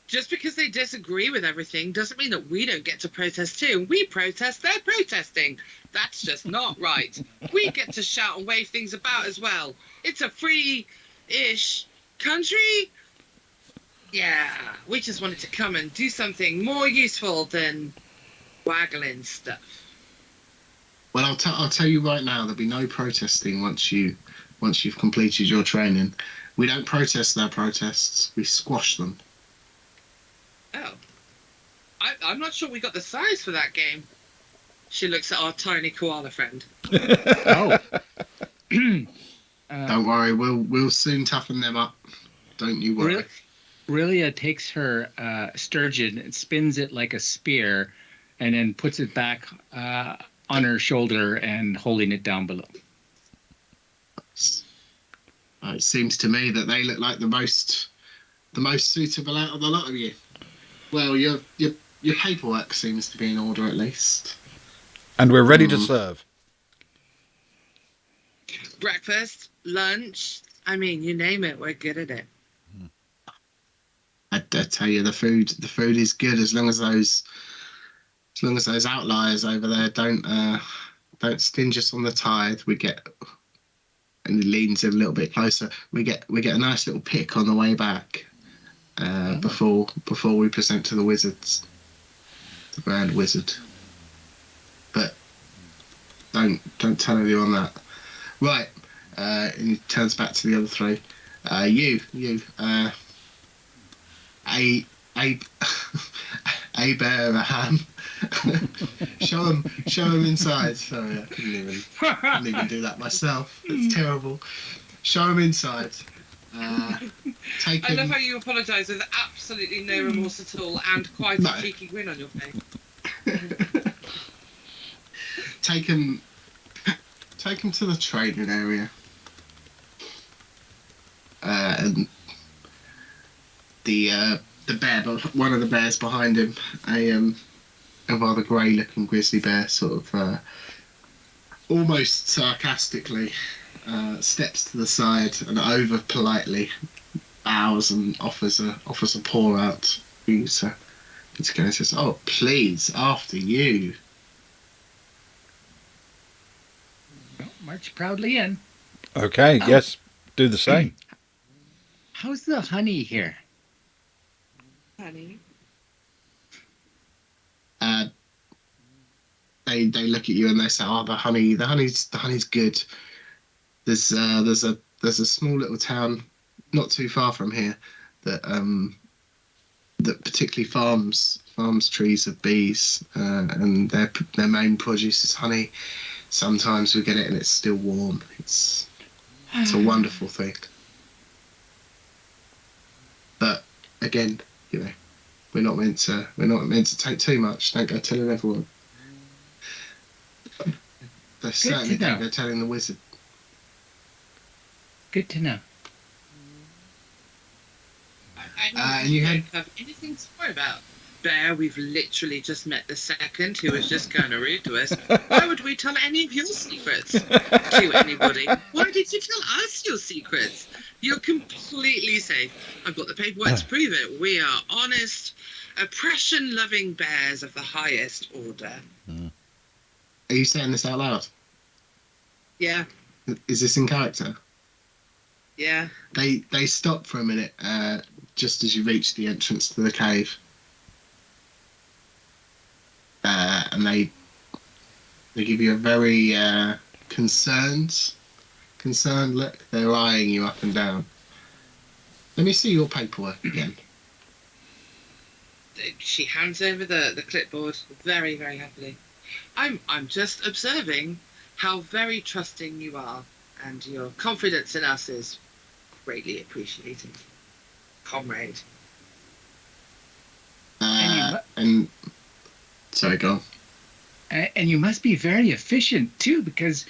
Just because they disagree with everything doesn't mean that we don't get to protest too. We protest, they're protesting. That's just not right. We get to shout and wave things about as well. It's a free-ish country. Yeah, we just wanted to come and do something more useful than waggling stuff. Well, I'll tell you right now, there'll be no protesting once you've completed your training. We don't protest their protests. We squash them. Oh. I'm not sure we got the size for that game. She looks at our tiny koala friend. Oh. Don't worry, we'll soon toughen them up. Don't you worry. Rilia takes her sturgeon and spins it like a spear, and then puts it back on her shoulder and holding it down below. It seems to me that they look like the most suitable out of the lot of you. Well, your paperwork seems to be in order at least. And we're ready to serve. Breakfast, lunch, I mean, you name it, we're good at it. I tell you, the food is good as long as those outliers over there don't stinge us on the tithe. We get, and he leans in a little bit closer. We get a nice little pick on the way back before we present to the wizards, the Grand Wizard. But don't tell anyone that. Right, and he turns back to the other three. You. A bear, a ham. show him inside. Sorry, I couldn't even do that myself. It's terrible. Show him inside. Take him. I love how you apologise with absolutely no remorse at all and quite a cheeky grin on your face. Take him to the training area. And the bear, one of the bears behind him, a rather grey-looking grizzly bear, sort of almost sarcastically, steps to the side and over politely bows and offers a paw out for you, sir. It's going and says, "Oh, please, after you." March proudly in. Okay, yes, do the same. How's the honey here? Honey. They look at you and they say, "Oh, the honey's good. There's a small little town not too far from here that particularly farms trees of bees, and their main produce is honey. Sometimes we get it and it's still warm. It's a wonderful thing. But again, we're not meant to take too much. Don't go telling everyone. They certainly don't go telling the wizard. Good to know. I don't have anything to worry about. Bear, we've literally just met the second who was just kind of rude to us. Why would we tell any of your secrets to anybody? Why did you tell us your secrets? You're completely safe. I've got the paperwork to prove it. We are honest, oppression-loving bears of the highest order. Are you saying this out loud? Yeah. Is this in character? Yeah. They stop for a minute just as you reach the entrance to the cave. And they give you a very concerned look. They're eyeing you up and down. Let me see your paperwork again. She hands over the clipboard very, very happily. I'm just observing how very trusting you are, and your confidence in us is greatly appreciated, comrade. And sorry, go on. And you must be very efficient too, because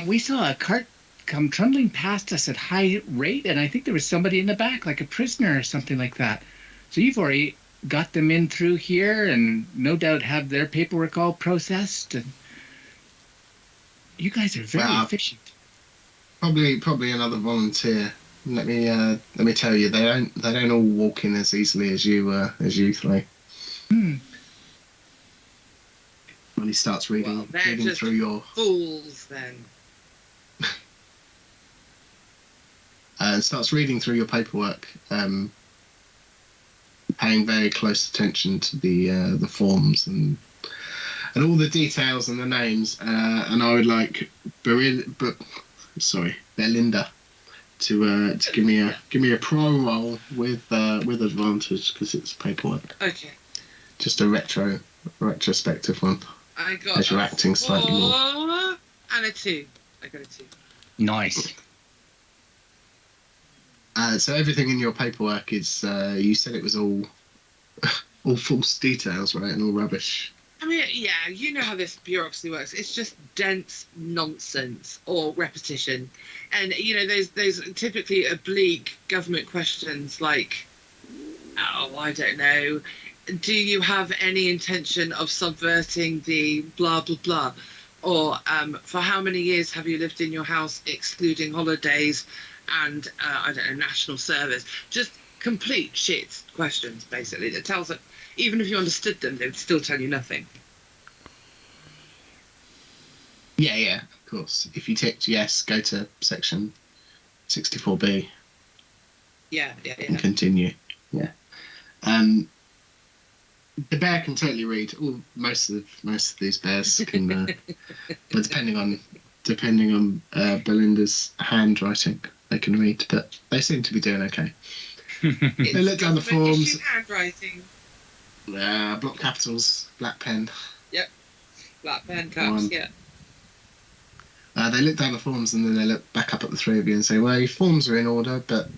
we saw a cart come trundling past us at high rate, and I think there was somebody in the back, like a prisoner or something like that. So you've already got them in through here, and no doubt have their paperwork all processed. And you guys are very efficient. Probably another volunteer. Let me tell you, they don't all walk in as easily as you three. When he starts reading through your fools, then. Starts reading through your paperwork, paying very close attention to the forms and all the details and the names. And I would like Belinda to give me a pro roll with advantage because it's paperwork. Okay. Just a retrospective one. I got as you're acting slightly more. And a 2. I got a 2. Nice. So everything in your paperwork is you said it was all false details, right, and all rubbish. I mean, yeah, you know how this bureaucracy works. It's just dense nonsense or repetition, and you know those typically oblique government questions like, oh, I don't know, do you have any intention of subverting the blah blah blah, or for how many years have you lived in your house excluding holidays, and I don't know, national service, just complete shit questions basically that tells it. Even if you understood them, they would still tell you nothing. Yeah, of course. If you ticked yes, go to section 64B. Yeah. And continue. Yeah. The bear can totally read. Well, most of these bears can, but depending on Belinda's handwriting, they can read. But they seem to be doing okay. They look down the forms. Handwriting. Block capitals, black pen. Yep. Black pen caps. Yeah. They look down the forms and then they look back up at the three of you and say, "Well, your forms are in order, but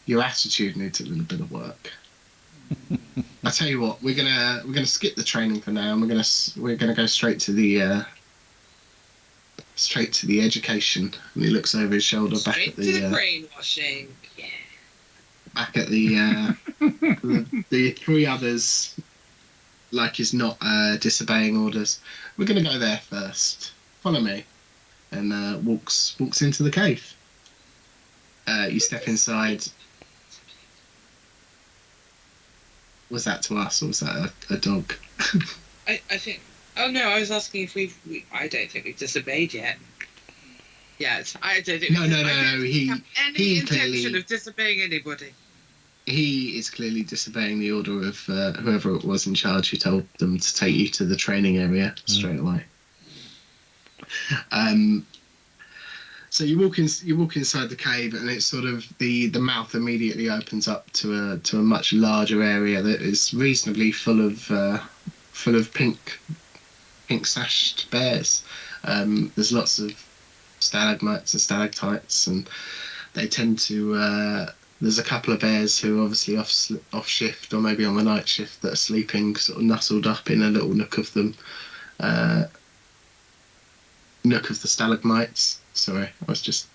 your attitude needs a little bit of work." I tell you what, we're gonna skip the training for now, and we're gonna go straight to the education. And he looks over his shoulder, back at the brainwashing. Yeah. Back at the the three others, like he's not disobeying orders. We're gonna go there first. Follow me, and walks into the cave. You step inside. Was that to us, or was that a dog? I think. Oh no, I was asking if I don't think we've disobeyed yet. Yeah, I don't think. No. He have any intention clearly, of disobeying anybody. He is clearly disobeying the order of whoever it was in charge who told them to take you to the training area straight away. So you walk inside the cave, and it's sort of the mouth immediately opens up to a much larger area that is reasonably full of pink sashed bears. There's lots of stalagmites and stalactites, and they tend to. There's a couple of bears who are obviously off shift or maybe on the night shift that are sleeping sort of nestled up in a little nook of them. Nook of the stalagmites. Sorry, I was just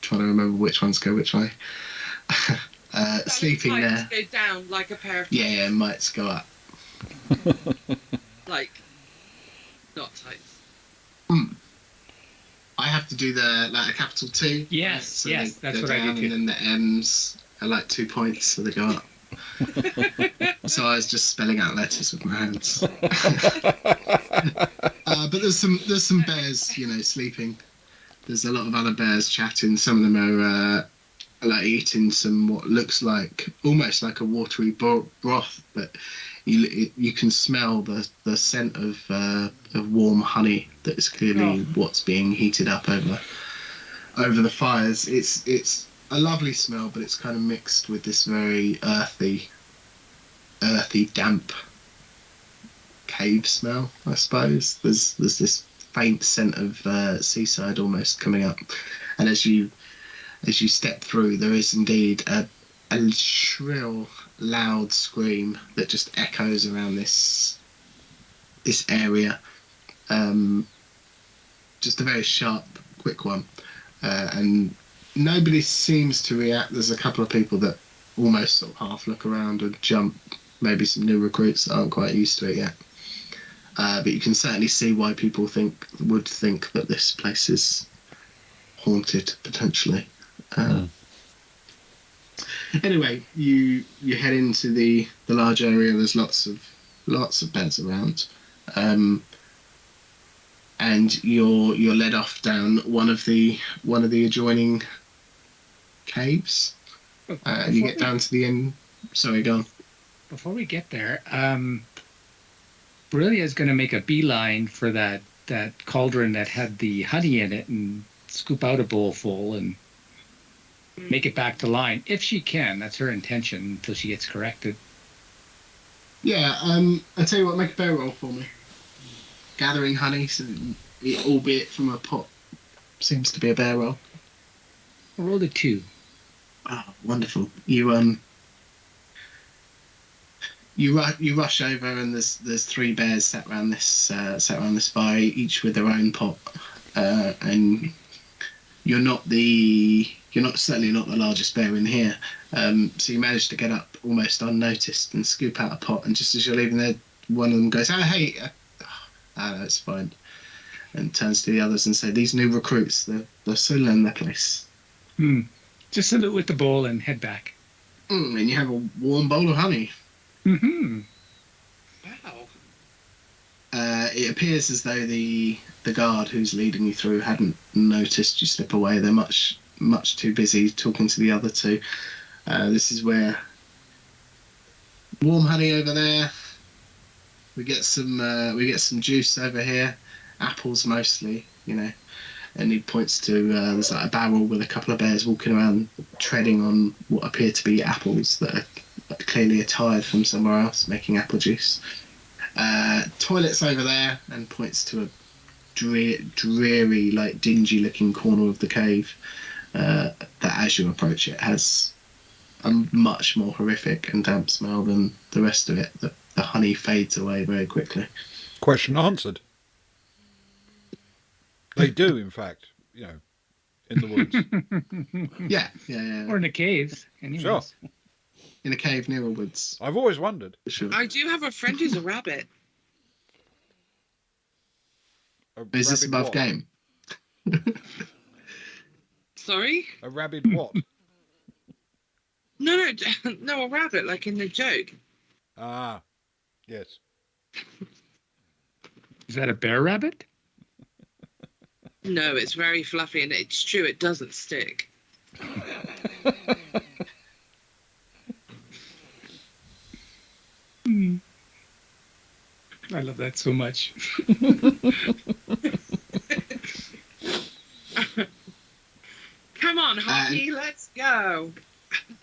trying to remember which ones go which way. Sleeping there. Go down like a pair of. Yeah, mites go up. Like, not tights. I have to do the a capital T. Yes, so yes, that's what down, I do too. And then the M's are like 2 points, so they go up. So I was just spelling out letters with my hands. But there's some bears, sleeping. There's a lot of other bears chatting. Some of them are eating some what looks like almost like a watery broth, but you can smell the scent of warm honey that is clearly what's being heated up over the fires. It's a lovely smell, but it's kind of mixed with this very earthy, damp cave smell, I suppose. There's this faint scent of seaside almost coming up, and as you step through, there is indeed a shrill, loud scream that just echoes around this area. Just a very sharp, quick one. and nobody seems to react. There's a couple of people that almost sort of half look around and jump. Maybe some new recruits that aren't quite used to it yet. But you can certainly see why people would think that this place is haunted potentially. Anyway, you head into the large area. There's lots of beds around, and you're led off down one of the adjoining caves. You get down to the end. Sorry, go on. Before we get there, Brillia's going to make a beeline for that cauldron that had the honey in it and scoop out a bowl full and make it back to line if she can. That's her intention until she gets corrected. Yeah, I'll tell you what, make a bear roll for me. Gathering honey, so albeit from a pot, seems to be a bear roll. I rolled a 2. Oh, wonderful. You rush over, and there's 3 bears sat around this fire, each with their own pot, and you're certainly not the largest bear in here. So you manage to get up almost unnoticed and scoop out a pot, and just as you're leaving there, one of them goes, "Oh, hey, no, it's fine," and turns to the others and say, "These new recruits, they're so in their place." Just salute with the bowl and head back. And you have a warm bowl of honey. Mm-hmm. Wow. It appears as though the guard who's leading you through hadn't noticed you slip away. They're much too busy talking to the other 2. This is where warm honey over there. We get some juice over here, apples mostly, And he points to there's like a barrel with a couple of bears walking around treading on what appear to be apples that are clearly attired from somewhere else, making apple juice. Toilets over there, and points to a dreary, like dingy-looking corner of the cave that, as you approach it, has a much more horrific and damp smell than the rest of it. The honey fades away very quickly. Question answered. They do, in fact, in the woods. Yeah. Or in the caves. Anyways. Sure. In a cave near the woods. I've always wondered. Sure. I do have a friend who's a rabbit. Is this above what? game? Sorry? A rabid what? No, a rabbit, like in the joke. Ah, yes. Is that a bear rabbit? No, it's very fluffy, and it's true, it doesn't stick. I love that so much. Come on, Hockey, let's go.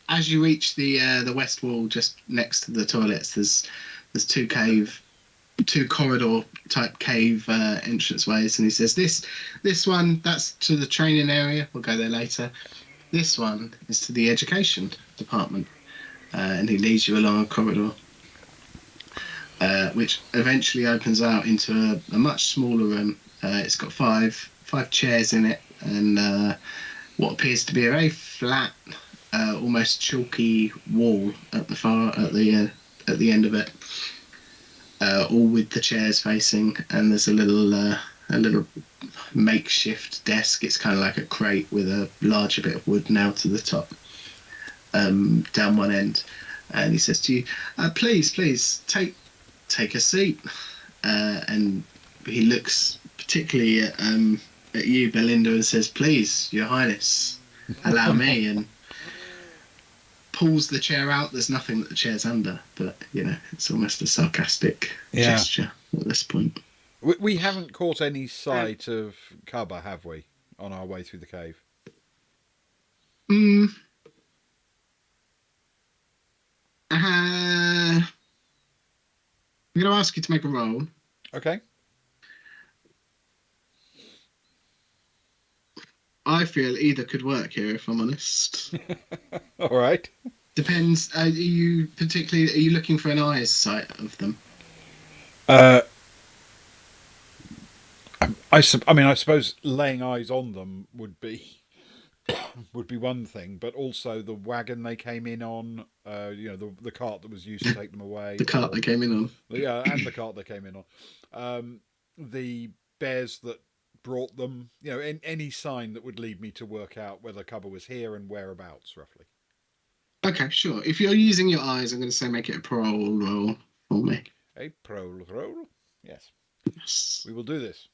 As you reach the west wall, just next to the toilets, there's 2 corridor type cave entranceways, and he says this one, that's to the training area. We'll go there later. This one is to the education department, and he leads you along a corridor, which eventually opens out into a much smaller room. It's got five chairs in it, and what appears to be a very flat, almost chalky wall at the end of it. All with the chairs facing, and there's a little makeshift desk. It's kind of like a crate with a larger bit of wood nailed to the top, down one end. And he says to you, please take a seat. And he looks particularly at you, Belinda, and says, "Please, Your Highness, allow me." And pulls the chair out. There's nothing that the chair's under, but it's almost a sarcastic gesture at this point. We haven't caught any sight of Cubba, have we, on our way through the cave? I'm going to ask you to make a roll. Okay. I feel either could work here, if I'm honest. All right. Depends. Are you looking for an eyesight of them? I suppose laying eyes on them would be would be one thing, but also the wagon they came in on, the cart that was used to take them away. The cart they came in on. Yeah, and the cart they came in on. The bears that brought them, any sign that would lead me to work out whether Cubba was here and whereabouts, roughly. Okay, sure. If you're using your eyes, I'm going to say make it a parole roll for me. A parole roll? Yes. Yes. We will do this.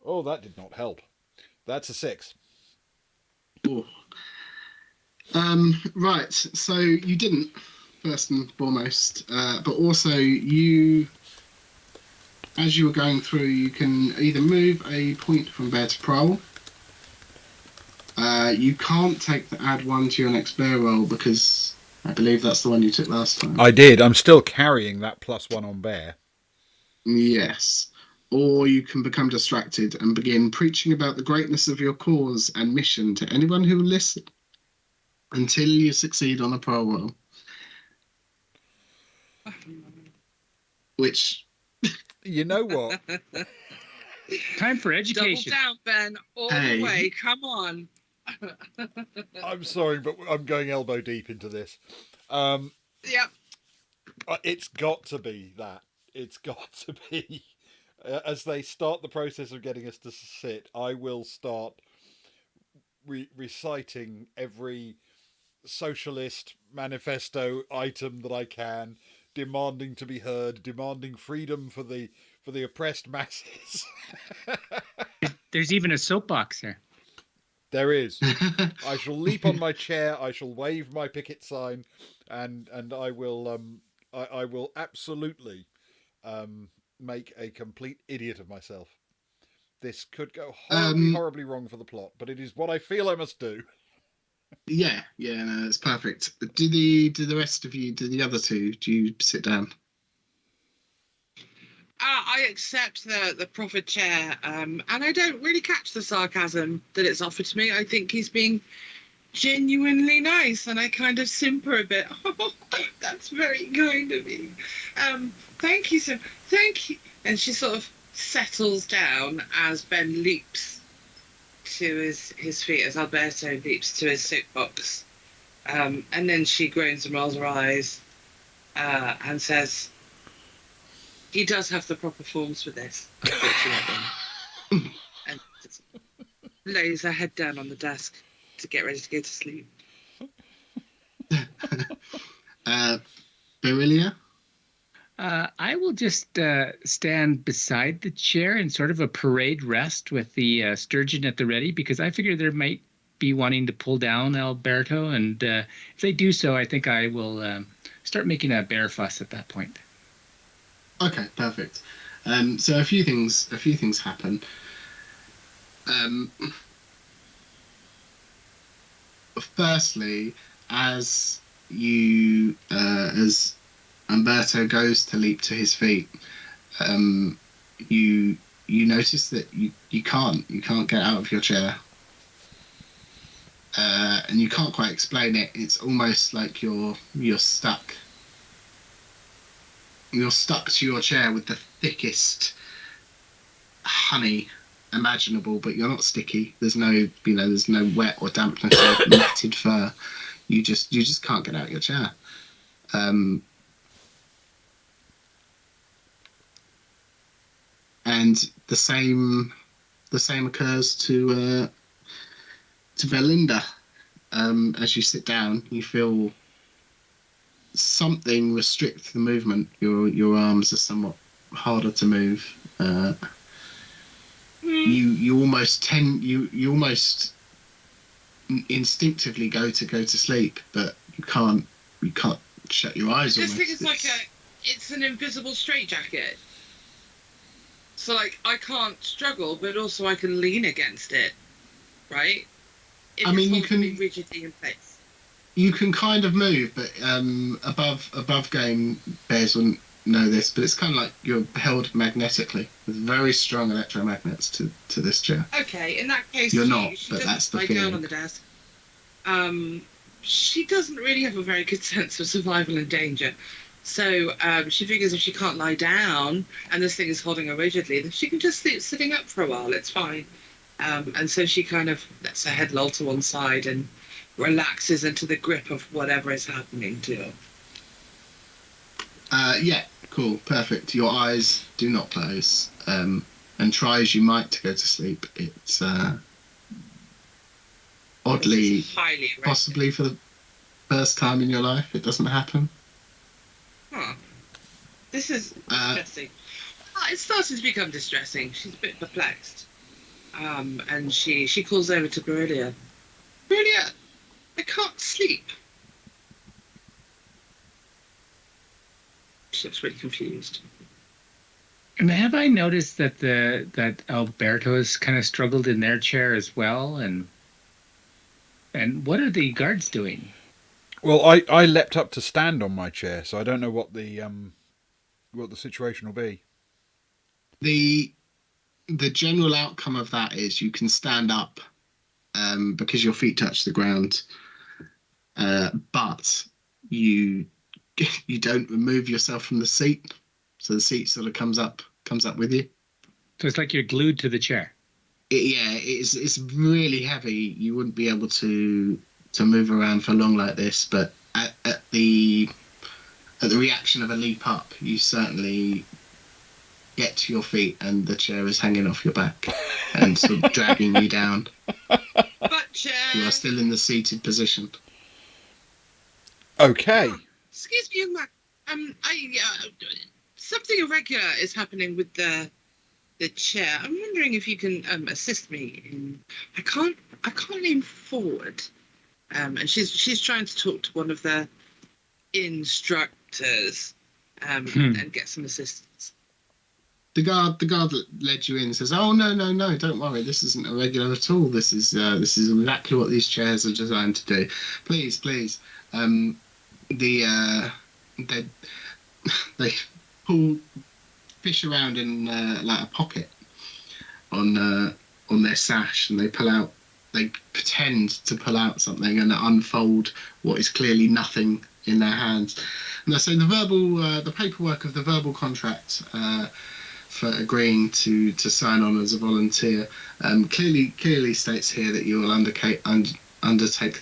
Oh, that did not help. That's a 6. Ooh. Right, so you didn't, first and foremost, but also as you were going through, you can either move a point from bear to prowl. You can't take the add 1 to your next bear roll because I believe that's the one you took last time. I did. I'm still carrying that +1 on bear. Yes. Or you can become distracted and begin preaching about the greatness of your cause and mission to anyone who will listen until you succeed on a prowl roll. Which... You know what? Time for Double education. down, Ben. All Hey. the way. Come on. I'm sorry, but I'm going elbow deep into this. Yep. It's got to be that. It's got to be. As they start the process of getting us to sit, I will start reciting every socialist manifesto item that I can, demanding to be heard, demanding freedom for the oppressed masses. There's even a soapbox there. There is. I shall leap on my chair. I shall wave my picket sign, and I will absolutely make a complete idiot of myself. This could go horribly wrong for the plot, but it is what I feel I must do. Yeah, no, it's perfect. Do the rest of you, do the other two, do you sit down? I accept the proffered chair, and I don't really catch the sarcasm that it's offered to me. I think he's being genuinely nice, and I kind of simper a bit. Oh, that's very kind of you. Thank you, sir. Thank you. And she sort of settles down as Ben leaps to his feet, as Alberto leaps to his soapbox. And then she groans and rolls her eyes and says, he does have the proper forms for this. And just lays her head down on the desk to get ready to go to sleep. Berillia? I will just stand beside the chair in sort of a parade rest with the sturgeon at the ready, because I figure there might be wanting to pull down Alberto, and if they do so, I think I will start making a bear fuss at that point. Okay, perfect. So a few things happen. Firstly, as Umberto goes to leap to his feet, you notice that you can't get out of your chair, and you can't quite explain it. It's almost like you're stuck. You're stuck to your chair with the thickest honey imaginable, but you're not sticky. There's no wet or dampness or matted fur. You just can't get out of your chair. And the same occurs to Belinda. As you sit down, you feel something restrict the movement. Your arms are somewhat harder to move. You almost instinctively go to sleep, but you can't shut your eyes. This almost. thing is it's an invisible straitjacket. So I can't struggle, but also I can lean against it, right? You can be rigidly in place. You can kind of move, but above game, bears wouldn't know this, but it's kind of like you're held magnetically with very strong electromagnets to this chair. Okay, in that case, you're not, she but that's the lie feeling. down on the desk. She doesn't really have a very good sense of survival and danger. So she figures if she can't lie down and this thing is holding her rigidly, then she can just sleep sitting up for a while. It's fine. And so she kind of lets her head loll to one side and relaxes into the grip of whatever is happening to her. Yeah, cool, perfect. Your eyes do not close. And try as you might to go to sleep, it's oddly, This is highly irregular. possibly for the first time in your life, it doesn't happen. Huh. This is distressing. It's starting to become distressing. She's a bit perplexed. And she calls over to Berillia. Berillia, I can't sleep. She looks really confused. And have I noticed that Alberto's kind of struggled in their chair as well? And what are the guards doing? Well, I leapt up to stand on my chair, so I don't know what the situation will be. The general outcome of that is you can stand up because your feet touch the ground, but you don't remove yourself from the seat, so the seat sort of comes up with you. So it's like you're glued to the chair. It's really heavy. You wouldn't be able to move around for long like this, but at the reaction of a leap up, you certainly get to your feet and the chair is hanging off your back and sort of dragging you down. But chair. You are still in the seated position. Okay. Excuse me, young man. Something irregular is happening with the chair. I'm wondering if you can assist me. I can't lean forward. And she's trying to talk to one of the instructors and get some assistance. The guard that led you in says, "Oh no, don't worry. This isn't irregular at all. This is exactly what these chairs are designed to do. Please. They fish around in like a pocket on their sash, and they pretend to pull out something and unfold what is clearly nothing in their hands. And they say the paperwork of the verbal contract for agreeing to sign on as a volunteer clearly states here that you will undertake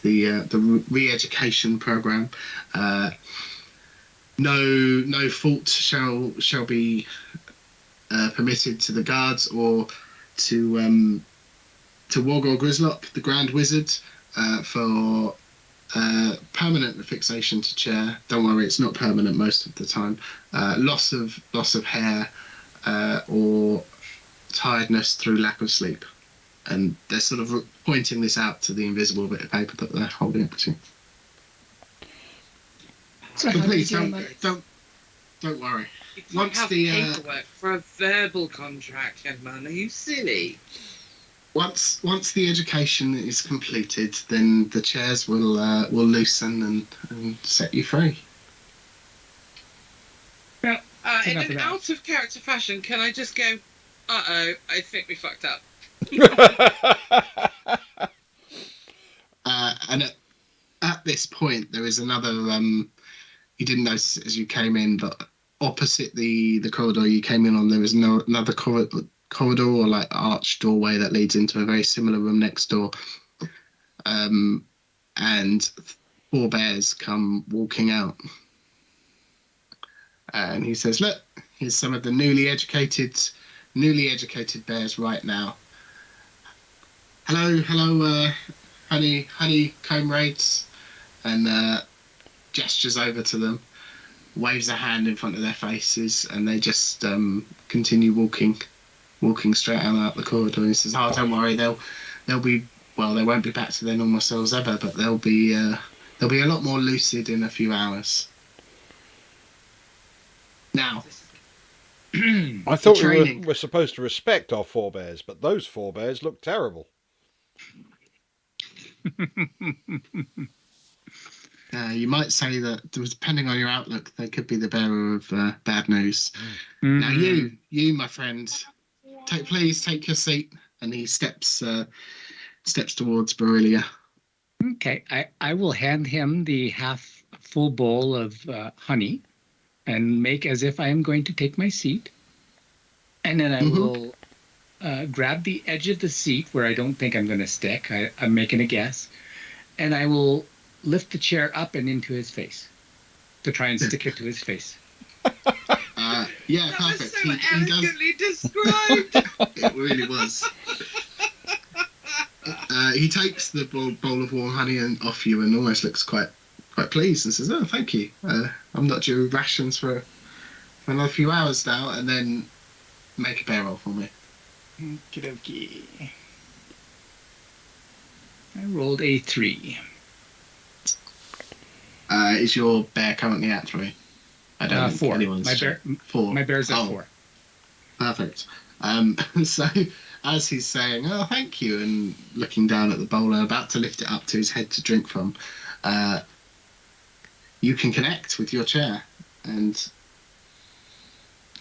the re-education program. No fault shall be permitted to the guards or to Wogor Grislop, the Grand Wizard, for permanent fixation to chair. Don't worry, it's not permanent most of the time. Loss of hair or tiredness through lack of sleep. And they're sort of pointing this out to the invisible bit of paper that they're holding up to. So But please don't worry. You can't Once have the paperwork for a verbal contract, young man. Are you silly? once the education is completed, then the chairs will loosen and set you free. Well, In enough of an that. out of character fashion, can I just go, I think we fucked up. And at this point, there is another. You didn't notice it as you came in, but opposite the corridor you came in on, there is another corridor or like arched doorway that leads into a very similar room next door. And 4 bears come walking out. And he says, "Look, here's some of the newly educated bears right now. Hello, honey comrades," and gestures over to them, waves a hand in front of their faces, and they just continue walking straight out the corridor. And he says, "Oh, don't worry, they'll be well. They won't be back to their normal selves ever, but they'll be a lot more lucid in a few hours." Now, I thought we training. were supposed to respect our forebears, but those forebears look terrible. You might say that, depending on your outlook, they could be the bearer of bad news. Mm. Now, you, my friend, please take your seat. And he steps towards Berillia. Okay, I will hand him the half full bowl of honey and make as if I am going to take my seat. And then I will grab the edge of the seat where I don't think I'm going to stick. I'm making a guess. And I will lift the chair up and into his face to try and stick it to his face. Yeah, That was perfect. so He does. elegantly described. It really was. He takes the bowl of warm honey and off you, and almost looks quite pleased, and says, "Oh, thank you. I'm not due rations for another few hours now." And then make a bear roll for me. Okie dokie. I rolled a 3. Is your bear currently at 3? I don't think 4. anyone's My bear, 4. my bear's at Oh, 4. perfect. So as he's saying, "Oh, thank you," and looking down at the bowl and about to lift it up to his head to drink from, you can connect with your chair and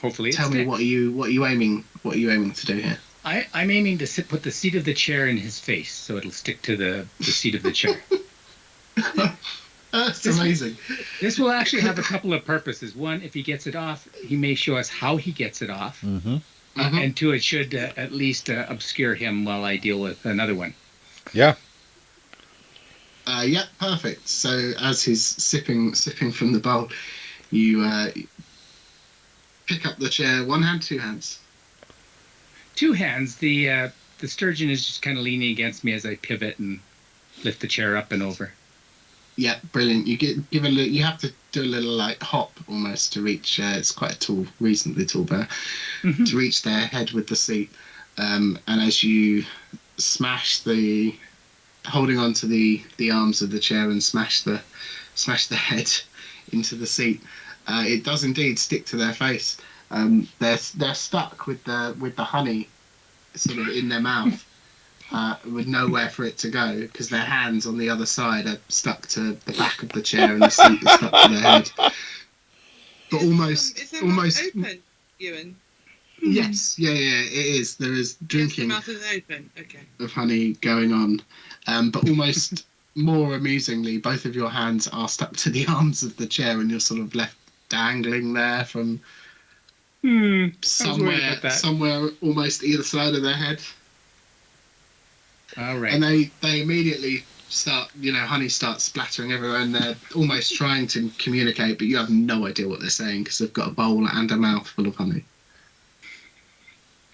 Hopefully, tell me what are you aiming to do here? I'm aiming to put the seat of the chair in his face, so it'll stick to the seat of the chair. That's amazing. This will actually have a couple of purposes. One, if he gets it off, he may show us how he gets it off. Mm-hmm. And 2, it should at least obscure him while I deal with another one. Yeah. Yeah, perfect. So as he's sipping from the bowl, you pick up the chair. 1 hand, 2 hands. 2 hands. The sturgeon is just kind of leaning against me as I pivot and lift the chair up and over. Yeah, brilliant. You give a look. You have to do a little like hop almost to reach. It's quite a tall, reasonably tall bear, to reach their head with the seat. And as you smash holding on to the arms of the chair and smash the head into the seat, it does indeed stick to their face. They're stuck with the honey sort of in their mouth. With nowhere for it to go because their hands on the other side are stuck to the back of the chair and the seat is stuck to their head. But Is their mouth open, Ewan? Yes, yeah, it is. There is drinking Yes, the mouth is open. Okay. of honey going on, but almost more amusingly, both of your hands are stuck to the arms of the chair and you're sort of left dangling there from somewhere almost either side of their head. All right. And they immediately start, honey starts splattering everywhere, and they're almost trying to communicate, but you have no idea what they're saying because they've got a bowl and a mouth full of honey.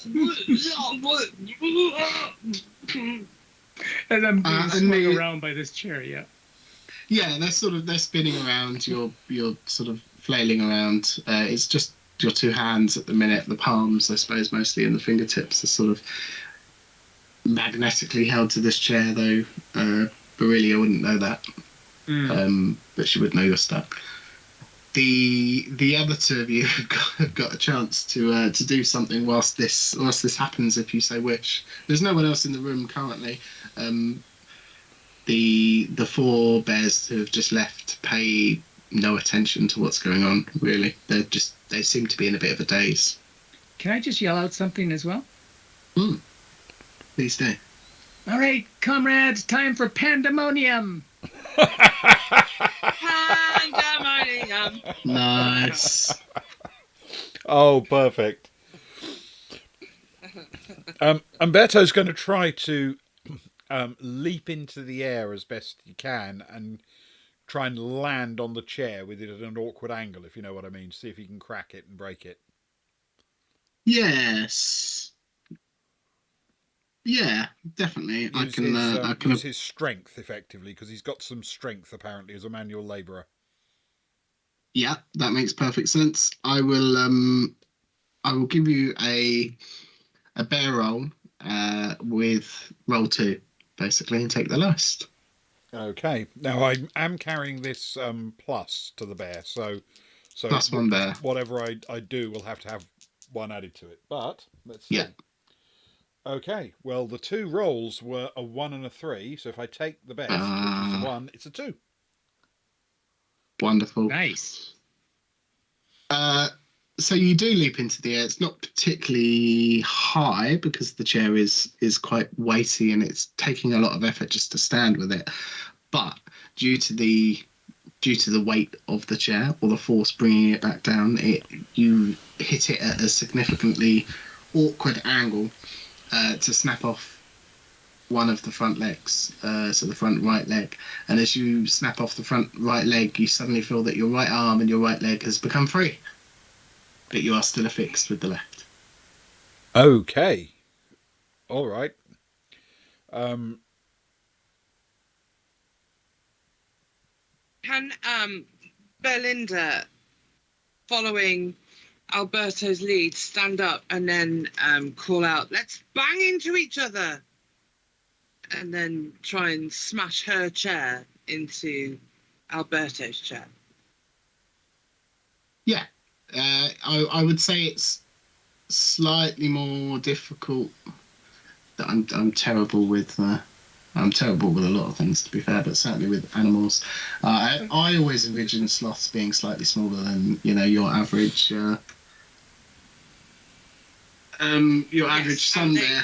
And I'm being swung around by this chair, yeah. Yeah, they're spinning around. You're sort of flailing around. It's just your 2 hands at the minute. The palms, I suppose, mostly, and the fingertips are sort of magnetically held to this chair, though. But really, I wouldn't know that. But she would know you're stuck. The other 2 of you have got a chance to do something whilst this happens, if you so wish. There's no one else in the room currently. The 4 bears who have just left pay no attention to what's going on. Really, they seem to be in a bit of a daze. Can I just yell out something as well? Please do. All right, comrades, time for pandemonium. Pandemonium. Nice. Oh, perfect. Umberto's going to try to leap into the air as best he can and try and land on the chair with it at an awkward angle, if you know what I mean. See if he can crack it and break it. Yes. Yeah, definitely. Use his strength effectively because he's got some strength apparently as a manual labourer. Yeah, that makes perfect sense. I will give you a bear roll with roll 2 basically and take the lowest. Okay. Now I am carrying this plus to the bear, so plus 1 bear. Whatever I do will have to have 1 added to it. But let's see. Yeah. Okay, well, the 2 rolls were a 1 and a 3, so if I take the best, which is a 1, it's a 2. Wonderful. Nice. So you do leap into the air. It's not particularly high because the chair is quite weighty and it's taking a lot of effort just to stand with it. But due to the weight of the chair or the force bringing it back down, you hit it at a significantly awkward angle to snap off one of the front legs, so the front right leg. And as you snap off the front right leg, you suddenly feel that your right arm and your right leg has become free, but you are still affixed with the left. Okay. All right. Can Belinda, following Alberto's lead, stand up and then call out, "Let's bang into each other," and then try and smash her chair into Alberto's chair? Yeah, I would say it's slightly more difficult. That I'm terrible with. I'm terrible with a lot of things, to be fair, but certainly with animals. I always envision sloths being slightly smaller than your average. Your average sun bear.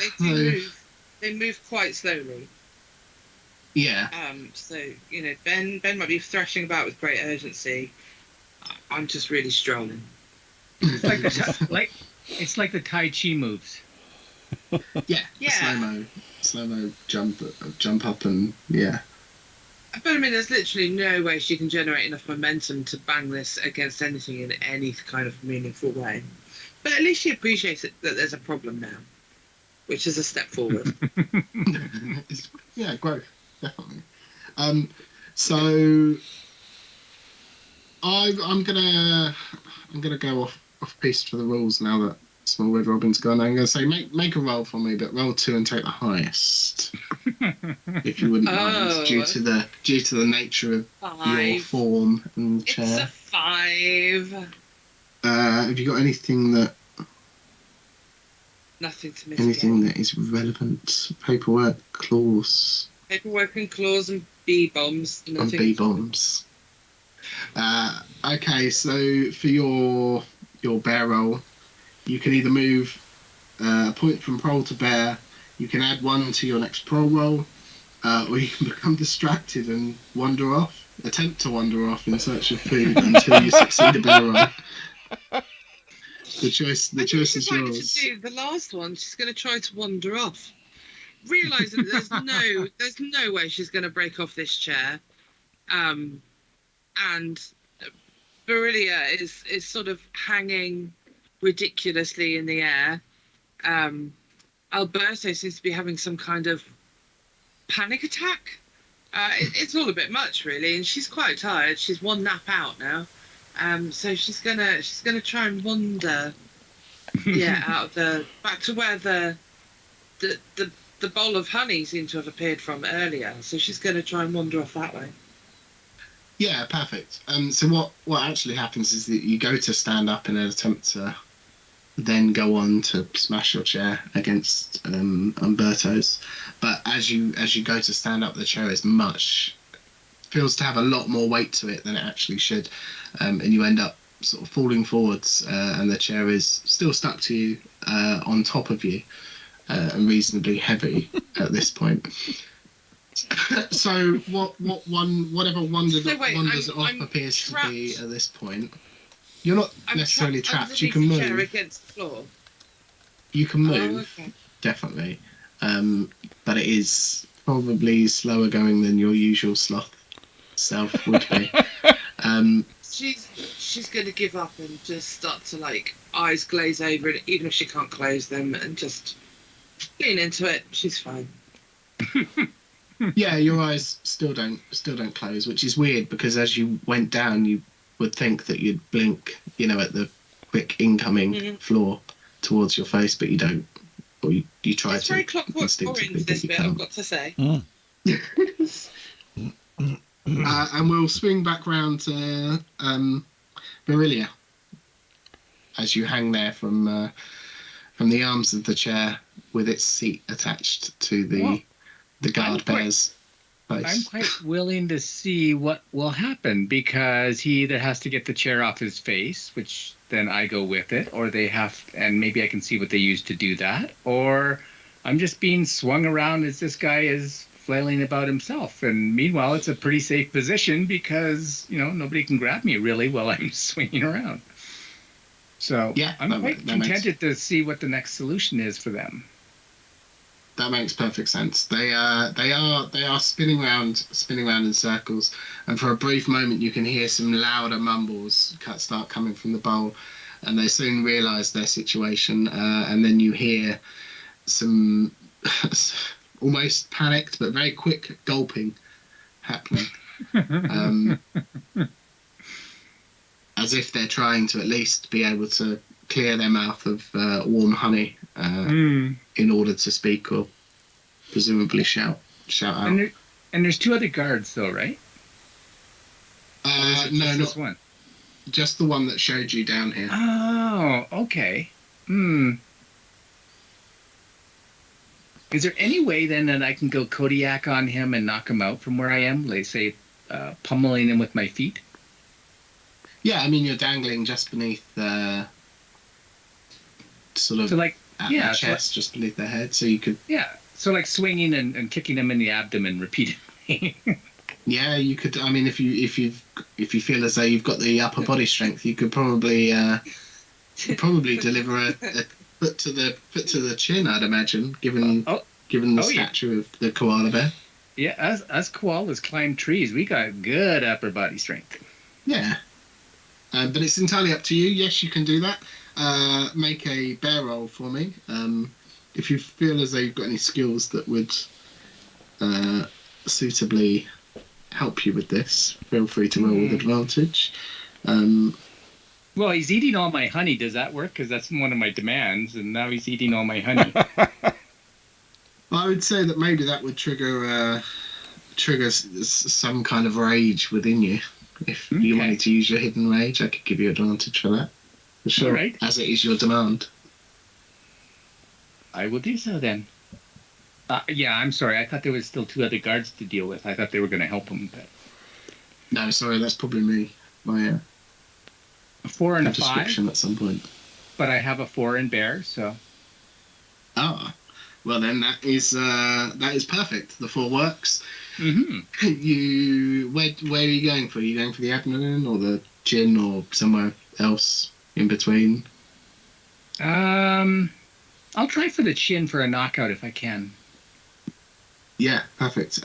They move quite slowly. Yeah. So Ben might be thrashing about with great urgency. I'm just really strolling. It's like the Tai Chi moves. Yeah. Slow-mo jump up and yeah. But I mean, there's literally no way she can generate enough momentum to bang this against anything in any kind of meaningful way. But at least she appreciates it, that there's a problem now, which is a step forward. Yeah, growth, definitely. So I'm gonna go off piste for the rules now that Small Red Robin's gone. I'm gonna say make a roll for me, but roll 2 and take the highest, if you wouldn't mind, due to the nature of 5. your form and the chair. It's a 5. Have you got anything that? Nothing to miss. Anything that is relevant? Paperwork, claws. Paperwork and claws and bee-bombs. And bee-bombs. Okay, so for your bear roll, you can either move a point from prole to bear, you can add 1 to your next prole roll, or you can become distracted and attempt to wander off in search of food until you succeed a bear roll. The choice is yours. To do the last one, she's going to try to wander off, realising that there's no way she's going to break off this chair, and Berillia is sort of hanging ridiculously in the air. Alberto seems to be having some kind of panic attack. It's all a bit much, really, and she's quite tired. She's 1 nap out now. So she's gonna try and wander, back to where the bowl of honey seemed to have appeared from earlier. So she's gonna try and wander off that way. Yeah, perfect. So what actually happens is that you go to stand up in an attempt to then go on to smash your chair against Umberto's, but as you go to stand up, the chair feels to have a lot more weight to it than it actually should, and you end up sort of falling forwards, and the chair is still stuck to you, on top of you, and reasonably heavy at this point. So whatever wanders it off appears trapped. to be at this point. You're not necessarily trapped. You can move. move. Chair against the floor. You can move, okay. Definitely, but it is probably slower going than your usual sloth self would be. She's going to give up and just start to eyes glaze over it, even if she can't close them, and just lean into it. She's fine. Yeah, your eyes still don't close, which is weird because as you went down, you would think that you'd blink, at the quick incoming floor towards your face, but you don't, or you try it's to. It's very Clockwork Orange, this bit, I've got to say. And we'll swing back round to Berillia as you hang there from the arms of the chair with its seat attached to the guard bear's face. I'm quite willing to see what will happen, because he either has to get the chair off his face, which then I go with it, or and maybe I can see what they use to do that, or I'm just being swung around as this guy is flailing about himself. And meanwhile, it's a pretty safe position because, nobody can grab me really while I'm swinging around. So yeah, I'm quite contented to see what the next solution is for them. That makes perfect sense. They are spinning round in circles, and for a brief moment you can hear some louder mumbles start coming from the bowl, and they soon realise their situation, and then you hear some almost panicked but very quick gulping happening, as if they're trying to at least be able to clear their mouth of warm honey in order to speak or presumably shout out. And there's 2 other guards, though, right? No, this not one. Just the one that showed you down here. Oh, okay. Is there any way then that I can go Kodiak on him and knock him out from where I am? Like, say, pummeling him with my feet? Yeah, I mean, you're dangling just beneath sort of So like, at their chest, just beneath their head, so you could... Yeah, so like swinging and kicking them in the abdomen repeatedly. Yeah, you could. I mean, if you feel as though you've got the upper body strength, you could probably deliver a foot to the chin, I'd imagine, given the stature of the koala bear. Yeah, us koalas climb trees. We got good upper body strength. Yeah, but it's entirely up to you. Yes, you can do that. Make a bear roll for me. If you feel as though you've got any skills that would suitably help you with this, feel free to roll with advantage. Well, he's eating all my honey. Does that work? Because that's one of my demands, and now he's eating all my honey. I would say that maybe that would trigger some kind of rage within you. If you wanted to use your hidden rage, I could give you advantage for that. For sure, right. As it is your demand. I will do so then. Yeah, I'm sorry. I thought there was still 2 other guards to deal with. I thought they were going to help him. But... No, sorry, that's probably me. My a 4 and a 5 description at some point. But I have a 4 in bear, so. Ah, well then that is perfect. The 4 works. Mm-hmm. Where are you going for? Are you going for the abdomen or the chin or somewhere else in between? I'll try for the chin for a knockout if I can. Yeah, perfect.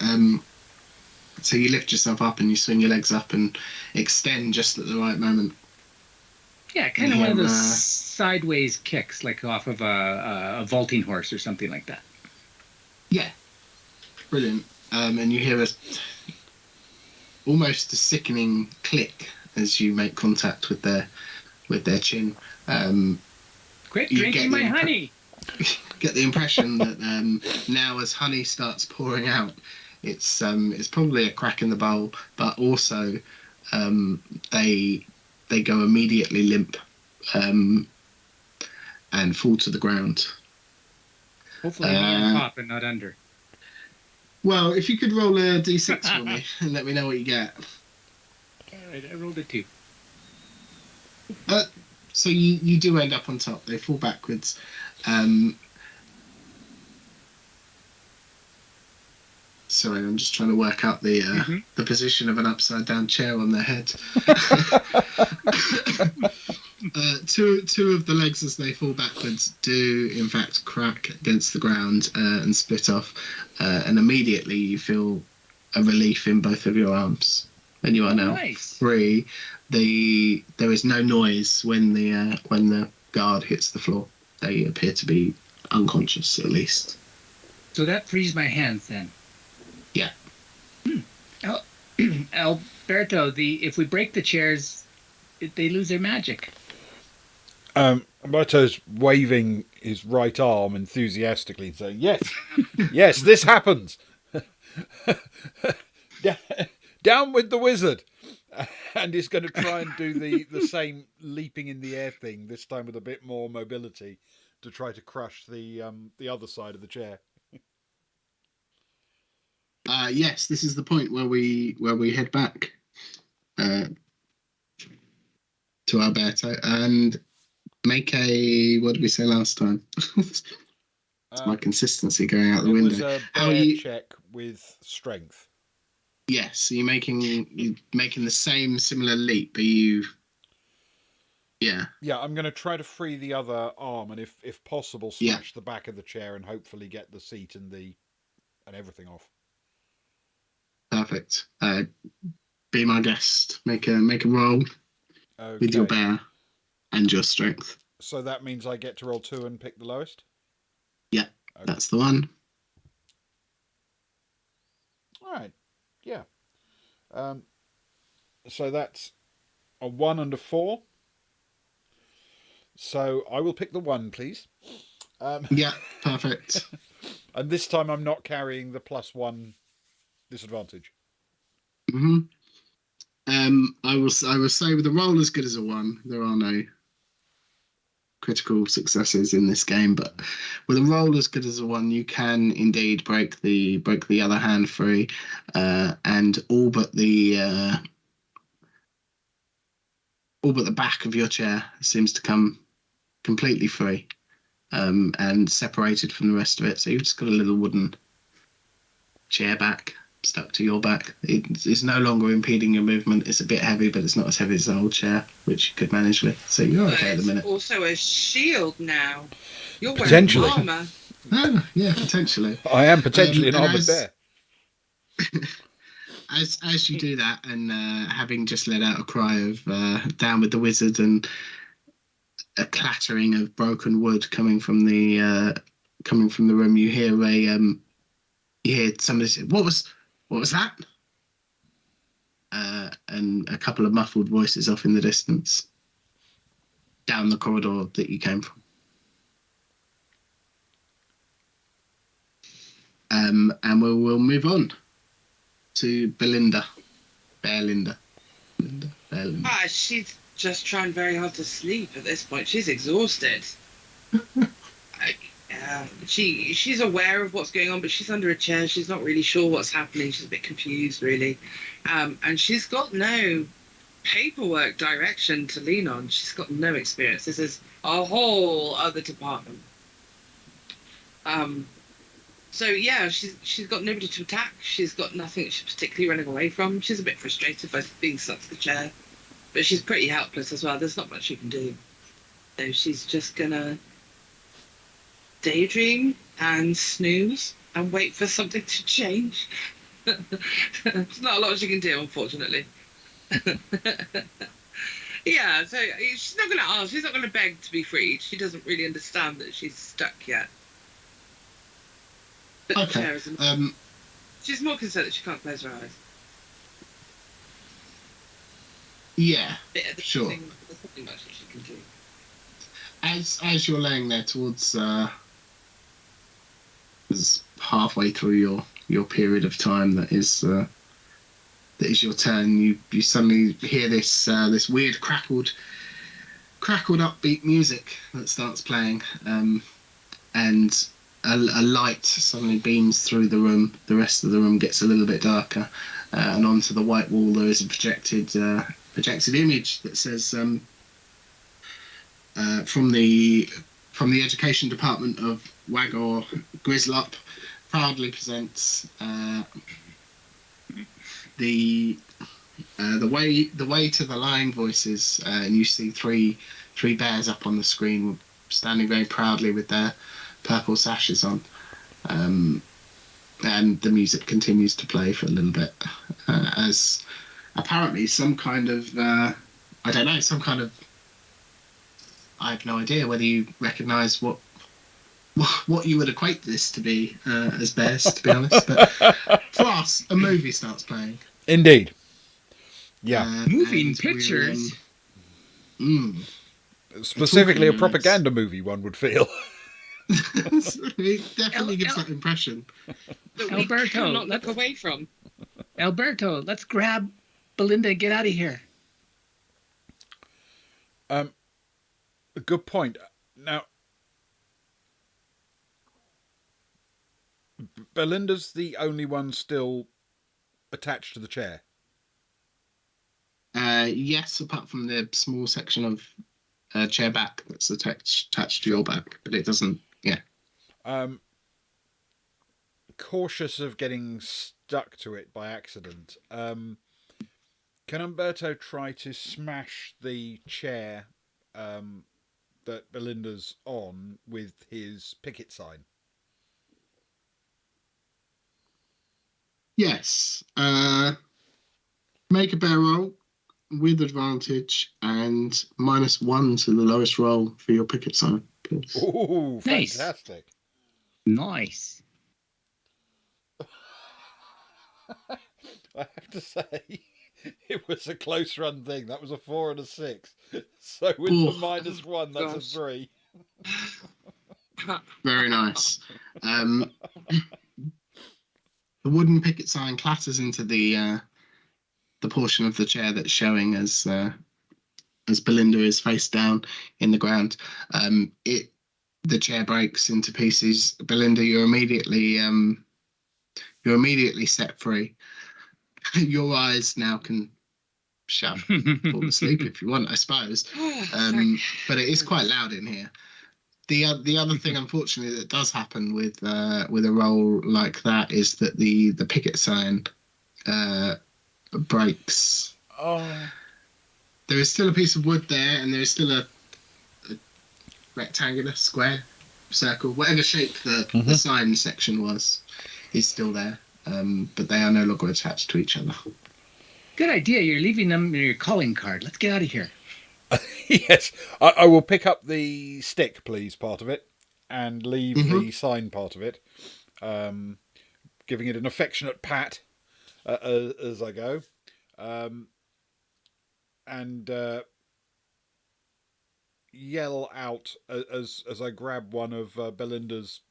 So you lift yourself up and you swing your legs up and extend just at the right moment. Yeah, kind of one of those sideways kicks, like off of a vaulting horse or something like that. Yeah, brilliant. And you hear almost a sickening click as you make contact with their chin. Quit drinking my honey! Get the impression that now as honey starts pouring out, it's probably a crack in the bowl, but also they go immediately limp and fall to the ground. Hopefully on top and not under. Well, if you could roll a d6 for me and let me know what you get. All right, I rolled a 2. So you do end up on top. They fall backwards. Sorry, I'm just trying to work out the position of an upside down chair on their head. Two of the legs as they fall backwards do in fact crack against the ground and split off, and immediately you feel a relief in both of your arms, and you are now free. There is no noise when the guard hits the floor. They appear to be unconscious, at least. So that frees my hands then. Yeah. Alberto, if we break the chairs, they lose their magic. Alberto's waving his right arm enthusiastically and saying, "Yes, yes, this happens. Down with the wizard." And he's going to try and do the same leaping in the air thing, this time with a bit more mobility, to try to crush the other side of the chair. Yes, this is the point where we head back to Alberto and make a, what did we say last time? It's my consistency going out the window. It was a bear check with strength. Yes, so you're making the same similar leap. Are you Yeah. Yeah, I'm going to try to free the other arm, and if possible, Yeah. smash the back of the chair, and hopefully get the seat and everything off. Perfect. Be my guest. Make a roll with your Okay. bear and your strength. So that means I get to roll 2 and pick the lowest? Yeah, Okay. that's the one. All right. Yeah. So that's a 1 and a 4. So I will pick the 1, please. Yeah, perfect. And this time I'm not carrying the +1 disadvantage. hmm I will say with a roll as good as a 1, there are no critical successes in this game, but with a roll as good as a 1, you can indeed break the other hand free, and all but the back of your chair seems to come completely free, and separated from the rest of it. So you've just got a little wooden chair back stuck to your back. It's no longer impeding your movement. It's a bit heavy, but it's not as heavy as an old chair, which you could manage with. So you're okay at the minute. Also a shield now. You're wearing Potentially. armor. Oh, yeah, potentially. I am potentially an and armoured bear. As you do that, and having just let out a cry of down with the wizard, and a clattering of broken wood coming from the room, you hear somebody say, what was that? And a couple of muffled voices off in the distance down the corridor that you came from. And we'll move on to Belinda. Belinda. She's just trying very hard to sleep at this point. She's exhausted. She's aware of what's going on, but she's under a chair. She's not really sure what's happening. She's a bit confused, really. And she's got no paperwork direction to lean on. She's got no experience. This is a whole other department. So yeah, she's got nobody to attack. She's got nothing she's particularly running away from. She's a bit frustrated by being stuck to the chair, but she's pretty helpless as well. There's not much she can do. So she's just gonna daydream and snooze and wait for something to change. There's not a lot she can do, unfortunately. Yeah, so she's not going to ask. She's not going to beg to be freed. She doesn't really understand that she's stuck yet. But the chair isn't. She's more concerned that she can't close her eyes. Yeah, There's sure. nothing much that she can do. As you're laying there towards halfway through your period of time that is your turn, you suddenly hear this weird crackled upbeat music that starts playing, and a light suddenly beams through the room. The rest of the room gets a little bit darker, and onto the white wall there is a projected image that says, from the education department of Wagor Grislop, proudly presents the way to the lying voices, and you see three bears up on the screen, standing very proudly with their purple sashes on, and the music continues to play for a little bit, as apparently some kind of I have no idea whether you recognise what you would equate this to be as bears, to be honest. But for us, a movie starts playing. Indeed. Yeah. Moving pictures. Specifically a propaganda movie, one would feel. It definitely gives that impression. That Alberto, we cannot look away from. Alberto, let's grab Belinda and get out of here. A good point. Now, Belinda's the only one still attached to the chair. Yes, apart from the small section of chair back that's attached to your back, but it doesn't. Yeah. Cautious of getting stuck to it by accident. Can Umberto try to smash the chair that Belinda's on with his picket sign. Yes. Make a bear roll with advantage and -1 to the lowest roll for your picket sign, please. Ooh, Nice. fantastic. Nice. I have to say, it was a close run thing. That was a 4 and a 6. So with Ooh. the -1, that's Gosh. a 3. Very nice. The wooden picket sign clatters into the portion of the chair that's showing as Belinda is face down in the ground. The chair breaks into pieces. Belinda, you're immediately set free. Your eyes now can shut, fall asleep if you want, I suppose. But it is quite loud in here. The other thing, unfortunately, that does happen with a roll like that is that the picket sign breaks. Oh. There is still a piece of wood there, and there is still a rectangular, square, circle, whatever shape the sign section was, is still there. But they are no longer attached to each other. Good idea. You're leaving them in your calling card. Let's get out of here. Yes, I will pick up the stick, please, part of it, and leave the sign part of it, giving it an affectionate pat as I go, and yell out as I grab one of Belinda's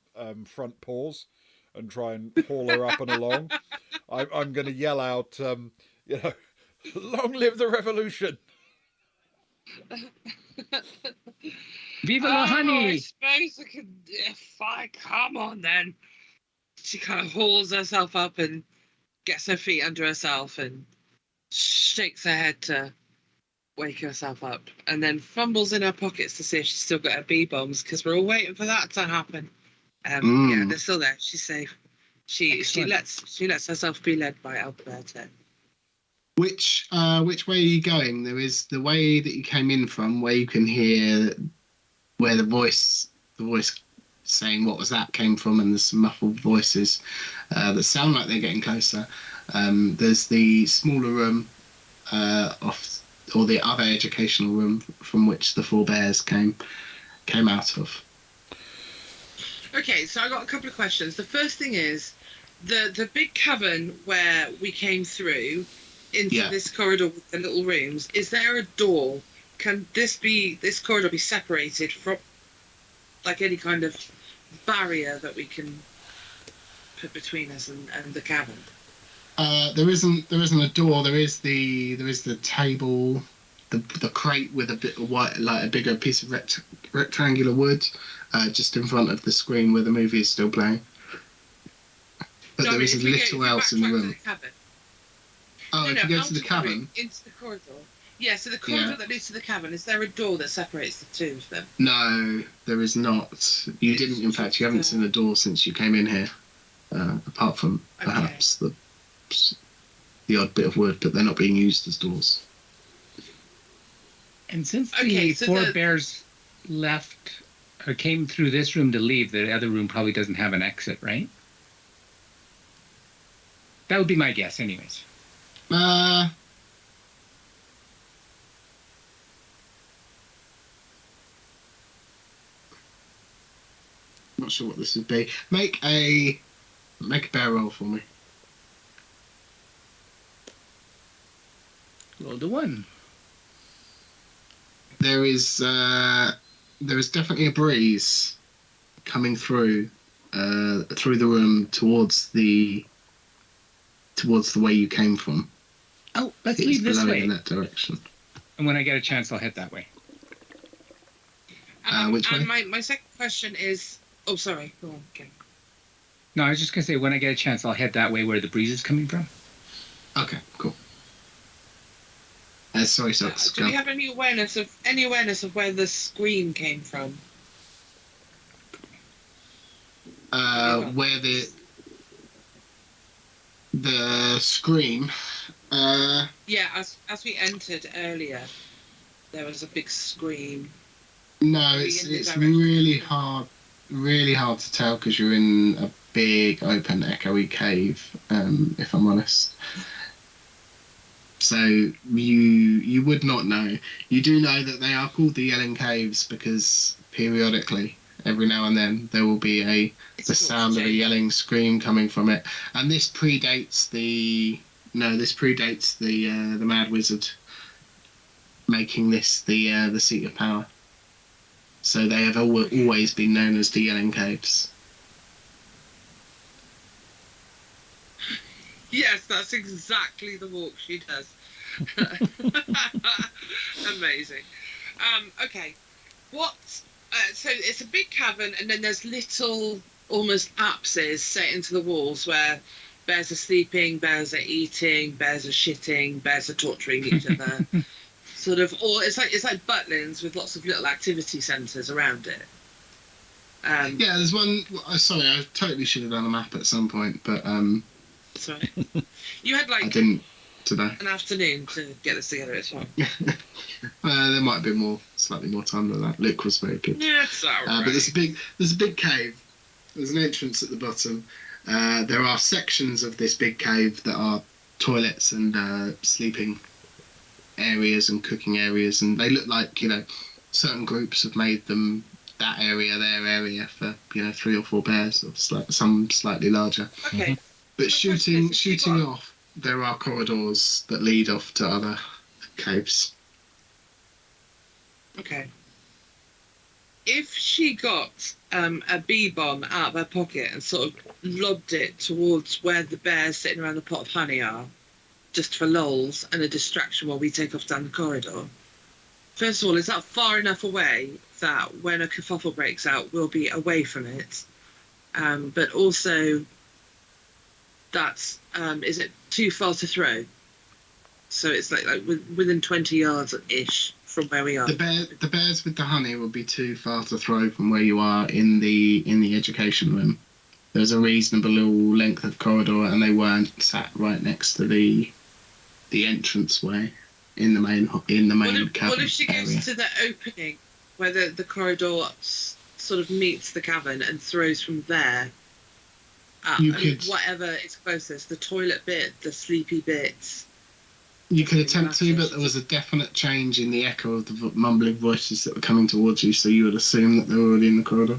front paws and try and haul her up and along. I'm going to yell out, long live the revolution! Viva la I honey! suppose I could. Come on then. She kind of hauls herself up and gets her feet under herself and shakes her head to wake herself up, and then fumbles in her pockets to see if she's still got her bee bombs, because we're all waiting for that to happen. Yeah, they're still there. She's safe. She lets herself be led by Alberto. Which way are you going? There is the way that you came in from, where you can hear where the voice saying what was that came from, and there's some muffled voices that sound like they're getting closer. There's the smaller room or the other educational room from which the four bears came out of. Okay, so I got a couple of questions. The first thing is the big cavern where we came through into this corridor with the little rooms. Is there a door? Can this corridor be separated from like any kind of barrier that we can put between us and the cavern? There isn't a door. There is the table, the crate with a bit of white, like a bigger piece of rectangular wood, just in front of the screen where the movie is still playing. But there is little else in the room. If you go to the cavern, into the corridor. Yeah, so the corridor that leads to the cavern, is there a door that separates the two of them? No, there is not. You didn't. In fact, you haven't seen a door since you came in here, apart from perhaps the odd bit of wood, but they're not being used as doors. And since the four bears left or came through this room to leave, the other room probably doesn't have an exit, right? That would be my guess, anyways. Not sure what this would be. Make a bear roll for me. Roll the 1. There is definitely a breeze coming through the room towards the way you came from. Oh, let's leave this way. In that direction. And when I get a chance, I'll head that way. Which way? And my second question is... Oh, sorry. Go on, okay. No, I was just going to say, when I get a chance, I'll head that way where the breeze is coming from. Okay, cool. Sorry, Socks. Do we have any awareness of where the scream came from? Where the scream. Yeah, as we entered earlier. there was a big scream. No, we it's in the it's direction? really hard to tell because you're in a big open echoey cave. If I'm honest, so you would not know. You do know that they are called the Yelling Caves because periodically, every now and then, there will be It's the a torture sound of a chamber. yelling scream coming from it, and this predates the the Mad Wizard making this the seat of power. So they have always been known as the Yelling Caves. Yes, that's exactly the walk she does. Amazing. Okay. What? So it's a big cavern, and then there's little, almost apses set into the walls where bears are sleeping, bears are eating, bears are shitting, bears are torturing each other. Sort of, or it's like Butlins with lots of little activity centres around it. Yeah, there's one. Sorry, I totally should have done a map at some point, but Sorry. You had I like didn't today. an afternoon to get this together. It's fine. There might have been slightly more time than that. Luke was very good. Yeah, it's alright. But there's a big cave. There's an entrance at the bottom. There are sections of this big cave that are toilets and sleeping areas and cooking areas, and they look like certain groups have made them that area their area for 3 or 4 bears, or some slightly larger. Okay. But So the question is, shooting off, there are corridors that lead off to other caves. Okay. If she got a bee bomb out of her pocket and sort of lobbed it towards where the bears sitting around the pot of honey are, just for lols and a distraction while we take off down the corridor, first of all, is that far enough away that when a kerfuffle breaks out, we'll be away from it? But also, that's is it too far to throw? So it's like within 20 yards ish from where we are. The bears with the honey will be too far to throw from where you are in the education room. There's a reasonable length of corridor, and they weren't sat right next to the entranceway in the main cavern What if she goes area. to the opening where the corridor sort of meets the cavern and throws from there? Whatever is closest, the toilet bit, the sleepy bits. You could attempt to, but there was a definite change in the echo of the mumbling voices that were coming towards you, so you would assume that they were already in the corridor.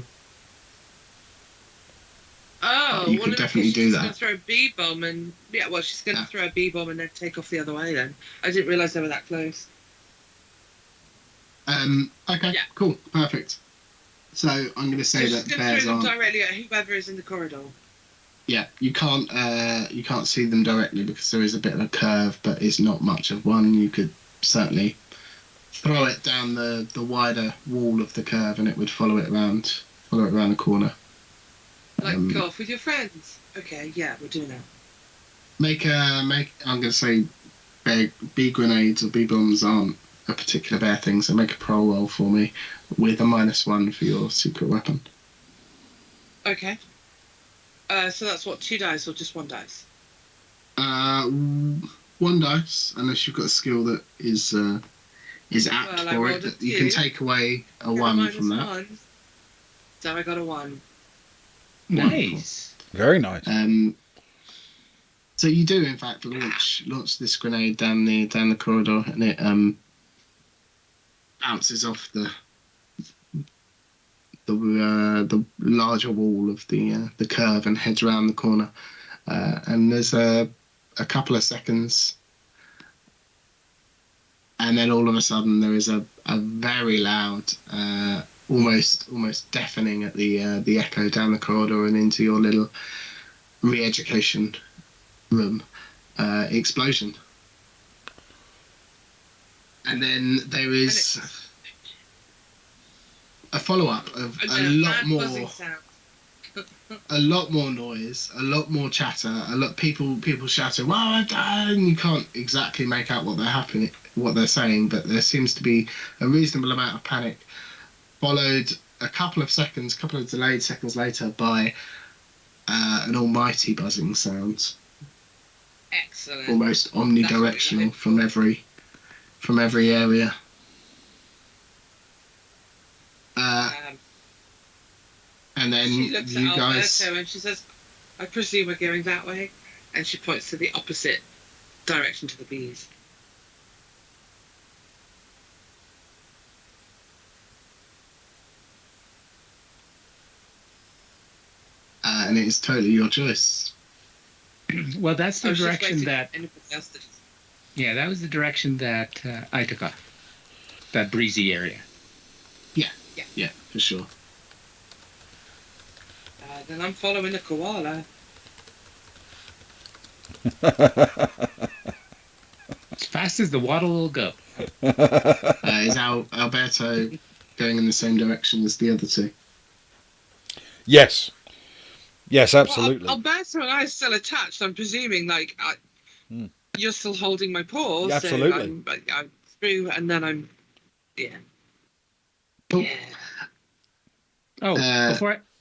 Oh, You could definitely do she's that. going to throw a bee bomb and she's going to throw a bee bomb and then take off the other way. Then I didn't realise they were that close. Okay. Yeah. Cool. Perfect. So I'm going to say She's that going to bears throw them aren't. directly at whoever is in the corridor. Yeah, you can't see them directly because there is a bit of a curve, but it's not much of one. You could certainly throw it down the wider wall of the curve, and it would follow it around the corner. Like go off with your friends. Okay, yeah, we're doing that. I'm going to say bee grenades or bee bombs aren't a particular bear thing, so make a pro roll for me with a -1 for your secret weapon. Okay. So that's what, 2 dice or just 1 dice? 1 dice, unless you've got a skill that is apt Well, I for rolled it. a You can 2. take away a Got 1 from that. -1. So I got a 1. Nice. Very nice. So you do, in fact, launch this grenade down the corridor, and it bounces off the larger wall of the curve and heads around the corner. And there's a couple of seconds, and then all of a sudden there is a very loud, almost deafening at the echo down the corridor and into your little re-education room explosion. And then there is a follow-up of a lot more noise, a lot more chatter, people shouting, "Well, and you can't exactly make out what they're saying, but there seems to be a reasonable amount of panic, followed a couple of delayed seconds later by an almighty buzzing sound, Excellent. almost omnidirectional from every area. And then she looks you at guys. Alberto and she says, "I presume we're going that way," and she points to the opposite direction to the bees. And it is totally your choice. Well, that's I the was just direction waiting that. for anybody else to... Yeah, that was the direction that I took off. That breezy area. Yeah, for sure. Then I'm following the koala. As fast as the waddle will go. Is Alberto going in the same direction as the other two? Yes. Yes, absolutely. Well, Alberto and I are still attached. I'm presuming, like, you're still holding my paw. Yeah, absolutely. So I'm through, and then I'm... Yeah. Cool. Yeah. Oh,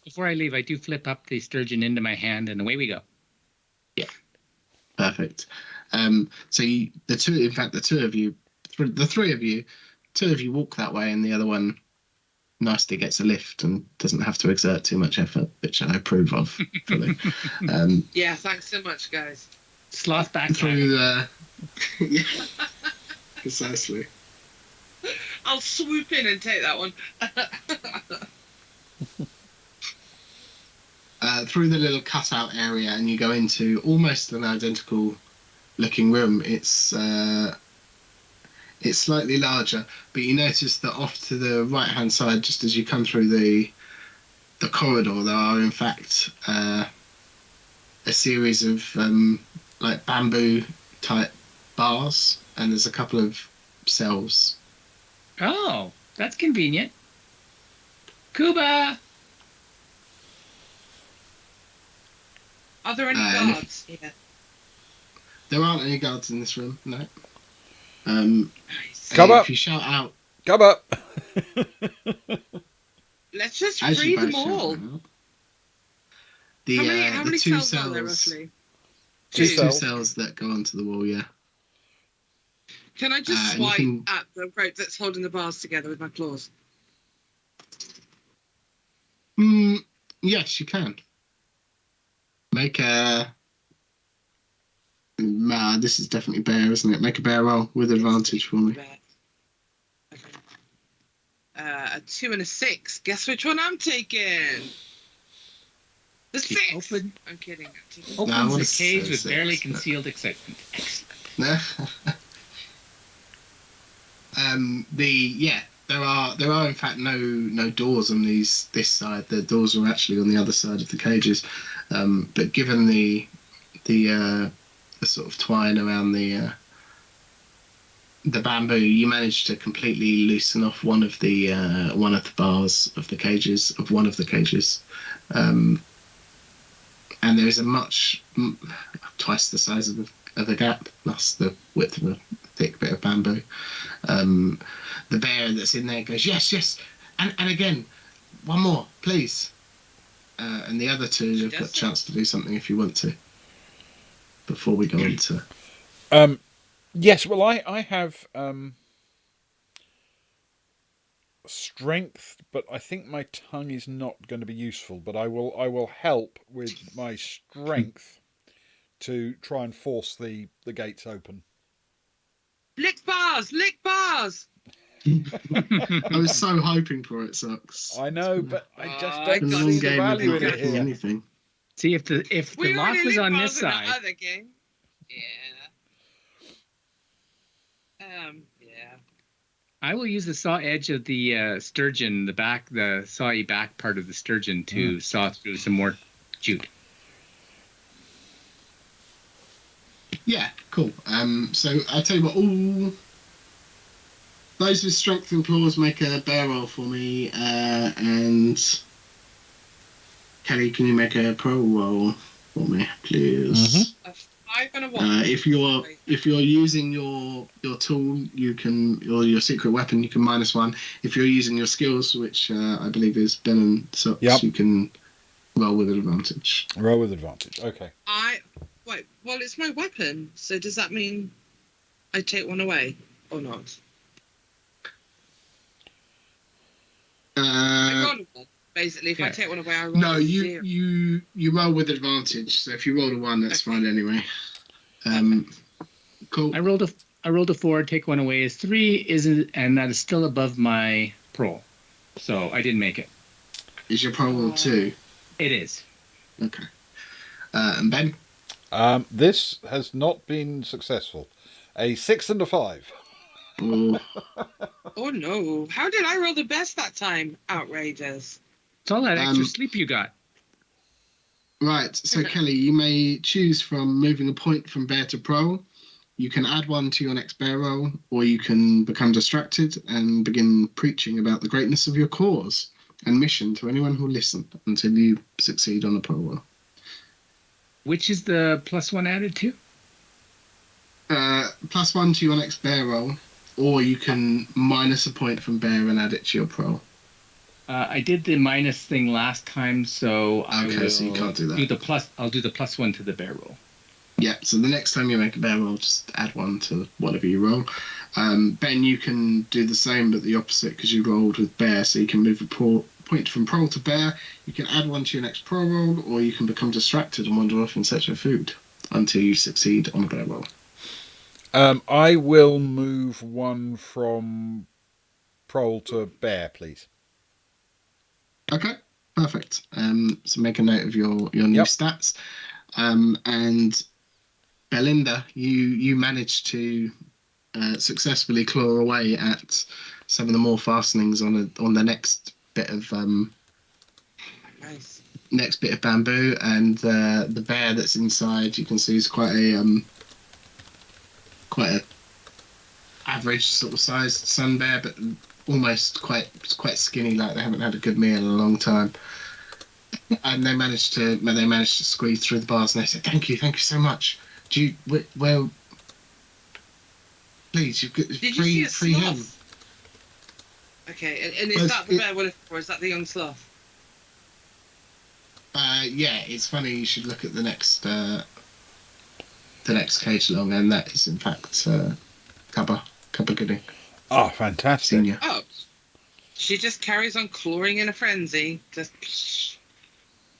before I leave, I do flip up the sturgeon into my hand, and away we go. Yeah. Perfect. So the two of you, the three of you, two of you walk that way, and the other one nicely gets a lift and doesn't have to exert too much effort, which I approve of fully. Yeah, thanks so much, guys. Sloth back Through yeah, precisely. I'll swoop in and take that one. Through the little cutout area, and you go into almost an identical looking room. It's slightly larger, but you notice that off to the right hand side, just as you come through the corridor, there are in fact a series of like bamboo type bars, and there's a couple of cells. Oh, that's convenient. Cuba! Are there any guards here? There aren't any guards in this room, no. Nice. Come up. If you shout out, Come up. Let's just as free you them both shout all. out, How the many two cells are there, cells, roughly? Two two cells. cells that go onto the wall, yeah. Can I just and you swipe can- at the rope that's holding the bars together with my claws? Yes, you can. Make a. This is definitely bear, isn't it? Make a bear roll with advantage for me. Okay. A 2 and a 6. Guess which one I'm taking? The 6. Open. I'm kidding. I'm taking Opens I the would've cage said with six, barely but- concealed excitement. Excellent. There are in fact no doors on this side. The doors are actually on the other side of the cages. But given the sort of twine around the bamboo, you managed to completely loosen off one of the bars of the cages of one of the cages. And there is a much twice the size of the gap, plus the width of a thick bit of bamboo. The bear that's in there goes, yes, and again, one more, please. And the other two have got a chance to do something if you want to, before we go on to... Yes, well, I have strength, but I think my tongue is not going to be useful. But I will help with my strength to try and force the gates open. Lick bars! Lick bars! I was so hoping for it, Sucks. I know, but I just I don't It's been a got long see the game of value not in it getting here. anything. See, if the We lock already was licked on bars this in side, the other game. Yeah. I will use the saw edge of the sturgeon, the sawy back part of the sturgeon to saw through some more jute. Yeah, cool. So I'll tell you what, all those with strength and claws make a bear roll for me, and Kelly, can you make a pro roll for me, please? A 5 and a 1. If you're using your tool, you can, or your secret weapon, you can -1. If you're using your skills, which I believe is Ben and Socks, Yep. you can roll with advantage. Roll with advantage. Okay. Wait, well, it's my weapon, so does that mean I take one away or not? I got one. Basically, if I Yeah. take one away, I roll No, a you 0. you roll with advantage. So if you roll a 1, that's Okay. fine anyway. Cool. I rolled a 4. Take one away is 3. Isn't and that is still above my pro. So I didn't make it. Is your pro roll 2? It is. Okay. And Ben? This has not been successful. A 6 and a 5. Oh, Oh no! How did I roll the best that time? Outrageous. It's all that extra Um, sleep you got. right. So Kelly, you may choose from moving a point from bear to pro. You can add 1 to your next bear roll, or you can become distracted and begin preaching about the greatness of your cause and mission to anyone who'll listen until you succeed on a pro roll. Which is the +1 added to? +1 to your next bear roll, or you can minus a point from bear and add it to your pro. I did the minus thing last time, so I will So you can't do that. the plus. I'll do the +1 to the bear roll. Yeah, so the next time you make a bear roll, just add 1 to whatever you roll. Ben, you can do the same, but the opposite, because you rolled with bear, so you can move a point from pro to bear. You can add 1 to your next pro roll, or you can become distracted and wander off in search of food until you succeed on a bear roll. I will move 1 from prole to bear, please. Okay, perfect. So make a note of your new stats. And Belinda, you managed to successfully claw away at some of the more fastenings on the next bit of Nice. bamboo, and the bear that's inside, you can see, is quite a average sort of sized sun bear, but almost quite skinny, like they haven't had a good meal in a long time. And they managed to squeeze through the bars, and they said, thank you so much. Do you well, please, you've got Did you see a free hen. sloth? Okay, and is Well, that the bear we're looking for? Is that the young sloth? Yeah, it's funny. You should look at the next cage along, and that is in fact Cuppa Gooding, Oh, fantastic. Senior. Oh, she just carries on clawing in a frenzy, just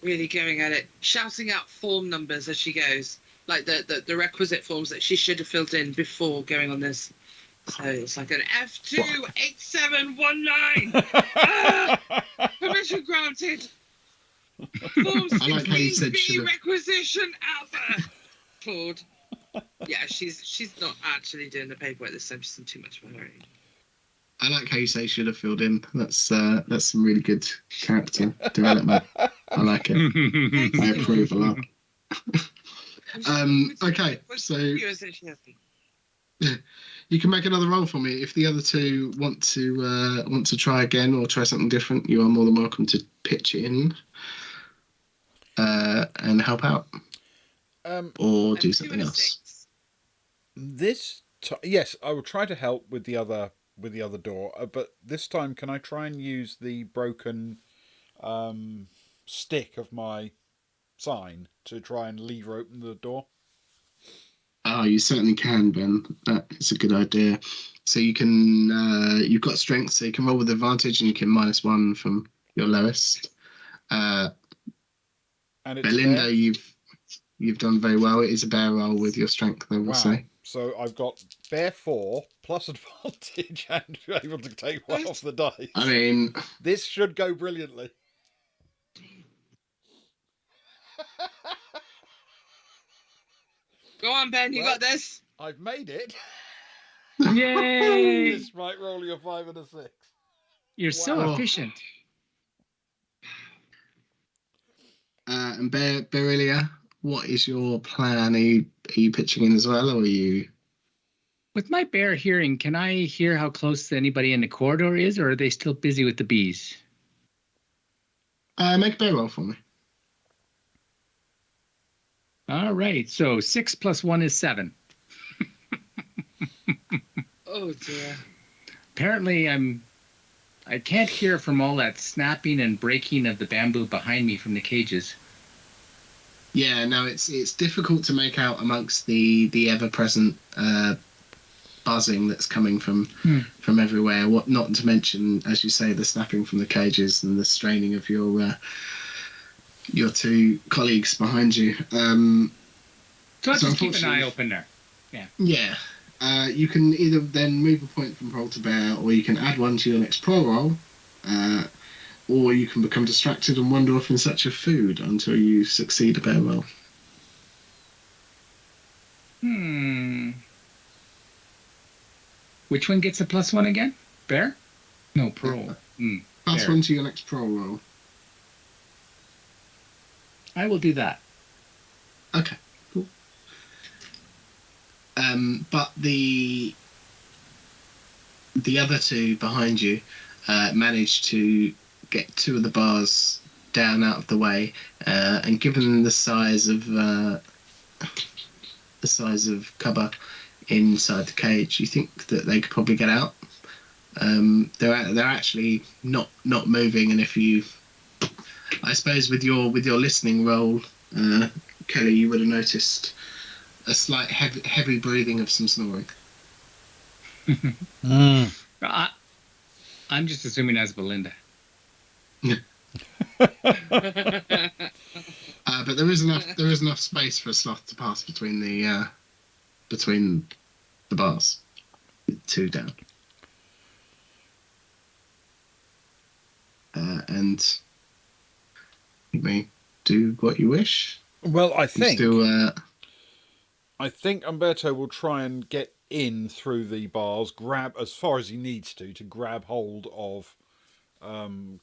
really going at it, shouting out form numbers as she goes, like the requisite forms that she should have filled in before going on this. So it's like an F28719. Permission granted. Form I like how you said 16B should have. requisition Alpha. Claude. Yeah, she's not actually doing the paperwork this time. She's done too much for her. I like how you say should have filled in. That's some really good character development. I like it. I approve a lot. Okay, so you can make another roll for me. If the other two want to try again or try something different, you are more than welcome to pitch in and help out, or do something else. Yes, I will try to help with the other door, but this time, can I try and use the broken stick of my sign to try and lever open the door? Oh, you certainly can, Ben. That is a good idea. So you can, you've got strength, so you can roll with advantage, and you can -1 from your lowest. And it's Belinda, you've done very well. It is a bear roll with your strength, I will say. So I've got bear 4 plus advantage and able to take 1 off the dice. I mean, this should go brilliantly. Go on, Ben, you got this. I've made it. Yay! Despite rolling a 5 and a 6. You're so efficient. And Berelia, what is your plan? Are you pitching in as well, or are you? With my bear hearing, can I hear how close anybody in the corridor is, or are they still busy with the bees? Make a bear roll for me. All right, so 6 + 1 is 7. Oh dear. Apparently, I can't hear from all that snapping and breaking of the bamboo behind me from the cages. Yeah, no, it's difficult to make out amongst the ever-present buzzing that's coming from everywhere. What not to mention, as you say, the snapping from the cages and the straining of your two colleagues behind you. So let's just keep an eye open there. Yeah. You can either then move a point from roll to bear, or you can add one to your next pro roll, or you can become distracted and wander off in search of food until you succeed a bear roll. Which one gets a +1 again? Bear? No, pro. Plus one to your next pro roll. I will do that. Okay, cool. But the other two behind you managed to get two of the bars down out of the way, and given the size of cover inside the cage, you think that they could probably get out. They're actually not moving, and if you, I suppose, with your listening roll, Kelly, you would have noticed a slight heavy breathing of some snoring. I'm just assuming that's Belinda. But there is enough space for a sloth to pass between the bars, with two down. And you may do what you wish. Well, I think I think Umberto will try and get in through the bars, grab as far as he needs to grab hold of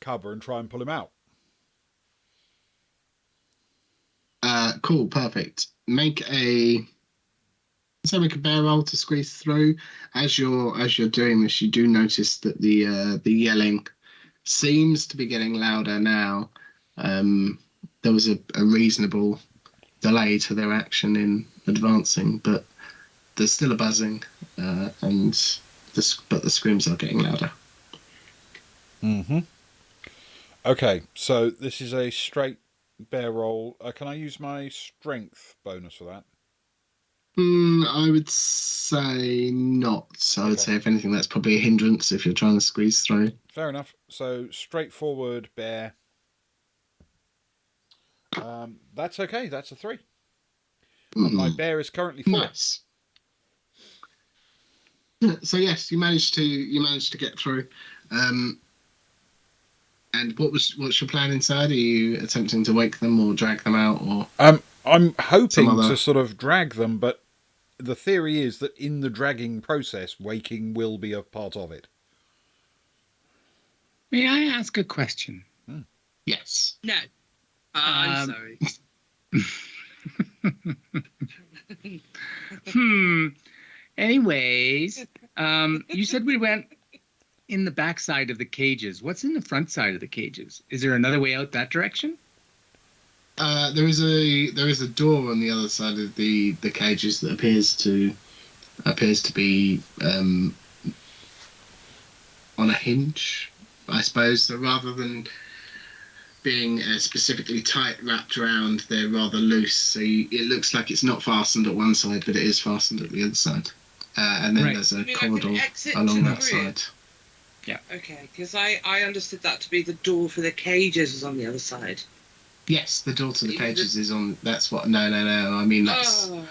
cover and try and pull him out. Cool, perfect. Make a bear roll to squeeze through. As you're doing this, you do notice that the yelling seems to be getting louder now. There was a reasonable delay to their action in advancing, but there's still a buzzing, but the screams are getting louder. Okay, so this is a straight bear roll. Can I use my strength bonus for that? I would say not. So I would say, if anything, that's probably a hindrance if you're trying to squeeze through. Fair enough. So straightforward bear. That's okay. That's a 3. And my bear is currently 4. Nice. So yes, you managed to get through. And what's your plan inside? Are you attempting to wake them or drag them out, or? I'm hoping to sort of drag them, but the theory is that in the dragging process, waking will be a part of it. May I ask a question? Yes. No. I'm sorry. Anyways, you said we went in the back side of the cages. What's in the front side of the cages? Is there another way out that direction? There is a door on the other side of the cages that appears to be on a hinge, I suppose. So rather than being specifically tight wrapped around, they're rather loose. So it looks like it's not fastened at one side, but it is fastened at the other side. And then there's a corridor along that side. Yeah. Okay, because I understood that to be the door for the cages was on the other side. Yes, the door to the cages is on. That's what. No. I mean that's. Oh.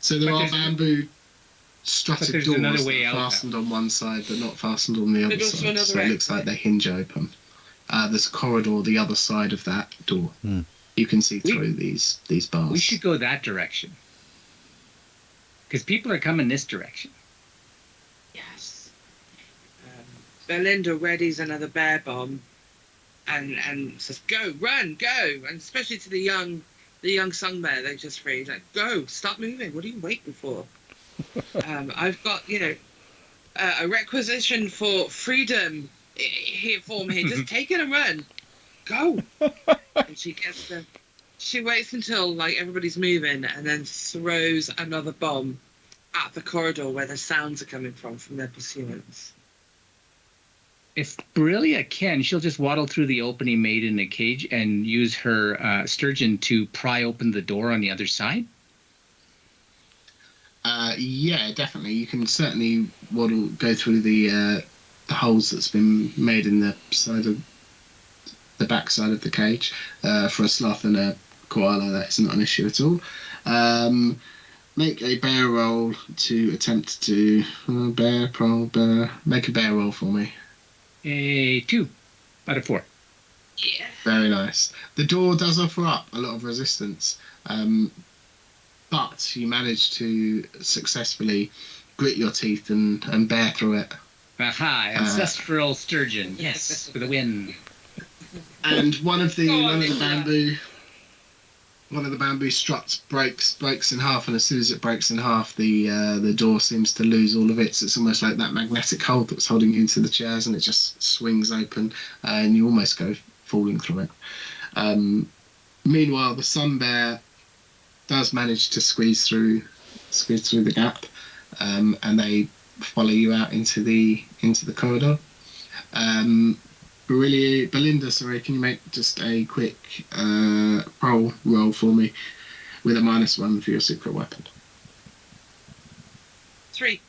So there are bamboo strutted doors that are fastened on one side, but not fastened on the other side. So it looks like they hinge open. There's a corridor the other side of that door. You can see through these bars. We should go that direction, because people are coming this direction. Yes. Belinda readies another bear bomb, and says, "Go, run, go!" And especially to the young sun bear they just freed, like, "Go, stop moving! What are you waiting for?" I've got a requisition for freedom here for me. Just take it and run. Go. And she waits until everybody's moving, and then throws another bomb at the corridor where the sounds are coming from their pursuance. If Brillia can, she'll just waddle through the opening made in the cage and use her sturgeon to pry open the door on the other side. Yeah, definitely. You can certainly go through the holes that's been made in the back side of the cage. For a sloth and a koala, that's not an issue at all. Make a bear roll to attempt to make a bear roll for me. A 2 out of 4. Yeah. Very nice. The door does offer up a lot of resistance, but you manage to successfully grit your teeth and bear through it. Aha, ancestral sturgeon. Yes, for the win. And one of the Linda. bamboo struts breaks in half, and as soon as it breaks in half, the door seems to lose all of its. It's almost like that magnetic hold that's holding you into the chairs, and it just swings open, and you almost go falling through it. Meanwhile, the sun bear does manage to squeeze through the gap, and they follow you out into the corridor. Really, Belinda, sorry, can you make just a quick roll for me with a -1 for your secret weapon? 3.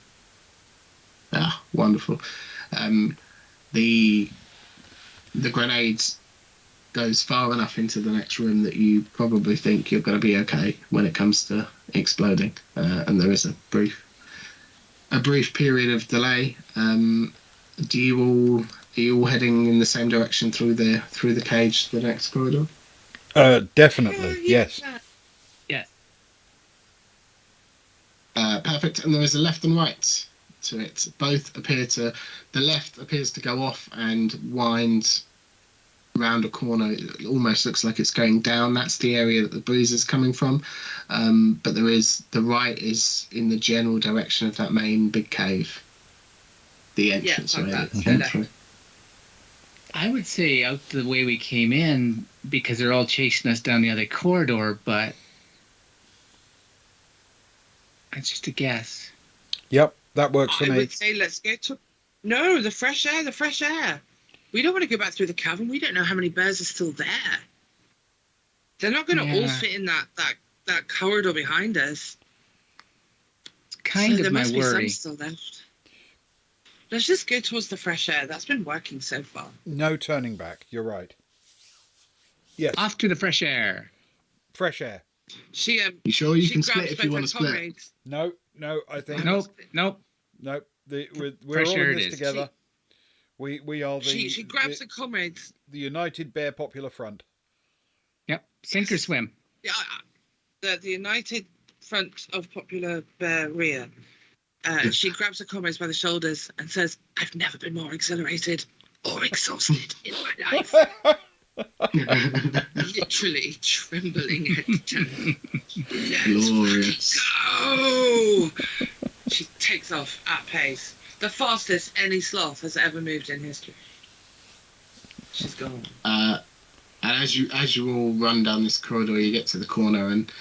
Ah, wonderful. The grenades goes far enough into the next room that you probably think you're going to be okay when it comes to exploding, and there is a brief period of delay. Are you all heading in the same direction through the cage to the next corridor? Definitely, yes. Yes. Perfect. And there is a left and right to it. The left appears to go off and wind round a corner. It almost looks like it's going down. That's the area that the breeze is coming from. But the right is in the general direction of that main big cave. The entrance way. that. I would say out the way we came in because they're all chasing us down the other corridor, but it's just a guess. Yep, that works for I me. would say let's go to... No, the fresh air. We don't want to go back through the cavern. We don't know how many bears are still there. They're not going to all fit in that corridor behind us. It's kind of there my must worry. be some still left. Let's just go towards the fresh air. That's been working so far. No turning back. You're right. Yes. Off to the fresh air. Fresh air. She You sure you she can split grabs if you both want her to split? comrades. No, I think Nope. we're Fresh all air in it this is. together. We are She grabs the comrades. the United Bear Popular Front. Yep. Sink or swim. Yeah, the United Front of Popular Bear Rear. She grabs her comrades by the shoulders and says, "I've never been more exhilarated or exhausted in my life." Literally trembling head to toe. Glorious. Go! She takes off at pace. The fastest any sloth has ever moved in history. She's gone. And as you all run down this corridor, you get to the corner and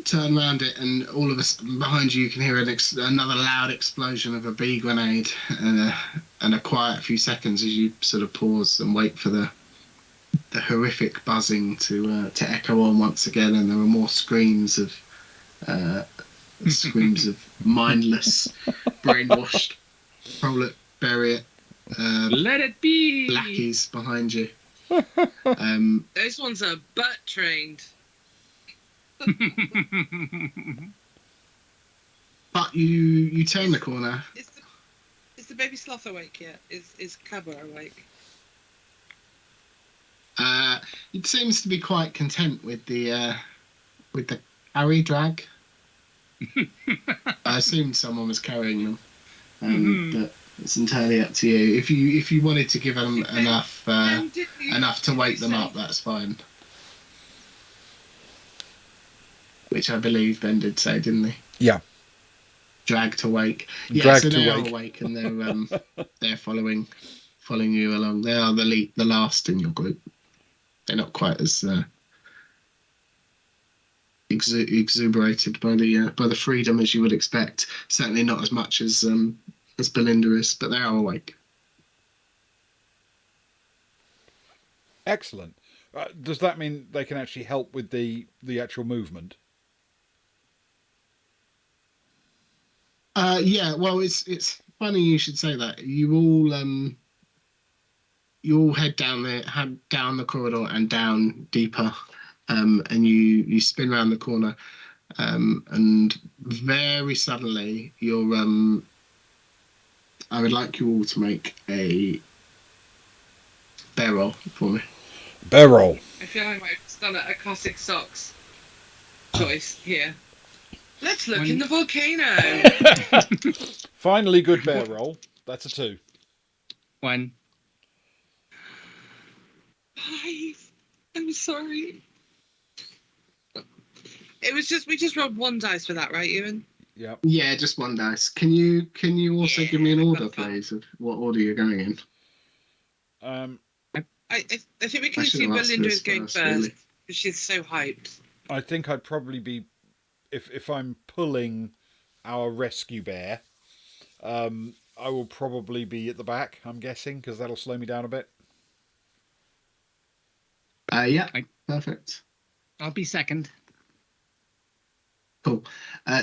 turn around it, and all of us behind you can hear another loud explosion of a bee grenade, and a quiet few seconds as you sort of pause and wait for the horrific buzzing to echo on once again, and there are more screams of mindless, brainwashed, prolet, bury it, Let it be. lackeys behind you. Those ones are butt trained. But you turn the corner. Is the baby sloth awake yet? Is Cabba awake? It seems to be quite content with the carry drag. I assumed someone was carrying them, but it's entirely up to you. If you wanted to give them enough to wake them up, that's fine. Which I believe Ben did say, didn't he? Yeah. Drag to wake. Yeah, Drag so to they are wake. awake, and they're following you along. They are the last in your group. They're not quite as exuberated by the freedom as you would expect. Certainly not as much as Belinda is, but they are awake. Excellent. Does that mean they can actually help with the actual movement? Yeah, well, it's funny you should say that. You all head down the corridor and down deeper, and you spin around the corner, and very suddenly I would like you all to make a bear roll for me. Bear roll. I feel like I might have done a classic socks choice here. Let's look in the volcano. Finally, good bear roll. That's a 2. 1. 5. I'm sorry. It was we just rolled 1 dice for that, right, Ewan? Yep. Yeah, just 1 dice. Can you also give me an order, please, of what order you're going in? I think we can should assume have asked Belinda this is going first, first really. because she's so hyped. I think I'd probably be, if I'm pulling our rescue bear, I will probably be at the back, I'm guessing, because that'll slow me down a bit. Yeah, perfect. I'll be second. Cool.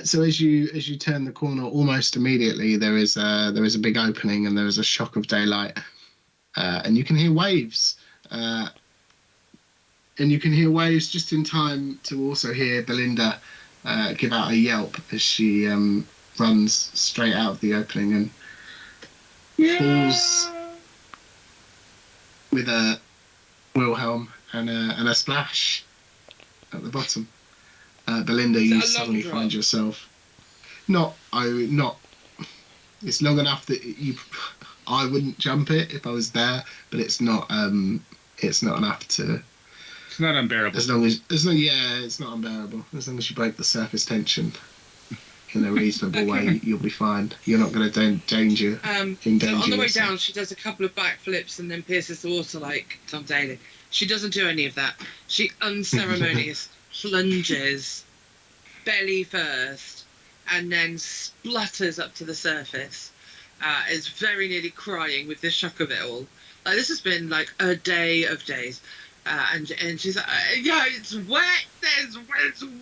So as you turn the corner, almost immediately there is a big opening and there is a shock of daylight, and you can hear waves, and you can hear waves just in time to also hear Belinda give out a yelp as she runs straight out of the opening and falls with a Wilhelm and a splash at the bottom. Belinda, you suddenly find yourself not. It's long enough that I wouldn't jump it if I was there, but it's not. It's not enough to. It's not unbearable. It's not unbearable. As long as you break the surface tension in a reasonable way, you'll be fine. You're not going to endanger. So on the way down, she does a couple of backflips and then pierces the water like Tom Daley. She doesn't do any of that. She unceremonious plunges belly first and then splutters up to the surface. Is very nearly crying with the shock of it all. This has been like a day of days. And she's like, yeah, it's wet. It's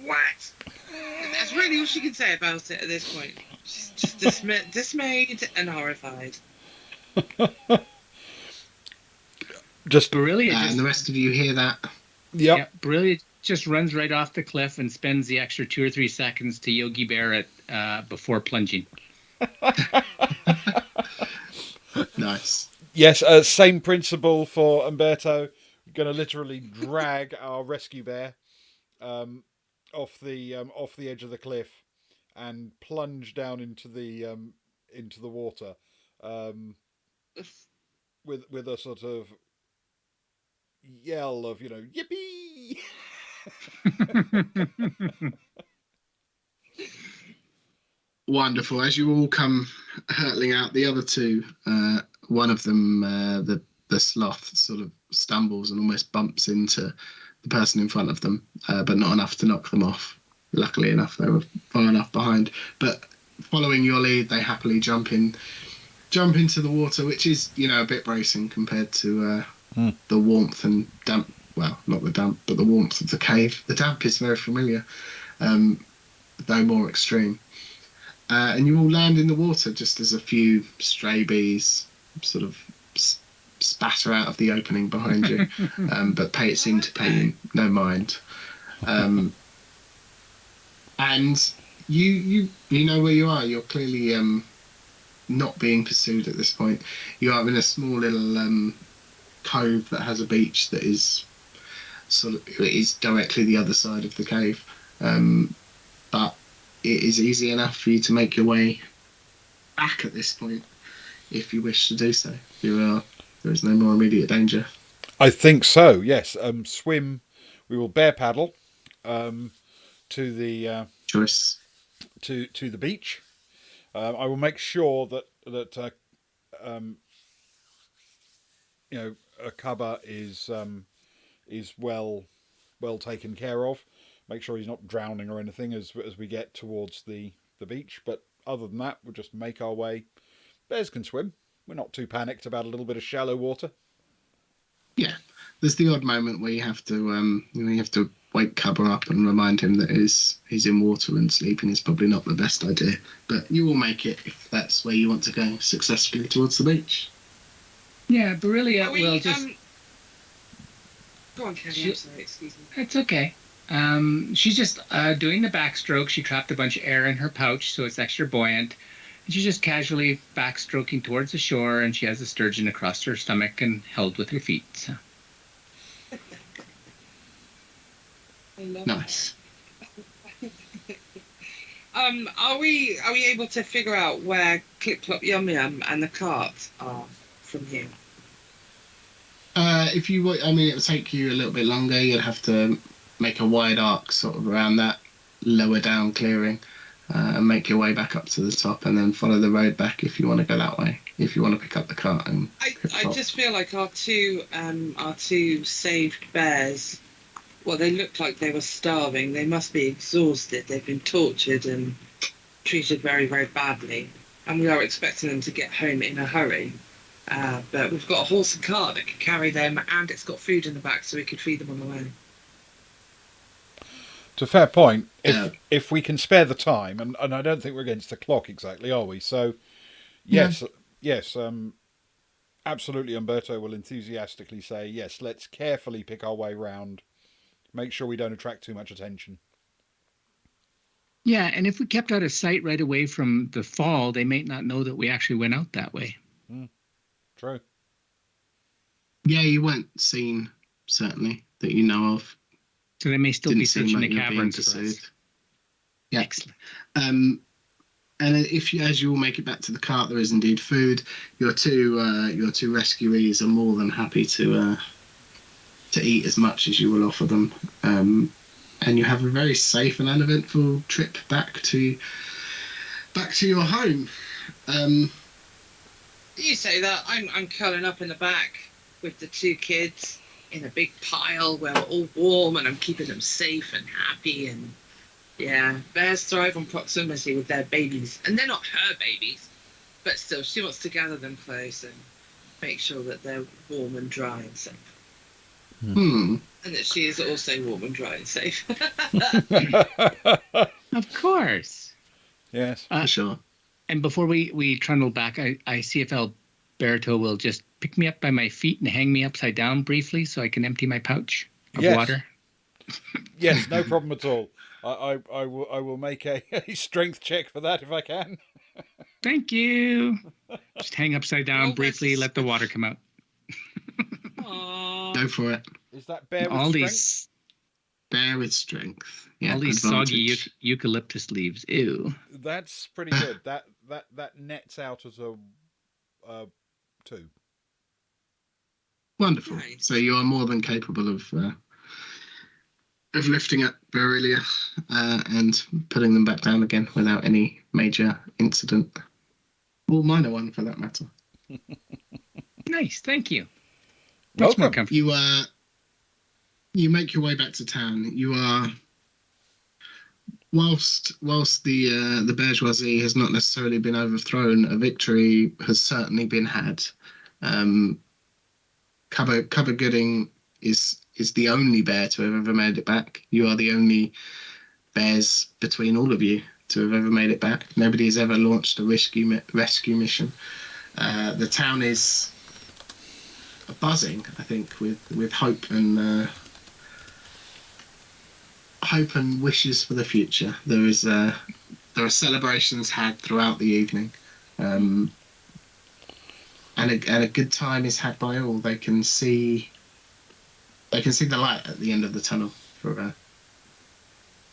wet. That's really all she can say about it at this point. She's just dismayed and horrified. Just Brilliant. And the rest of you hear that. Yep. Yeah, Brilliant just runs right off the cliff and spends the extra 2 or 3 seconds to Yogi Bear it before plunging. Nice. Yes, same principle for Umberto. We're going to literally drag our rescue bear off the edge of the cliff and plunge down into the water with a sort of yell of yippee. Wonderful. As you all come hurtling out, the other two, one of them, the sloth, sort of stumbles and almost bumps into the person in front of them, but not enough to knock them off. Luckily enough, they were far enough behind. But following your lead, they happily jump into the water, which is, a bit bracing compared to the warmth and damp. Well, not the damp, but the warmth of the cave. The damp is very familiar, though more extreme. And you all land in the water just as a few stray bees sort of spatter out of the opening behind you, but seem to pay you no mind. And you know where you are. You're clearly not being pursued at this point. You are in a small little cove that has a beach that is directly the other side of the cave, but it is easy enough for you to make your way back at this point if you wish to do so. There is no more immediate danger. I think so. Yes. Swim. We will bear paddle to the choice to the beach. I will make sure that Cubba is well taken care of. Make sure he's not drowning or anything as we get towards the beach. But other than that, we'll just make our way. Bears can swim. We're not too panicked about a little bit of shallow water. Yeah, there's the odd moment where you have to wake Cubber up and remind him that he's in water and sleeping is probably not the best idea. But you will make it if that's where you want to go successfully towards the beach. Yeah, Berelia Are we, will just. Go on, Kenny. I'm sorry, excuse me. It's okay. She's just doing the backstroke. She trapped a bunch of air in her pouch, so it's extra buoyant. And she's just casually backstroking towards the shore, and she has a sturgeon across her stomach and held with her feet. So. I love Nice. Are we able to figure out where Clip Clop Yum Yum and the cart are from here? If you, I mean, it will take you a little bit longer. You'd have to make a wide arc sort of around that lower down clearing, and make your way back up to the top, and then follow the road back if you want to go that way. If you want to pick up the cart and I just feel like our two saved bears. Well, they looked like they were starving. They must be exhausted. They've been tortured and treated very, very badly, and we are expecting them to get home in a hurry. But we've got a horse and cart that can carry them, and it's got food in the back, so we could feed them on the way. It's a fair point. Yeah. If we can spare the time, and I don't think we're against the clock exactly, are we? So, yes, absolutely. Umberto will enthusiastically say, yes, let's carefully pick our way round. Make sure we don't attract too much attention. Yeah, and if we kept out of sight right away from the fall, they may not know that we actually went out that way. True. yeah, you weren't seen, certainly, that you know of. So they may still Didn't be seem searching like the you were being caverns for us. pursued. Yeah. Excellent. And if you, as you all make it back to the cart, there is indeed food. Your two rescuees are more than happy to eat as much as you will offer them, and you have a very safe and uneventful trip back to your home. You say that, I'm curling up in the back with the two kids in a big pile where we're all warm, and I'm keeping them safe and happy. And yeah, bears thrive on proximity with their babies, and they're not her babies, but still, she wants to gather them close and make sure that they're warm and dry and safe, and that she is also warm and dry and safe. Of course. Yes. For sure. And before we trundle back, I see if Alberto will just pick me up by my feet and hang me upside down briefly so I can empty my pouch of water. Yes, no problem at all. I will make a strength check for that if I can. Thank you. Just hang upside down Well, briefly, let the water come out. Aww. Go for it. Is that bear with All strength? these Bear with strength. Yeah, all these advantage. soggy eucalyptus leaves. Ew. That's pretty good. That nets out as a 2. Wonderful. Nice. So you are more than capable of lifting up Berelia and putting them back down again without any major incident, or minor one for that matter. Nice, thank you. Much more Welcome. comfortable. You make your way back to town. You are whilst the Beargeoisie has not necessarily been overthrown, a victory has certainly been had. Cubber Gooding is the only bear to have ever made it back. You are the only bears between all of you to have ever made it back. Nobody has ever launched a rescue mission. The town is buzzing, I think, with hope and wishes for the future. There are celebrations had throughout the evening, and a good time is had by all. They can see the light at the end of the tunnel, for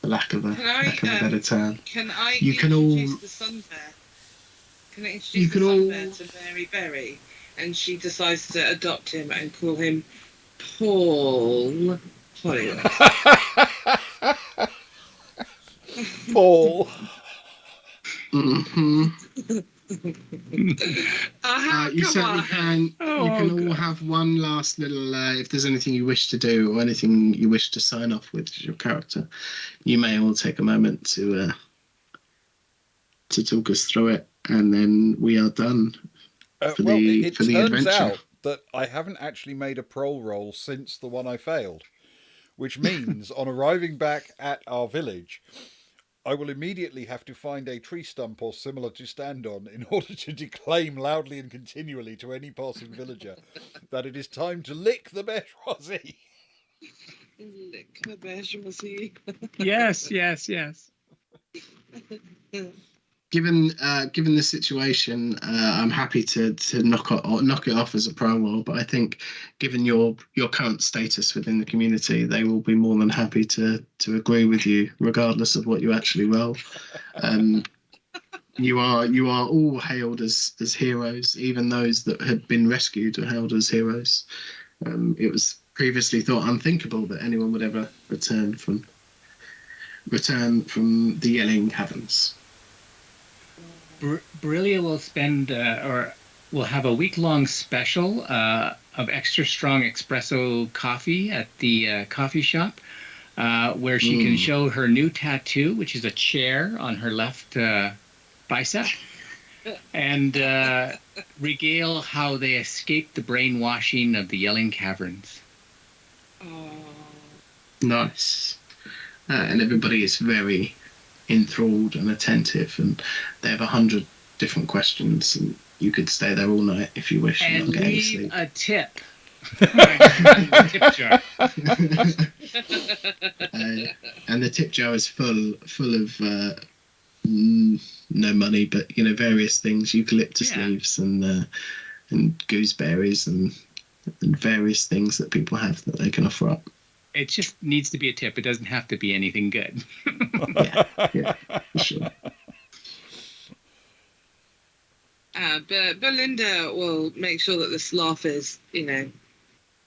lack of a better term. Can I You can introduce all- the sun bear? Can I You introduce can the sun all- bear to Mary Berry? And she decides to adopt him and call him Paul Hollywood. Paul. Mm-hmm. You Come certainly on. can. Oh, You can all God. have one last little. If there's anything you wish to do or anything you wish to sign off with as your character, you may all take a moment to talk us through it, and then we are done. For the It turns adventure. out that I haven't actually made a prole roll since the one I failed, which means on arriving back at our village, I will immediately have to find a tree stump or similar to stand on in order to declaim loudly and continually to any passing villager that it is time to lick the Beargeoisie. Lick the Beargeoisie. Yes, yes, yes. Given the situation, I'm happy to knock it off as a promo. But I think, given your current status within the community, they will be more than happy to agree with you, regardless of what you actually roll. You are all hailed as heroes. Even those that had been rescued are hailed as heroes. It was previously thought unthinkable that anyone would ever return from the Yelling Caverns. Brillia will spend or will have a week-long special of extra strong espresso coffee at the coffee shop, where she can show her new tattoo, which is a chair on her left bicep, and regale how they escaped the brainwashing of the Yelling Caverns. Oh. Nice. And everybody is very enthralled and attentive, and they have 100 different questions, and you could stay there all night if you wish And not get any leave sleep. a tip. Tip jar. And the tip jar is full of no money, but various things, eucalyptus leaves and gooseberries and various things that people have that they can offer up. It just needs to be a tip. It doesn't have to be anything good. Yeah, for sure. But Belinda will make sure that the sloth is,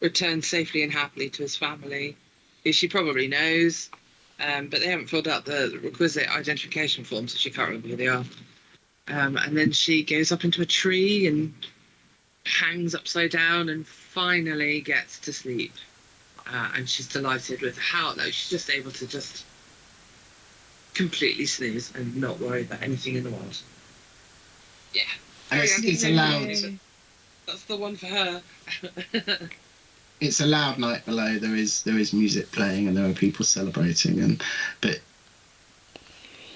returned safely and happily to his family, who she probably knows, but they haven't filled out the requisite identification form, so she can't remember who they are. And then she goes up into a tree and hangs upside down and finally gets to sleep. And she's delighted with how, though, she's just able to just completely snooze and not worry about anything in the world. Yeah. And it's allowed. That's the one for her. It's a loud night below. There is music playing and there are people celebrating, but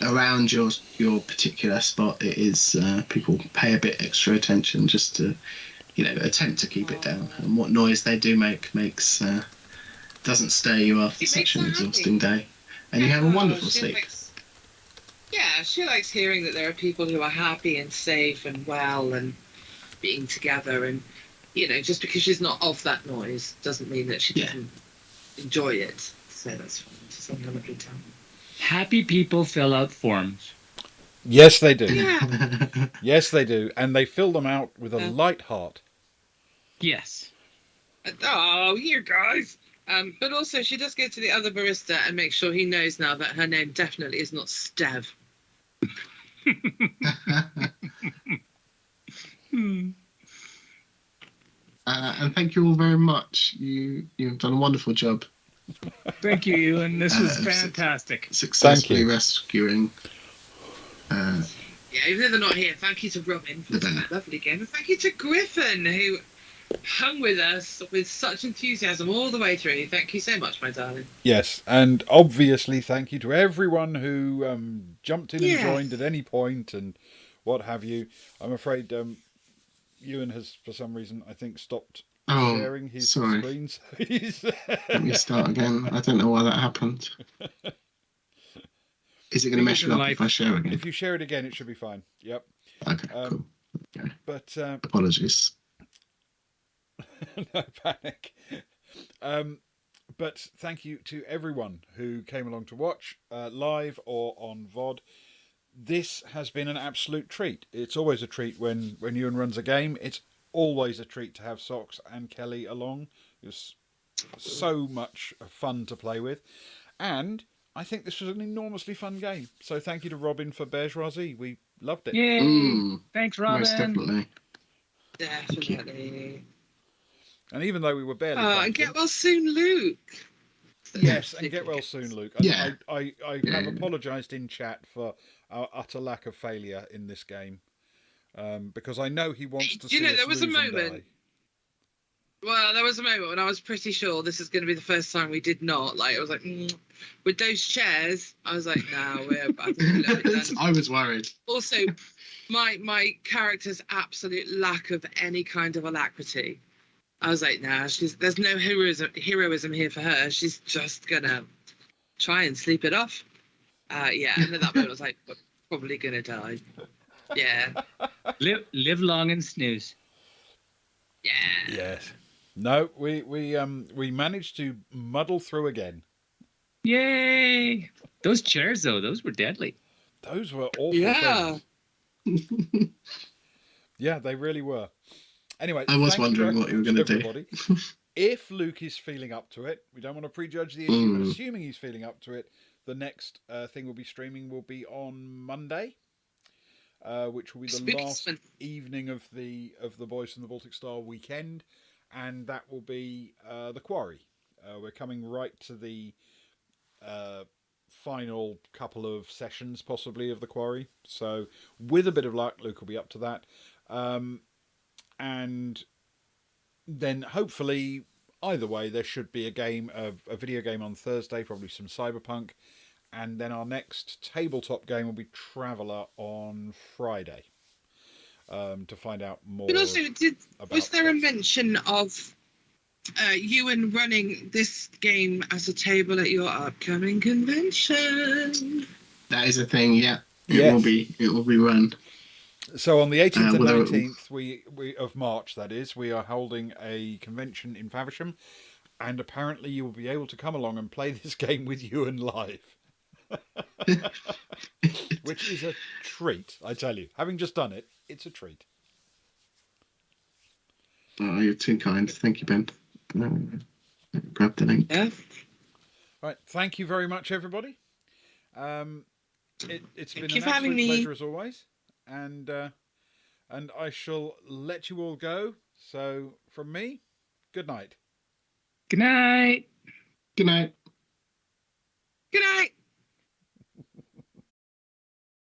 around your particular spot, it is people pay a bit extra attention just to attempt to keep it down. And what noise they do makes doesn't stir you after such an exhausting day, and you have a wonderful sleep. She likes hearing that there are people who are happy and safe and well and being together, and just because she's not of that noise doesn't mean that she doesn't enjoy it. So that's fine. She's having a lovely time. Happy people fill out forms. Yes, they do. Yeah. Yes, they do, and they fill them out with a light heart. Yes. Oh, you guys. But also, she does go to the other barista and make sure he knows now that her name definitely is not Stev. And thank you all very much. You've done a wonderful job. Thank you, Ewan. This was fantastic. Successfully rescuing. Yeah, even though they're not here, thank you to Robin for that lovely game. And thank you to Griffin, who hung with us with such enthusiasm all the way through. Thank you so much, my darling. Yes, and obviously thank you to everyone who jumped in and joined at any point and what have you. I'm afraid Ewan has, for some reason, I think, stopped sharing his screen. So Let me start again. I don't know why that happened. Is it going to mess you up if I share again? If you share it again, it should be fine. Yep. Okay, cool. Okay. But apologies. No panic. But thank you to everyone who came along to watch live or on VOD. This has been an absolute treat. It's always a treat when Ewan runs a game. It's always a treat to have Socks and Kelly along. It's so much fun to play with. And I think this was an enormously fun game. So thank you to Robin for Beargeoisie. We loved it. Yay! Thanks, Robin. Most definitely. Definitely. And even though we were barely... and get well soon, Luke. Yes, and get well soon, Luke. Yeah. I have apologised in chat for our utter lack of failure in this game. Because I know he wants to see us there was a lose and moment. die. Well, there was a moment when I was pretty sure this is going to be the first time we did not. Like, I was like, with those chairs, I was like, no, I think we're a little bit done. I was worried. Also, my character's absolute lack of any kind of alacrity. I was like, nah, there's no heroism here for her. She's just gonna try and sleep it off. Yeah, and at that moment I was like, we're probably gonna die. Yeah. Live long and snooze. Yeah. Yes. No, we managed to muddle through again. Yay! Those chairs, though, those were deadly. Those were awful Yeah. things. Yeah, they really were. Anyway, I was thank wondering very what you were much, going to do. everybody. If Luke is feeling up to it, we don't want to prejudge the issue, but assuming he's feeling up to it, the next thing we'll be streaming will be on Monday, which will be the Spooky last spin. evening of the Boys from the Baltic Star weekend, and that will be the Quarry. We're coming right to the final couple of sessions, possibly, of the Quarry. So, with a bit of luck, Luke will be up to that. And then hopefully, either way, there should be a video game on Thursday, probably some Cyberpunk, and then our next tabletop game will be Traveller on Friday. To find out more. But also, was there a mention of Ewan running this game as a table at your upcoming convention? That is a thing. Yeah, Yes. It will be run. So on the 18th and 19th of March, that is, we are holding a convention in Faversham, and apparently you will be able to come along and play this game with Ewan live. Which is a treat, I tell you. Having just done it, it's a treat. Oh, you're too kind. Thank you, Ben. Grab the link. Yeah. Right, thank you very much, everybody. It's been Thank you an for having absolute me. pleasure as always, and I shall let you all go. So from me, good night. Good night. Good night.